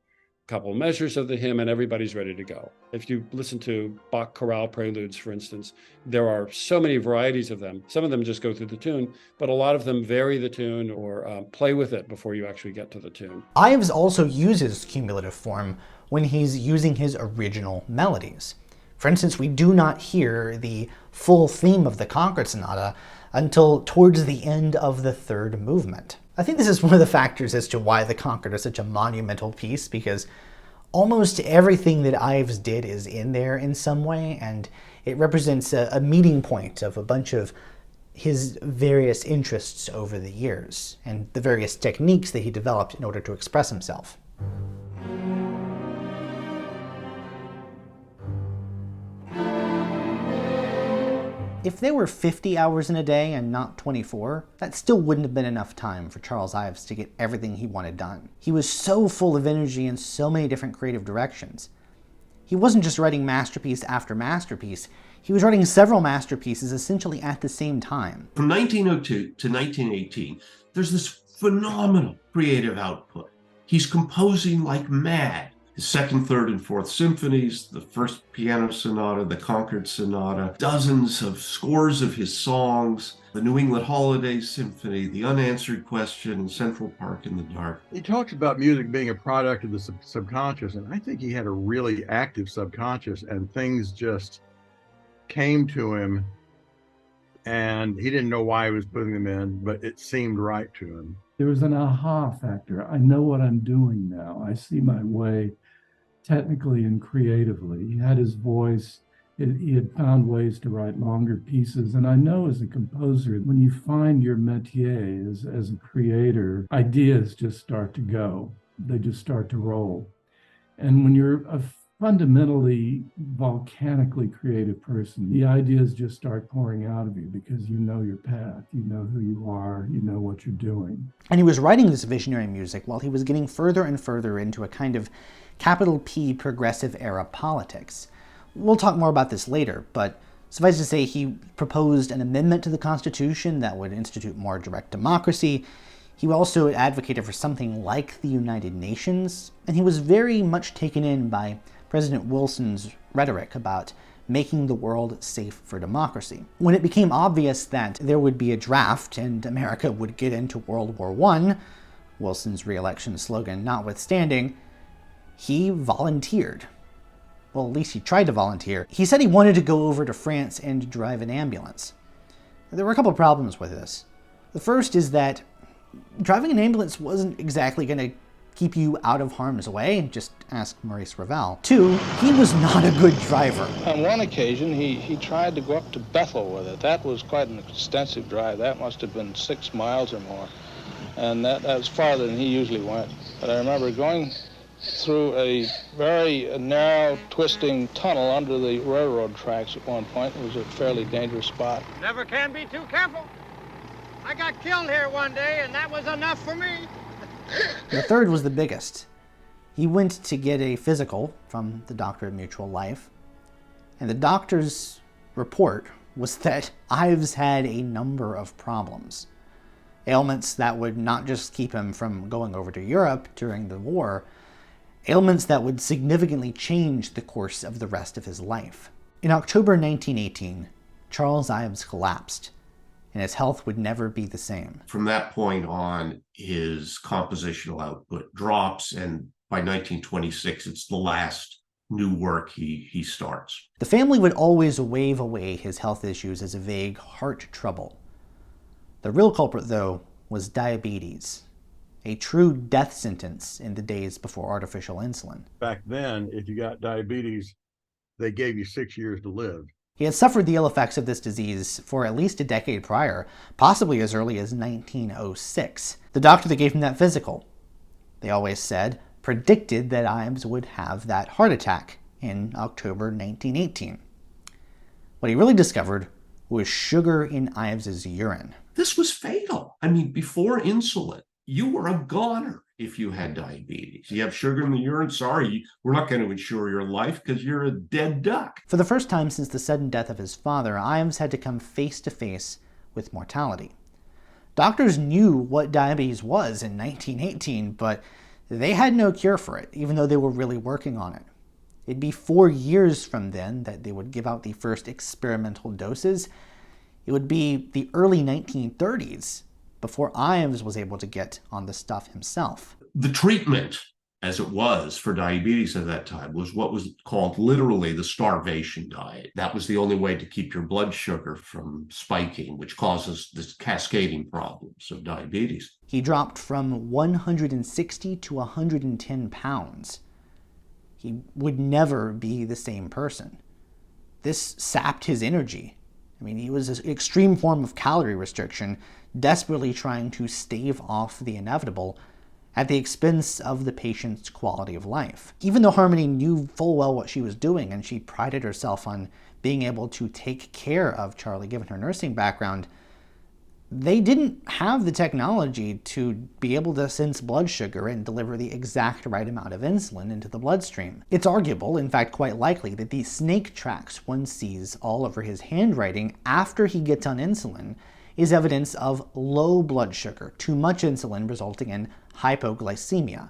couple measures of the hymn and everybody's ready to go. If you listen to Bach chorale preludes, for instance, there are so many varieties of them. Some of them just go through the tune, but a lot of them vary the tune or play with it before you actually get to the tune. Ives also uses cumulative form when he's using his original melodies. For instance, we do not hear the full theme of the Concord Sonata until towards the end of the third movement. I think this is one of the factors as to why the Concord is such a monumental piece, because almost everything that Ives did is in there in some way, and it represents a meeting point of a bunch of his various interests over the years, and the various techniques that he developed in order to express himself. If there were 50 hours in a day and not 24, that still wouldn't have been enough time for Charles Ives to get everything he wanted done. He was so full of energy in so many different creative directions. He wasn't just writing masterpiece after masterpiece, he was writing several masterpieces essentially at the same time. From 1902 to 1918, there's this phenomenal creative output. He's composing like mad. His second, third, and fourth symphonies, the first piano sonata, the Concord Sonata, dozens of scores of his songs, the New England Holiday Symphony, the Unanswered Question, Central Park in the Dark. He talks about music being a product of the subconscious, and I think he had a really active subconscious, and things just came to him, and he didn't know why he was putting them in, but it seemed right to him. There was an aha factor. I know what I'm doing now. I see my way technically and creatively. He had his voice. He had found ways to write longer pieces. And I know as a composer, when you find your métier as a creator, ideas just start to go. They just start to roll. And when you're a fundamentally volcanically creative person, the ideas just start pouring out of you because you know your path, you know who you are, you know what you're doing. And he was writing this visionary music while he was getting further and further into a kind of capital P progressive era politics. We'll talk more about this later, but suffice to say he proposed an amendment to the Constitution that would institute more direct democracy. He also advocated for something like the United Nations, and he was very much taken in by President Wilson's rhetoric about making the world safe for democracy. When it became obvious that there would be a draft and America would get into World War I, Wilson's re-election slogan notwithstanding, he volunteered. Well, at least he tried to volunteer. He said he wanted to go over to France and drive an ambulance. There were a couple of problems with this. The first is that driving an ambulance wasn't exactly going to keep you out of harm's way. Just ask Maurice Ravel. Two, he was not a good driver. On one occasion, he tried to go up to Bethel with it. That was quite an extensive drive. That must have been 6 miles or more. And that was farther than he usually went. But I remember going through a very narrow, twisting tunnel under the railroad tracks at one point. It was a fairly dangerous spot. Never can be too careful. I got killed here one day, and that was enough for me. The third was the biggest. He went to get a physical from the doctor at Mutual Life, and the doctor's report was that Ives had a number of problems. Ailments that would not just keep him from going over to Europe during the war, ailments that would significantly change the course of the rest of his life. In October 1918, Charles Ives collapsed, and his health would never be the same. From that point on, his compositional output drops, and by 1926, it's the last new work he starts. The family would always wave away his health issues as a vague heart trouble. The real culprit, though, was diabetes, a true death sentence in the days before artificial insulin. Back then, if you got diabetes, they gave you 6 years to live. He had suffered the ill effects of this disease for at least a decade prior, possibly as early as 1906. The doctor that gave him that physical, they always said, predicted that Ives would have that heart attack in October 1918. What he really discovered was sugar in Ives's urine. This was fatal. I mean, before insulin, you were a goner if you had diabetes. You have sugar in the urine, sorry, we're not going to insure your life because you're a dead duck. For the first time since the sudden death of his father, Ives had to come face to face with mortality. Doctors knew what diabetes was in 1918, but they had no cure for it, even though they were really working on it. It'd be 4 years from then that they would give out the first experimental doses. It would be the early 1930s before Ives was able to get on the stuff himself. The treatment, as it was for diabetes at that time, was what was called literally the starvation diet. That was the only way to keep your blood sugar from spiking, which causes the cascading problems of diabetes. He dropped from 160 to 110 pounds. He would never be the same person. This sapped his energy. I mean, he was an extreme form of calorie restriction, desperately trying to stave off the inevitable at the expense of the patient's quality of life. Even though Harmony knew full well what she was doing, and she prided herself on being able to take care of Charlie given her nursing background, they didn't have the technology to be able to sense blood sugar and deliver the exact right amount of insulin into the bloodstream. It's arguable, in fact quite likely, that the snake tracks one sees all over his handwriting after he gets on insulin is evidence of low blood sugar, too much insulin resulting in hypoglycemia.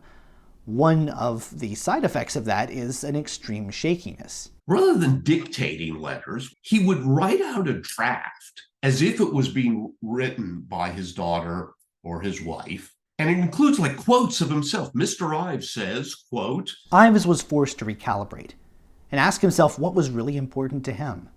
One of the side effects of that is an extreme shakiness. Rather than dictating letters, he would write out a draft as if it was being written by his daughter or his wife. And it includes like quotes of himself. Mr. Ives says, quote, Ives was forced to recalibrate and ask himself what was really important to him.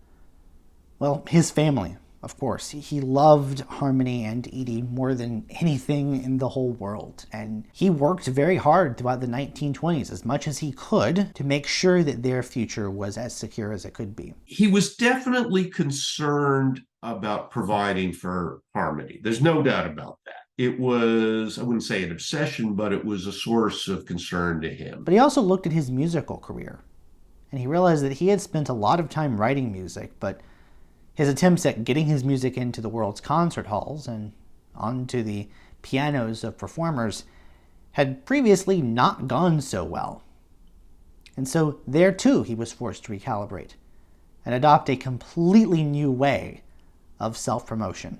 Well, his family, of course. He loved harmony and Edie more than anything in the whole world. And he worked very hard throughout the 1920s, as much as he could, to make sure that their future was as secure as it could be. He was definitely concerned about providing for harmony. There's no doubt about that. It was, I wouldn't say an obsession, but it was a source of concern to him. But he also looked at his musical career, and he realized that he had spent a lot of time writing music, but his attempts at getting his music into the world's concert halls and onto the pianos of performers had previously not gone so well. And so there too he was forced to recalibrate and adopt a completely new way of self-promotion.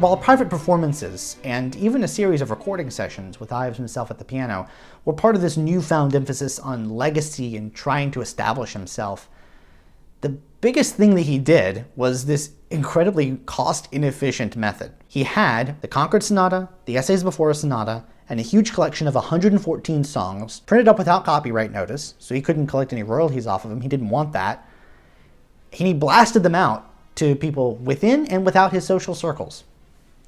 While private performances, and even a series of recording sessions with Ives himself at the piano, were part of this newfound emphasis on legacy and trying to establish himself, the biggest thing that he did was this incredibly cost-inefficient method. He had the Concord Sonata, the Essays Before a Sonata, and a huge collection of 114 songs, printed up without copyright notice, so he couldn't collect any royalties off of them. He didn't want that. And he blasted them out to people within and without his social circles,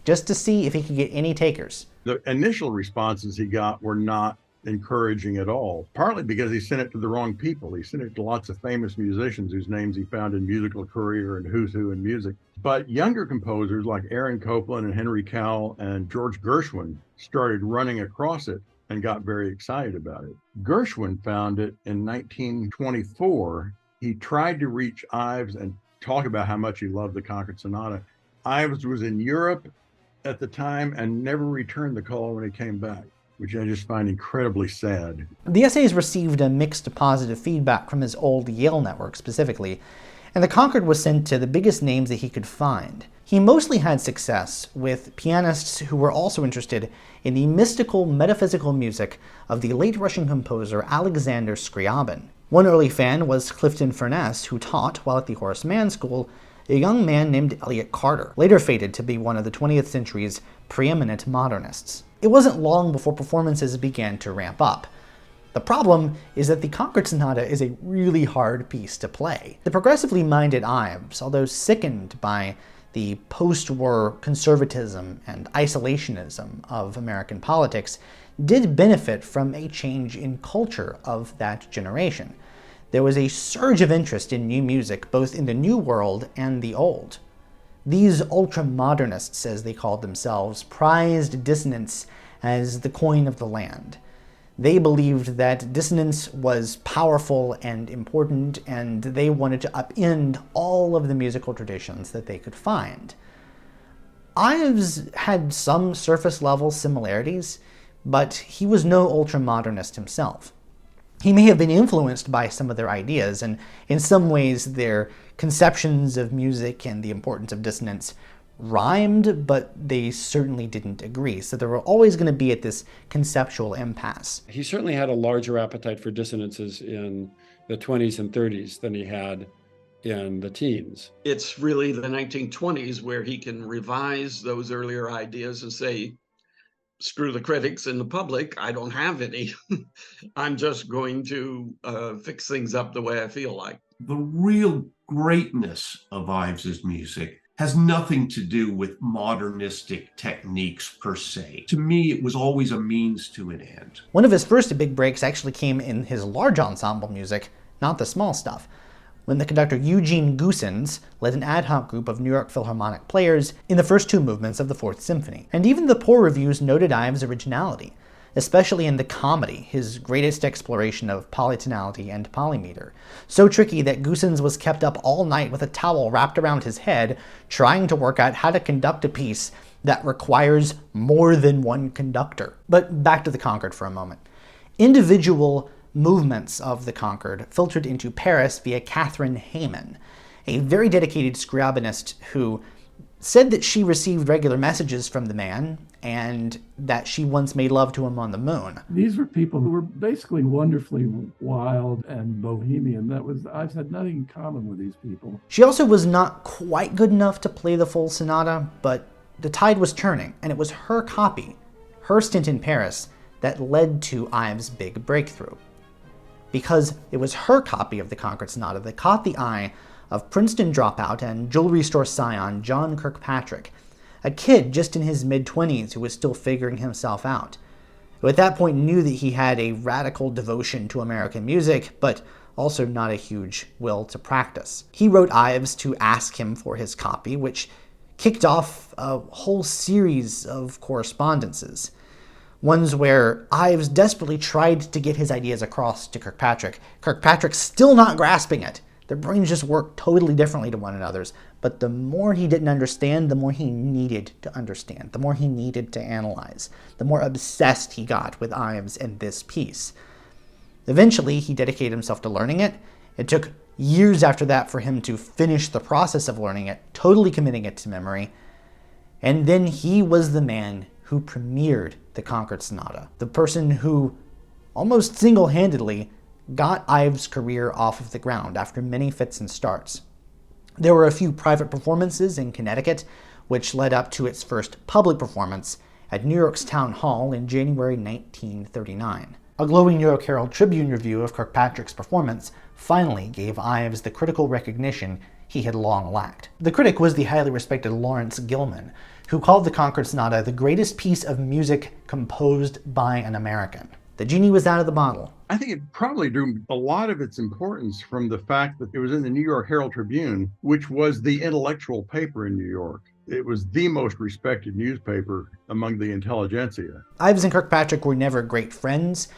just to see if he could get any takers. The initial responses he got were not encouraging at all, partly because he sent it to the wrong people. He sent it to lots of famous musicians whose names he found in Musical Courier and Who's Who in Music. But younger composers like Aaron Copland and Henry Cowell and George Gershwin started running across it and got very excited about it. Gershwin found it in 1924. He tried to reach Ives and talk about how much he loved the Concord Sonata. Ives was in Europe at the time and never returned the call when he came back, which I just find incredibly sad. The essays received a mixed positive feedback from his old Yale network specifically, and the Concord was sent to the biggest names that he could find. He mostly had success with pianists who were also interested in the mystical, metaphysical music of the late Russian composer Alexander Scriabin. One early fan was Clifton Furness, who taught, while at the Horace Mann School, a young man named Elliott Carter, later fated to be one of the 20th century's preeminent modernists. It wasn't long before performances began to ramp up. The problem is that the Concord Sonata is a really hard piece to play. The progressively minded Ives, although sickened by the post-war conservatism and isolationism of American politics, did benefit from a change in culture of that generation. There was a surge of interest in new music, both in the New World and the Old. These ultra-modernists, as they called themselves, prized dissonance as the coin of the land. They believed that dissonance was powerful and important, and they wanted to upend all of the musical traditions that they could find. Ives had some surface-level similarities, but he was no ultra-modernist himself. He may have been influenced by some of their ideas, and in some ways their conceptions of music and the importance of dissonance rhymed, but they certainly didn't agree. So they were always going to be at this conceptual impasse. He certainly had a larger appetite for dissonances in the 20s and 30s than he had in the teens. It's really the 1920s where he can revise those earlier ideas and say, screw the critics and the public, I don't have any. I'm just going to fix things up the way I feel like. The real greatness of Ives's music has nothing to do with modernistic techniques per se. To me, it was always a means to an end. One of his first big breaks actually came in his large ensemble music, not the small stuff, when the conductor Eugene Goossens led an ad hoc group of New York Philharmonic players in the first two movements of the Fourth Symphony. And even the poor reviews noted Ives' originality. especially in the comedy, his greatest exploration of polytonality and polymeter. So tricky that Goossens was kept up all night with a towel wrapped around his head, trying to work out how to conduct a piece that requires more than one conductor. But back to the Concord for a moment. Individual movements of the Concord filtered into Paris via Catherine Hayman, a very dedicated Scriabinist who said that she received regular messages from the man and that she once made love to him on the moon. These were people who were basically wonderfully wild and bohemian. I've had nothing in common with these people. She also was not quite good enough to play the full sonata, but the tide was turning, and it was her copy, her stint in Paris, that led to Ives' big breakthrough. Because it was her copy of the Concord Sonata that caught the eye of Princeton dropout and jewelry store scion John Kirkpatrick, a kid just in his mid-20s who was still figuring himself out, who at that point knew that he had a radical devotion to American music, but also not a huge will to practice. He wrote Ives to ask him for his copy, which kicked off a whole series of correspondences. Ones where Ives desperately tried to get his ideas across to Kirkpatrick. Kirkpatrick still not grasping it. Their brains just worked totally differently to one another's, but the more he didn't understand, the more he needed to understand, the more he needed to analyze, the more obsessed he got with Ives and this piece. Eventually, he dedicated himself to learning it. It took years after that for him to finish the process of learning it, totally committing it to memory, and then he was the man who premiered the Concord Sonata, the person who almost single-handedly got Ives' career off of the ground after many fits and starts. There were a few private performances in Connecticut, which led up to its first public performance at New York's Town Hall in January 1939. A glowing New York Herald Tribune review of Kirkpatrick's performance finally gave Ives the critical recognition he had long lacked. The critic was the highly respected Lawrence Gilman, who called the Concord Sonata the greatest piece of music composed by an American. The genie was out of the bottle. I think it probably drew a lot of its importance from the fact that it was in the New York Herald Tribune, which was the intellectual paper in New York. It was the most respected newspaper among the intelligentsia. Ives and Kirkpatrick were never great friends,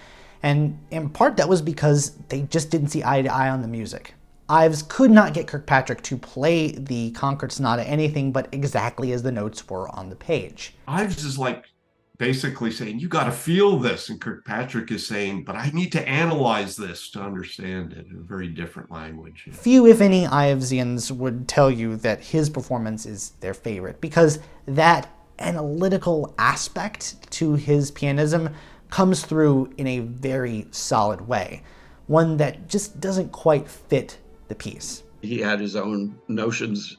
and in part that was because they just didn't see eye to eye on the music. Ives could not get Kirkpatrick to play the Concord Sonata anything but exactly as the notes were on the page. Ives is like basically saying, you got to feel this. And Kirkpatrick is saying, but I need to analyze this to understand it in a very different language. Few, if any, Ivesians would tell you that his performance is their favorite, because that analytical aspect to his pianism comes through in a very solid way, one that just doesn't quite fit the piece. He had his own notions,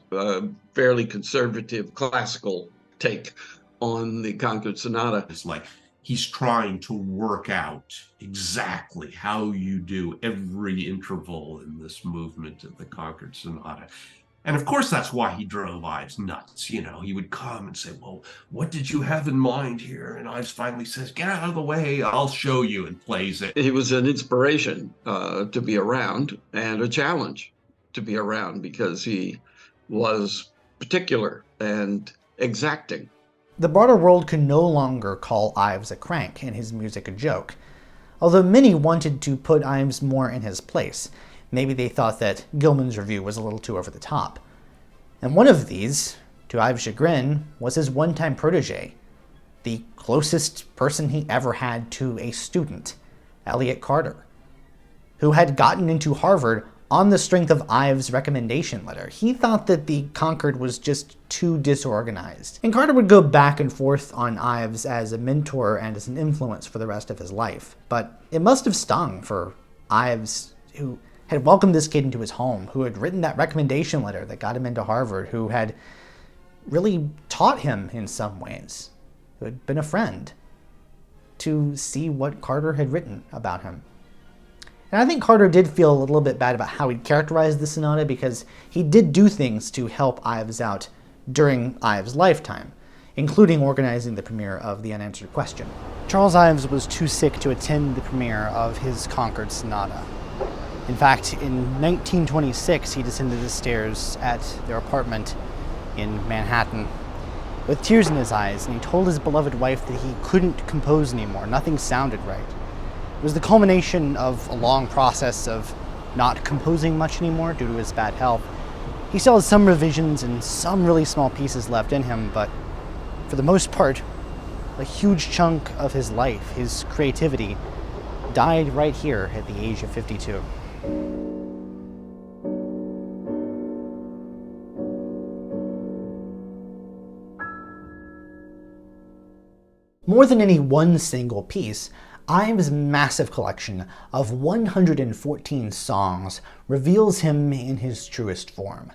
fairly conservative classical take on the Concord Sonata. It's like he's trying to work out exactly how you do every interval in this movement of the Concord Sonata. And of course, that's why he drove Ives nuts. You know, he would come and say, well, what did you have in mind here? And Ives finally says, get out of the way, I'll show you, and plays it. He was an inspiration to be around and a challenge to be around because he was particular and exacting. The broader world could no longer call Ives a crank and his music a joke, although many wanted to put Ives more in his place. Maybe they thought that Gilman's review was a little too over the top. And one of these, to Ives' chagrin, was his one-time protege, the closest person he ever had to a student, Elliott Carter, who had gotten into Harvard on the strength of Ives' recommendation letter. He thought that the Concord was just too disorganized. And Carter would go back and forth on Ives as a mentor and as an influence for the rest of his life. But it must have stung for Ives, who had welcomed this kid into his home, who had written that recommendation letter that got him into Harvard, who had really taught him in some ways, who had been a friend, to see what Carter had written about him. And I think Carter did feel a little bit bad about how he'd characterized the sonata, because he did do things to help Ives out during Ives' lifetime, including organizing the premiere of The Unanswered Question. Charles Ives was too sick to attend the premiere of his Concord Sonata. In fact, in 1926, he descended the stairs at their apartment in Manhattan with tears in his eyes, and he told his beloved wife that he couldn't compose anymore. Nothing sounded right. It was the culmination of a long process of not composing much anymore due to his bad health. He still has some revisions and some really small pieces left in him, but for the most part, a huge chunk of his life, his creativity, died right here at the age of 52. More than any one single piece, Ives' massive collection of 114 songs reveals him in his truest form.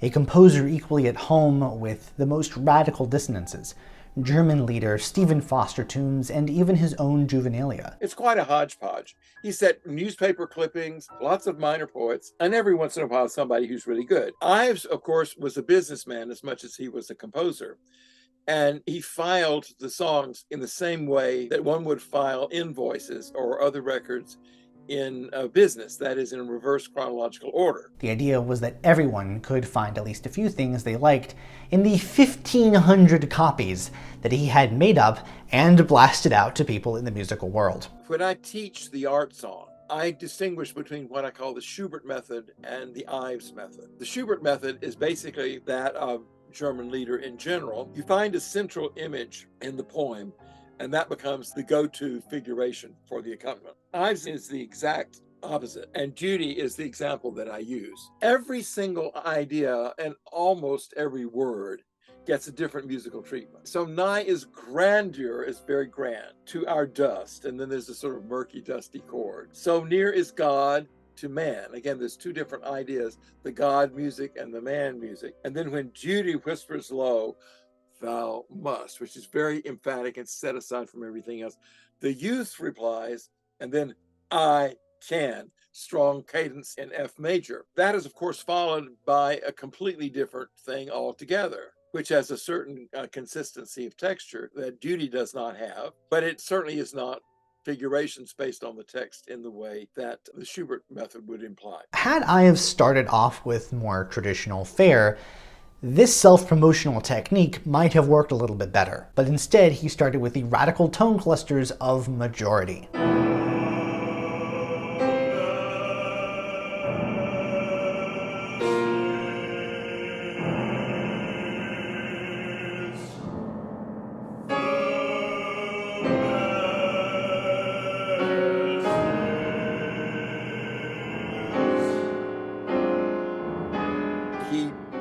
A composer equally at home with the most radical dissonances, German leader Stephen Foster tunes, and even his own juvenilia. It's quite a hodgepodge. He set newspaper clippings, lots of minor poets, and every once in a while somebody who's really good. Ives, of course, was a businessman as much as he was a composer. And he filed the songs in the same way that one would file invoices or other records in a business, that is, in reverse chronological order. The idea was that everyone could find at least a few things they liked in the 1,500 copies that he had made up and blasted out to people in the musical world. When I teach the art song, I distinguish between what I call the Schubert method and the Ives method. The Schubert method is basically that of German leader in general. You find a central image in the poem, and that becomes the go-to figuration for the accompaniment. Ives is the exact opposite, and Judy is the example that I use. Every single idea and almost every word gets a different musical treatment. So nigh is grandeur is very grand, to our dust, and then there's a sort of murky, dusty chord. So near is God to man. Again, there's two different ideas, the God music and the man music. And then when Judy whispers low, thou must, which is very emphatic and set aside from everything else, the youth replies, and then I can, strong cadence in F major. That is, of course, followed by a completely different thing altogether, which has a certain consistency of texture that Judy does not have, but it certainly is not figurations based on the text in the way that the Schubert method would imply. Had Ives started off with more traditional fare, this self-promotional technique might have worked a little bit better, but instead he started with the radical tone clusters of majority.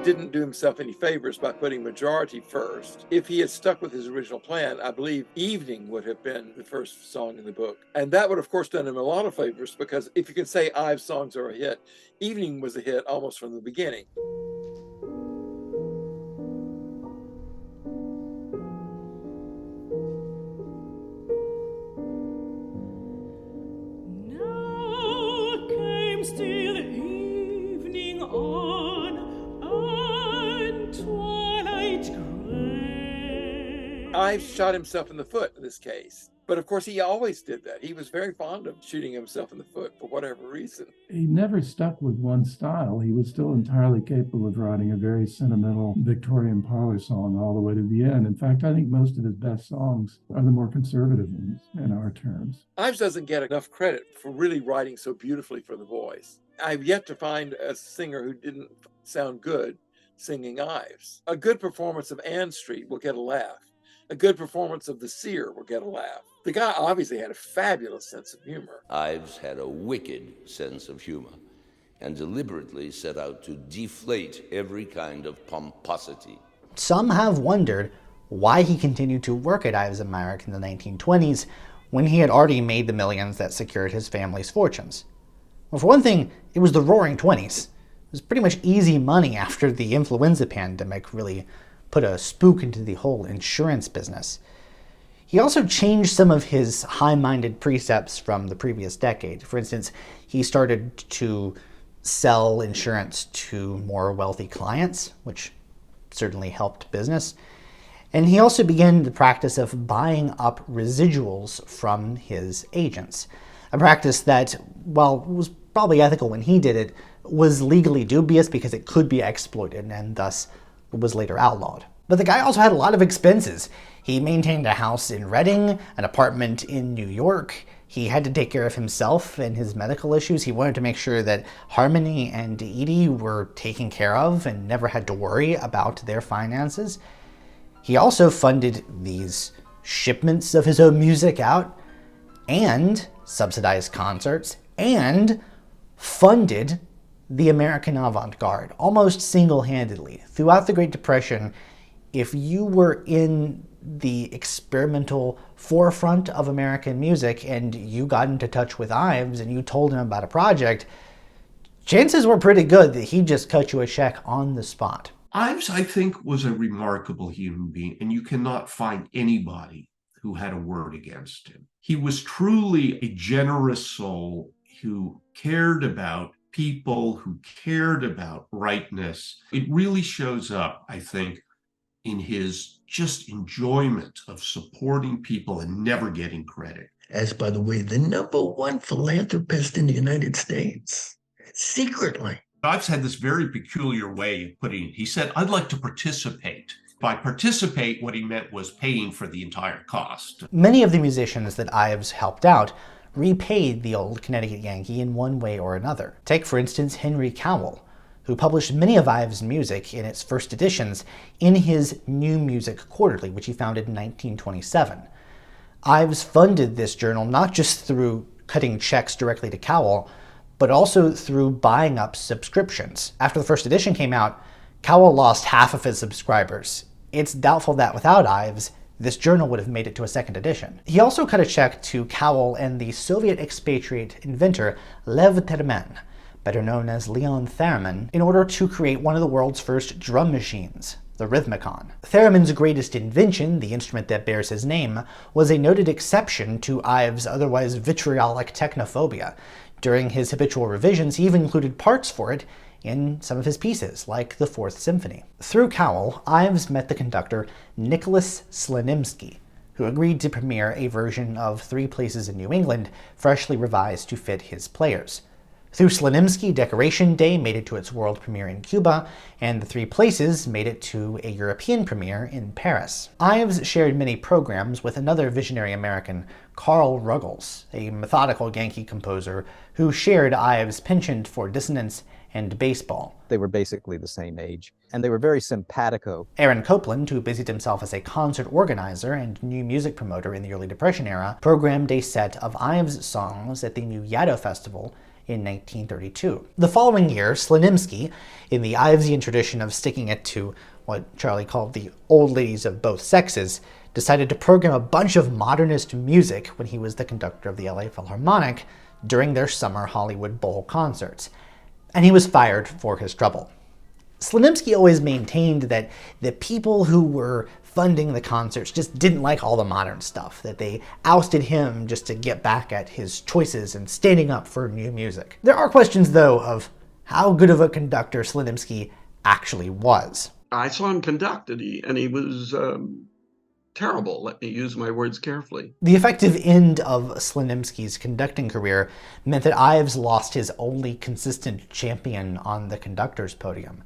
Didn't do himself any favors by putting majority first. If he had stuck with his original plan, I believe Evening would have been the first song in the book. And that would, of course, done him a lot of favors, because if you can say Ives songs are a hit, Evening was a hit almost from the beginning. Now came still evening on, Ives shot himself in the foot in this case. But of course, he always did that. He was very fond of shooting himself in the foot for whatever reason. He never stuck with one style. He was still entirely capable of writing a very sentimental Victorian parlor song all the way to the end. In fact, I think most of his best songs are the more conservative ones in our terms. Ives doesn't get enough credit for really writing so beautifully for the voice. I've yet to find a singer who didn't sound good singing Ives. A good performance of Ann Street will get a laugh. A good performance of The Seer will get a laugh. The guy obviously had a fabulous sense of humor. Ives had a wicked sense of humor and deliberately set out to deflate every kind of pomposity. Some have wondered why he continued to work at Ives and Maverick in the 1920s when he had already made the millions that secured his family's fortunes. Well, for one thing, it was the roaring 20s. It was pretty much easy money after the influenza pandemic really put a spook into the whole insurance business. He also changed some of his high-minded precepts from the previous decade. For instance, he started to sell insurance to more wealthy clients, which certainly helped business. And he also began the practice of buying up residuals from his agents, a practice that, while it was probably ethical when he did it, was legally dubious because it could be exploited and thus was later outlawed. But the guy also had a lot of expenses. He maintained a house in Reading, an apartment in New York. He had to take care of himself and his medical issues. He wanted to make sure that Harmony and Edie were taken care of and never had to worry about their finances. He also funded these shipments of his own music out, and subsidized concerts, and funded the American avant-garde almost single-handedly. Throughout the Great Depression, if you were in the experimental forefront of American music and you got into touch with Ives and you told him about a project, chances were pretty good that he'd just cut you a check on the spot. Ives, I think, was a remarkable human being, and you cannot find anybody who had a word against him. He was truly a generous soul who cared about people, who cared about rightness. It really shows up, I think, in his just enjoyment of supporting people and never getting credit. As, by the way, the #1 philanthropist in the United States, secretly. Ives had this very peculiar way of putting it. He said, I'd like to participate. By participate, what he meant was paying for the entire cost. Many of the musicians that Ives helped out repaid the old Connecticut Yankee in one way or another. Take, for instance, Henry Cowell, who published many of Ives' music in its first editions in his New Music Quarterly, which he founded in 1927. Ives funded this journal not just through cutting checks directly to Cowell, but also through buying up subscriptions. After the first edition came out, Cowell lost half of his subscribers. It's doubtful that without Ives, this journal would have made it to a second edition. He also cut a check to Cowell and the Soviet expatriate inventor Lev Termen, better known as Leon Theremin, in order to create one of the world's first drum machines, the Rhythmicon. Theremin's greatest invention, the instrument that bears his name, was a noted exception to Ives' otherwise vitriolic technophobia. During his habitual revisions, he even included parts for it in some of his pieces, like the Fourth Symphony. Through Cowell, Ives met the conductor Nicholas Slonimsky, who agreed to premiere a version of Three Places in New England, freshly revised to fit his players. Through Slonimsky, Decoration Day made it to its world premiere in Cuba, and The Three Places made it to a European premiere in Paris. Ives shared many programs with another visionary American, Carl Ruggles, a methodical Yankee composer who shared Ives' penchant for dissonance and baseball. They were basically the same age, and they were very simpatico. Aaron Copland, who busied himself as a concert organizer and new music promoter in the early Depression era, programmed a set of Ives songs at the New Yaddo Festival in 1932. The following year, Slonimsky, in the Ivesian tradition of sticking it to what Charlie called the old ladies of both sexes, decided to program a bunch of modernist music when he was the conductor of the LA Philharmonic during their summer Hollywood Bowl concerts, and he was fired for his trouble. Slonimsky always maintained that the people who were funding the concerts just didn't like all the modern stuff, that they ousted him just to get back at his choices and standing up for new music. There are questions, though, of how good of a conductor Slonimsky actually was. I saw him conduct, and he was terrible. Let me use my words carefully. The effective end of Slonimsky's conducting career meant that Ives lost his only consistent champion on the conductor's podium.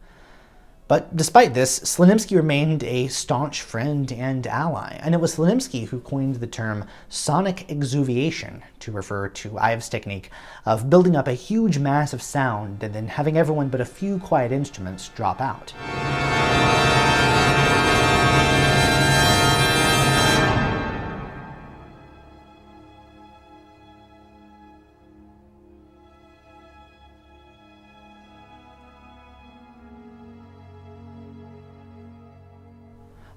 But despite this, Slonimsky remained a staunch friend and ally, and it was Slonimsky who coined the term sonic exuviation to refer to Ives' technique of building up a huge mass of sound and then having everyone but a few quiet instruments drop out.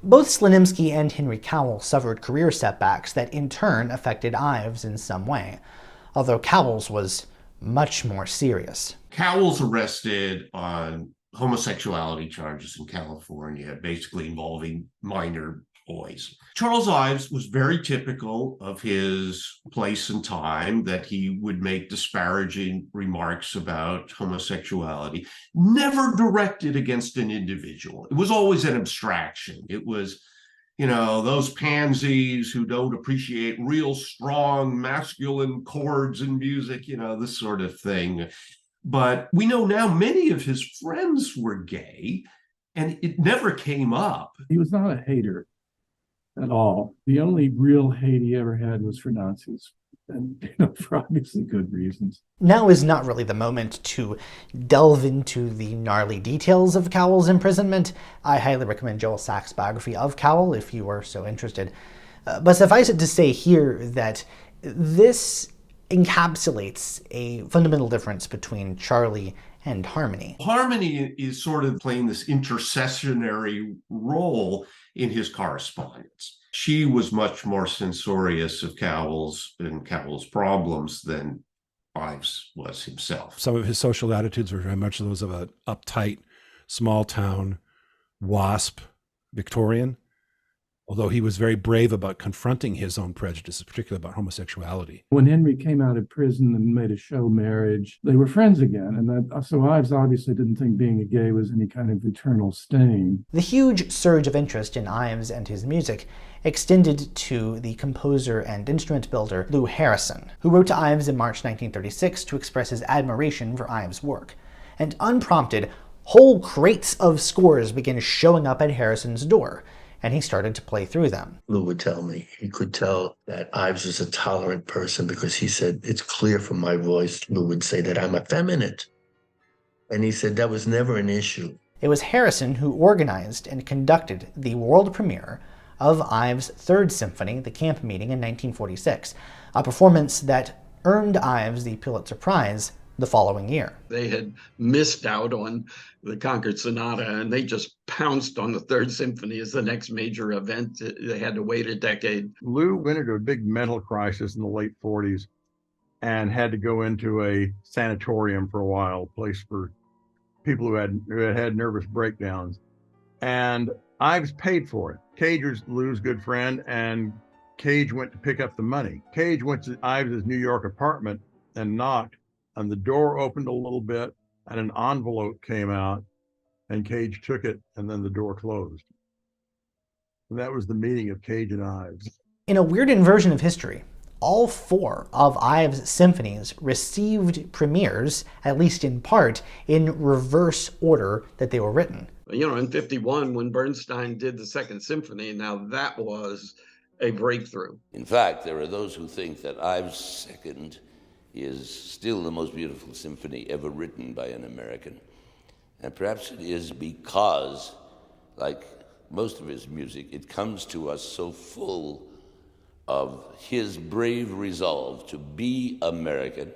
Both Slonimsky and Henry Cowell suffered career setbacks that in turn affected Ives in some way, although Cowell's was much more serious. Cowell's arrested on homosexuality charges in California, basically involving minor boys. Charles Ives was very typical of his place and time, that he would make disparaging remarks about homosexuality, never directed against an individual. It was always an abstraction. It was, those pansies who don't appreciate real strong masculine chords in music, this sort of thing. But we know now many of his friends were gay, And it never came up. He was not a hater at all. The only real hate he ever had was for Nazis, and for obviously good reasons. Now is not really the moment to delve into the gnarly details of Cowell's imprisonment. I highly recommend Joel Sachs' biography of Cowell if you are so interested. But suffice it to say here that this encapsulates a fundamental difference between Charlie and Harmony. Harmony is sort of playing this intercessionary role in his correspondence. She was much more censorious of Cowell's and Cowell's problems than Ives was himself. Some of his social attitudes were very much those of an uptight, small town, WASP Victorian, although he was very brave about confronting his own prejudices, particularly about homosexuality. When Henry came out of prison and made a show marriage, they were friends again. And so Ives obviously didn't think being a gay was any kind of eternal stain. The huge surge of interest in Ives and his music extended to the composer and instrument builder Lou Harrison, who wrote to Ives in March 1936 to express his admiration for Ives' work. And unprompted, whole crates of scores began showing up at Harrison's door, and he started to play through them. Lou would tell me, he could tell that Ives was a tolerant person because he said, it's clear from my voice, Lou would say that I'm effeminate. And he said that was never an issue. It was Harrison who organized and conducted the world premiere of Ives' Third Symphony, the Camp Meeting, in 1946, a performance that earned Ives the Pulitzer Prize the following year. They had missed out on the Concord Sonata, and they just pounced on the Third Symphony as the next major event. They had to wait a decade. Lou went into a big mental crisis in the late 40s and had to go into a sanatorium for a while, a place for people who had nervous breakdowns. And Ives paid for it. Cage was Lou's good friend, and Cage went to pick up the money. Cage went to Ives' New York apartment and knocked, and the door opened a little bit, and an envelope came out, and Cage took it, and then the door closed. And that was the meeting of Cage and Ives. In a weird inversion of history, all four of Ives' symphonies received premieres, at least in part, in reverse order that they were written. You know, in 51, when Bernstein did the Second Symphony, now that was a breakthrough. In fact, there are those who think that Ives' Second is still the most beautiful symphony ever written by an American. And perhaps it is because, like most of his music, it comes to us so full of his brave resolve to be American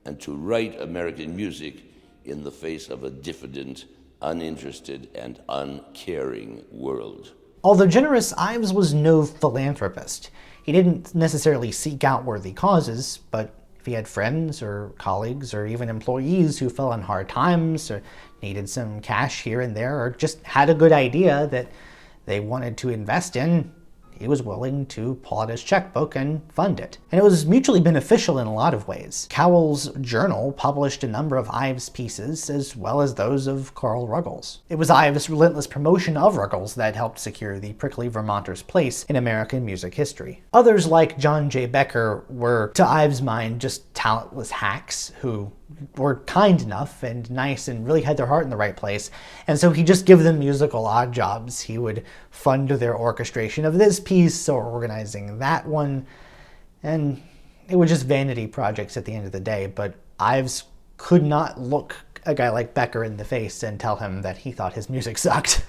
and to write American music in the face of a diffident, uninterested, and uncaring world. Although generous, Ives was no philanthropist. He didn't necessarily seek out worthy causes, but if he had friends or colleagues or even employees who fell on hard times or needed some cash here and there or just had a good idea that they wanted to invest in, he was willing to pull out his checkbook and fund it. And it was mutually beneficial in a lot of ways. Cowell's journal published a number of Ives' pieces, as well as those of Carl Ruggles. It was Ives' relentless promotion of Ruggles that helped secure the prickly Vermonter's place in American music history. Others, like John J. Becker, were, to Ives' mind, just talentless hacks who were kind enough and nice and really had their heart in the right place, and so he'd just give them musical odd jobs. He would fund their orchestration of this piece or organizing that one, and it was just vanity projects at the end of the day. But Ives could not look a guy like Becker in the face and tell him that he thought his music sucked.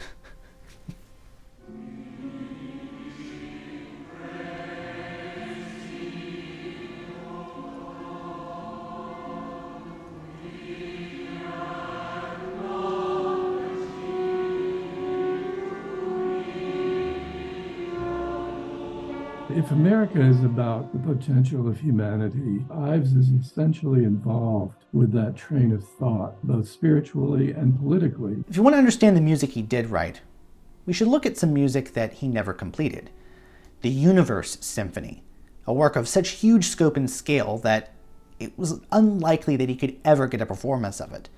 If America is about the potential of humanity, Ives is essentially involved with that train of thought, both spiritually and politically. If you want to understand the music he did write, we should look at some music that he never completed. The Universe Symphony, a work of such huge scope and scale that it was unlikely that he could ever get a performance of it,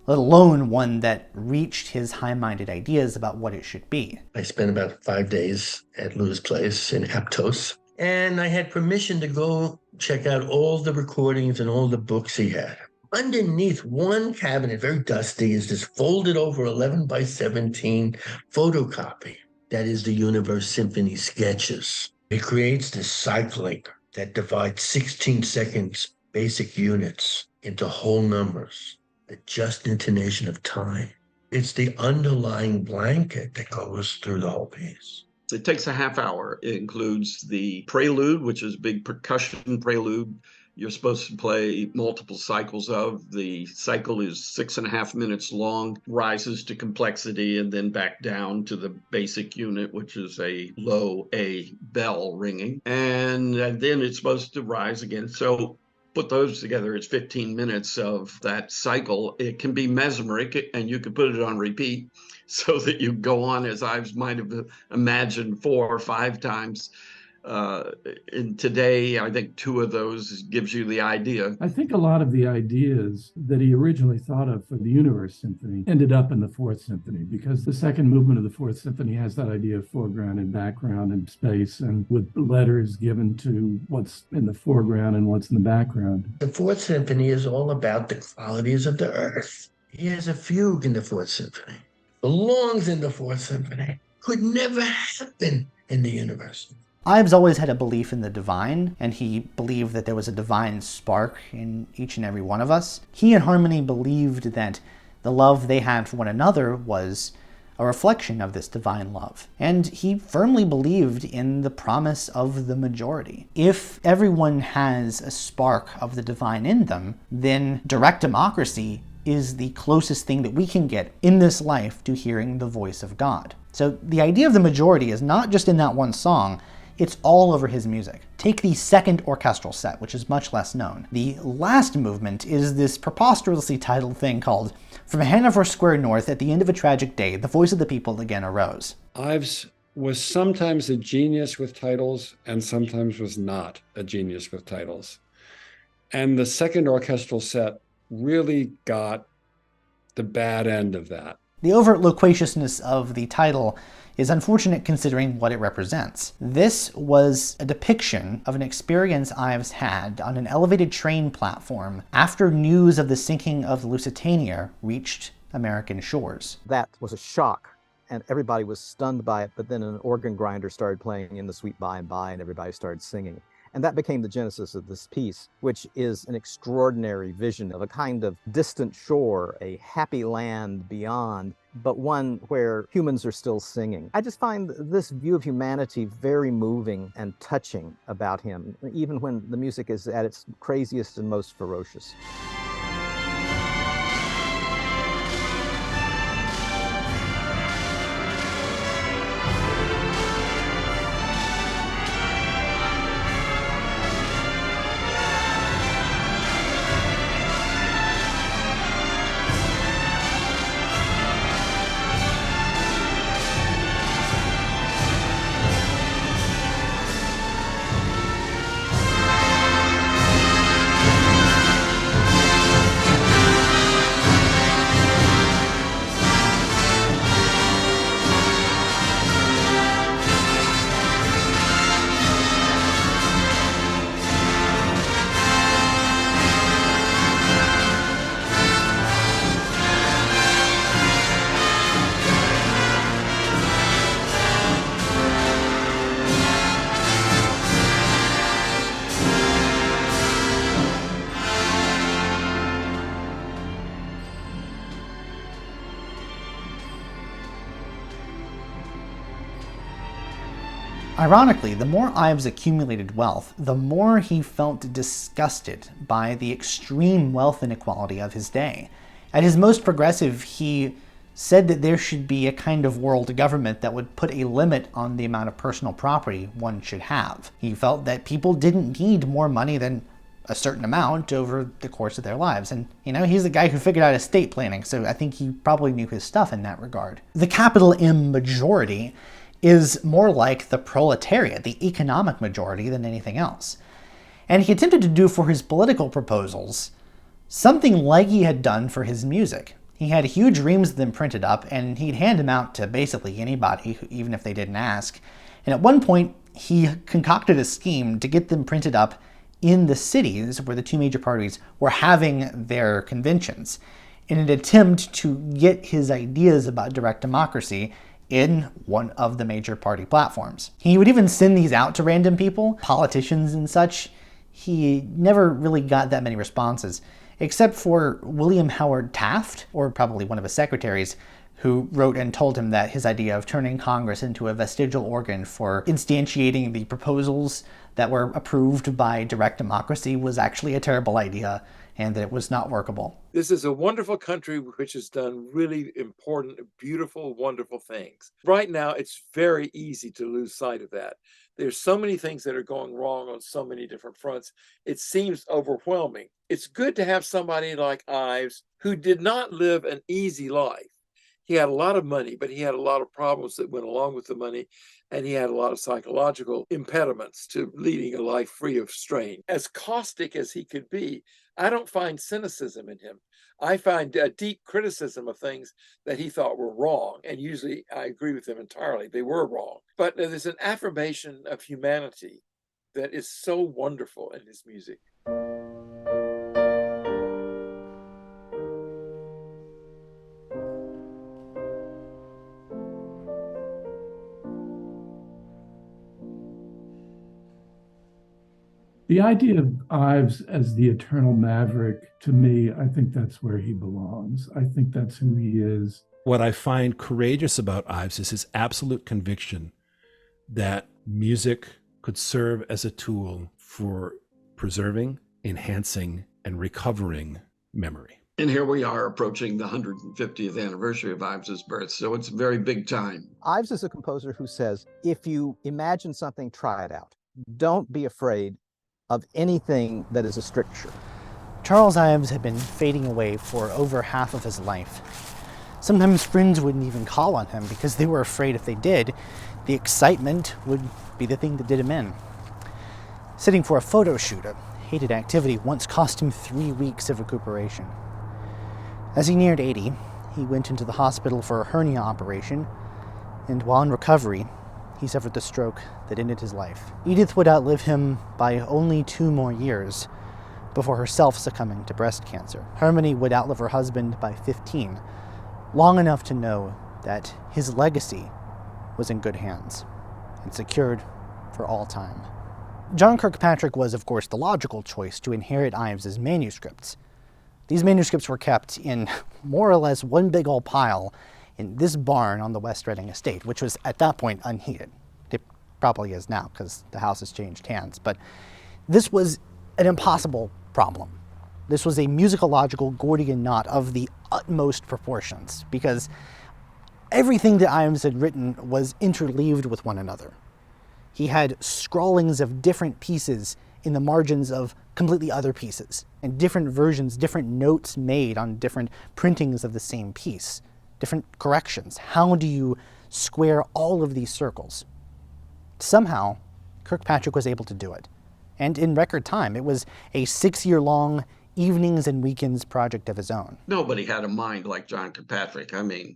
let alone one that reached his high-minded ideas about what it should be. I spent about 5 days at Lou's place in Aptos, and I had permission to go check out all the recordings and all the books he had. Underneath one cabinet, very dusty, is this folded over 11 by 17 photocopy. That is the Universe Symphony sketches. It creates this cycling that divides 16 seconds basic units into whole numbers, the just intonation of time. It's the underlying blanket that goes through the whole piece. It takes a half hour. It includes the prelude, which is a big percussion prelude. You're supposed to play multiple cycles of. The cycle is 6.5 minutes long, rises to complexity, and then back down to the basic unit, which is a low A bell ringing. And then it's supposed to rise again. So put those together, it's 15 minutes of that cycle. It can be mesmeric, and you can put it on repeat so that you go on, as Ives might have imagined, 4 or 5 times. And today, I think 2 of those gives you the idea. I think a lot of the ideas that he originally thought of for the Universe Symphony ended up in the Fourth Symphony, because the second movement of the Fourth Symphony has that idea of foreground and background and space, and with letters given to what's in the foreground and what's in the background. The Fourth Symphony is all about the qualities of the earth. He has a fugue in the Fourth Symphony. Belongs in the Fourth Symphony. Could never happen in the Universe. Ives always had a belief in the divine, and he believed that there was a divine spark in each and every one of us. He and Harmony believed that the love they had for one another was a reflection of this divine love. And he firmly believed in the promise of the majority. If everyone has a spark of the divine in them, then direct democracy is the closest thing that we can get in this life to hearing the voice of God. So the idea of the majority is not just in that one song, it's all over his music. Take the second orchestral set, which is much less known. The last movement is this preposterously titled thing called "From Hanover Square North, at the end of a tragic day, the voice of the people again arose." Ives was sometimes a genius with titles and sometimes was not a genius with titles. And the second orchestral set really got the bad end of that. The overt loquaciousness of the title is unfortunate considering what it represents. This was a depiction of an experience Ives had on an elevated train platform after news of the sinking of the Lusitania reached American shores. That was a shock, and everybody was stunned by it, but then an organ grinder started playing In the Sweet By and By, and everybody started singing. And that became the genesis of this piece, which is an extraordinary vision of a kind of distant shore, a happy land beyond, but one where humans are still singing. I just find this view of humanity very moving and touching about him, even when the music is at its craziest and most ferocious. Ironically, the more Ives accumulated wealth, the more he felt disgusted by the extreme wealth inequality of his day. At his most progressive, he said that there should be a kind of world government that would put a limit on the amount of personal property one should have. He felt that people didn't need more money than a certain amount over the course of their lives. And, he's the guy who figured out estate planning, so I think he probably knew his stuff in that regard. The capital M majority is more like the proletariat, the economic majority, than anything else. And he attempted to do for his political proposals something like he had done for his music. He had huge reams of them printed up, and he'd hand them out to basically anybody, even if they didn't ask. And at one point, he concocted a scheme to get them printed up in the cities where the two major parties were having their conventions in an attempt to get his ideas about direct democracy in one of the major party platforms. He would even send these out to random people, politicians and such. He never really got that many responses, except for William Howard Taft, or probably one of his secretaries, who wrote and told him that his idea of turning Congress into a vestigial organ for instantiating the proposals that were approved by direct democracy was actually a terrible idea and that it was not workable. This is a wonderful country which has done really important, beautiful, wonderful things. Right now, it's very easy to lose sight of that. There's so many things that are going wrong on so many different fronts. It seems overwhelming. It's good to have somebody like Ives who did not live an easy life. He had a lot of money, but he had a lot of problems that went along with the money, and he had a lot of psychological impediments to leading a life free of strain. As caustic as he could be, I don't find cynicism in him. I find a deep criticism of things that he thought were wrong, and usually I agree with him entirely. They were wrong. But there's an affirmation of humanity that is so wonderful in his music. The idea of Ives as the eternal maverick, to me, I think that's where he belongs. I think that's who he is. What I find courageous about Ives is his absolute conviction that music could serve as a tool for preserving, enhancing, and recovering memory. And here we are approaching the 150th anniversary of Ives's birth, so it's a very big time. Ives is a composer who says, if you imagine something, try it out. Don't be afraid of anything that is a stricture. Charles Ives had been fading away for over half of his life. Sometimes friends wouldn't even call on him because they were afraid if they did, the excitement would be the thing that did him in. Sitting for a photo shoot, a hated activity, once cost him 3 weeks of recuperation. As he neared 80, he went into the hospital for a hernia operation, and while in recovery, he suffered the stroke that ended his life. Edith would outlive him by only 2 more years before herself succumbing to breast cancer. Harmony would outlive her husband by 15, long enough to know that his legacy was in good hands and secured for all time. John Kirkpatrick was, of course, the logical choice to inherit Ives's manuscripts. These manuscripts were kept in more or less one big old pile in this barn on the West Reading estate, which was at that point unheated. It probably is now because the house has changed hands, but this was an impossible problem. This was a musicological Gordian knot of the utmost proportions because everything that Ives had written was interleaved with one another. He had scrawlings of different pieces in the margins of completely other pieces, and different versions, different notes made on different printings of the same piece. Different corrections. How do you square all of these circles? Somehow, Kirkpatrick was able to do it. And in record time, it was a 6-year-long evenings and weekends project of his own. Nobody had a mind like John Kirkpatrick. I mean,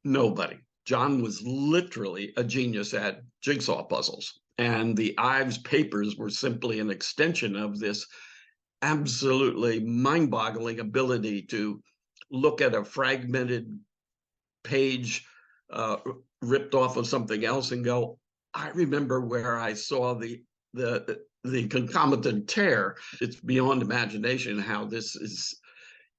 nobody. John was literally a genius at jigsaw puzzles. And the Ives papers were simply an extension of this absolutely mind-boggling ability to look at a fragmented page ripped off of something else and go, I remember where I saw the concomitant tear. It's beyond imagination how this is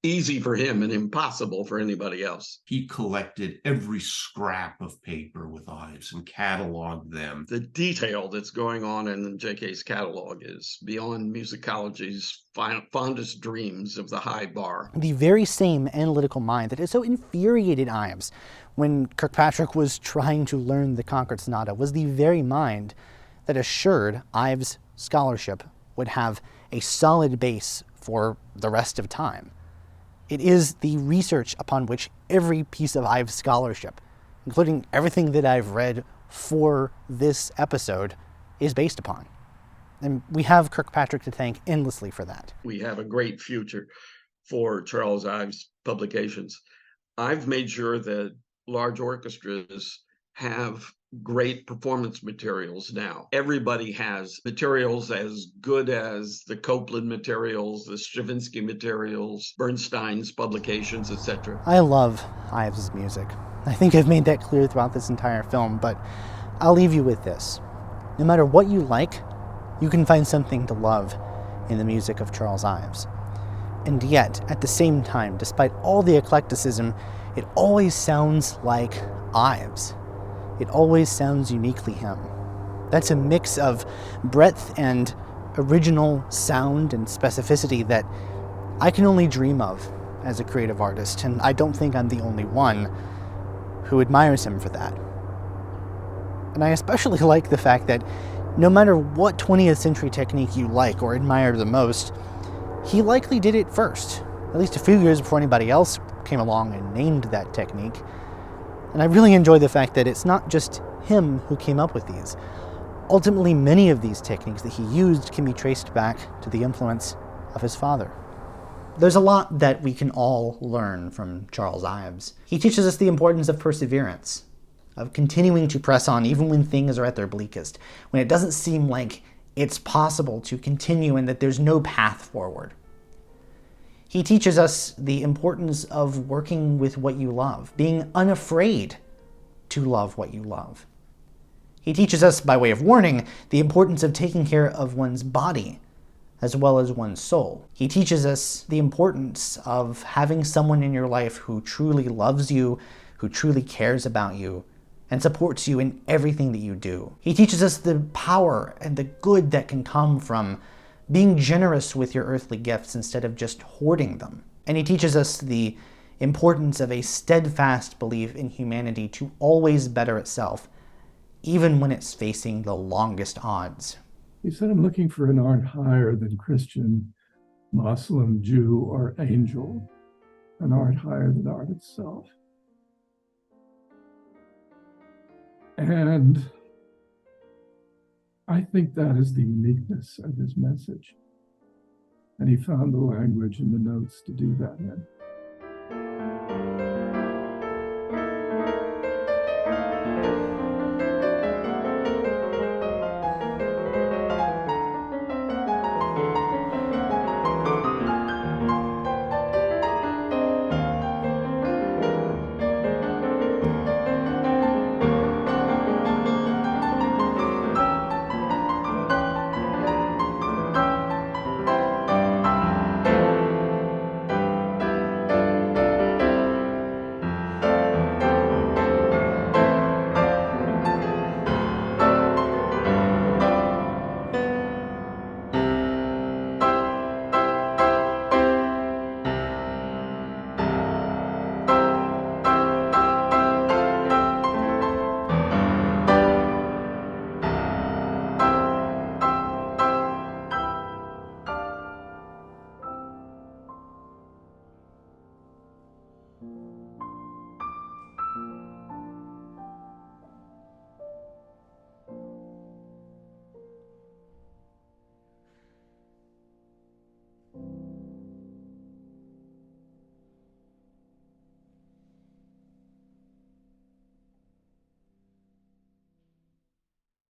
easy for him and impossible for anybody else. He collected every scrap of paper with Ives and cataloged them. The detail that's going on in J.K.'s catalog is beyond musicology's fondest dreams of the high bar. The very same analytical mind that had so infuriated Ives when Kirkpatrick was trying to learn the Concord Sonata was the very mind that assured Ives' scholarship would have a solid base for the rest of time. It is the research upon which every piece of Ives scholarship, including everything that I've read for this episode, is based upon. And we have Kirkpatrick to thank endlessly for that. We have a great future for Charles Ives publications. I've made sure that large orchestras have great performance materials now. Everybody has materials as good as the Copland materials, the Stravinsky materials, Bernstein's publications, etc. I love Ives' music. I think I've made that clear throughout this entire film, but I'll leave you with this. No matter what you like, you can find something to love in the music of Charles Ives. And yet, at the same time, despite all the eclecticism, it always sounds like Ives. It always sounds uniquely him. That's a mix of breadth and original sound and specificity that I can only dream of as a creative artist, and I don't think I'm the only one who admires him for that. And I especially like the fact that no matter what 20th century technique you like or admire the most, he likely did it first, at least a few years before anybody else came along and named that technique. And I really enjoy the fact that it's not just him who came up with these. Ultimately, many of these techniques that he used can be traced back to the influence of his father. There's a lot that we can all learn from Charles Ives. He teaches us the importance of perseverance, of continuing to press on even when things are at their bleakest, when it doesn't seem like it's possible to continue and that there's no path forward. He teaches us the importance of working with what you love, being unafraid to love what you love. He teaches us, by way of warning, the importance of taking care of one's body as well as one's soul. He teaches us the importance of having someone in your life who truly loves you, who truly cares about you, and supports you in everything that you do. He teaches us the power and the good that can come from being generous with your earthly gifts instead of just hoarding them. And he teaches us the importance of a steadfast belief in humanity to always better itself, even when it's facing the longest odds. He said, I'm looking for an art higher than Christian, Muslim, Jew, or angel, an art higher than art itself. And I think that is the uniqueness of his message. And he found the language and the notes to do that in.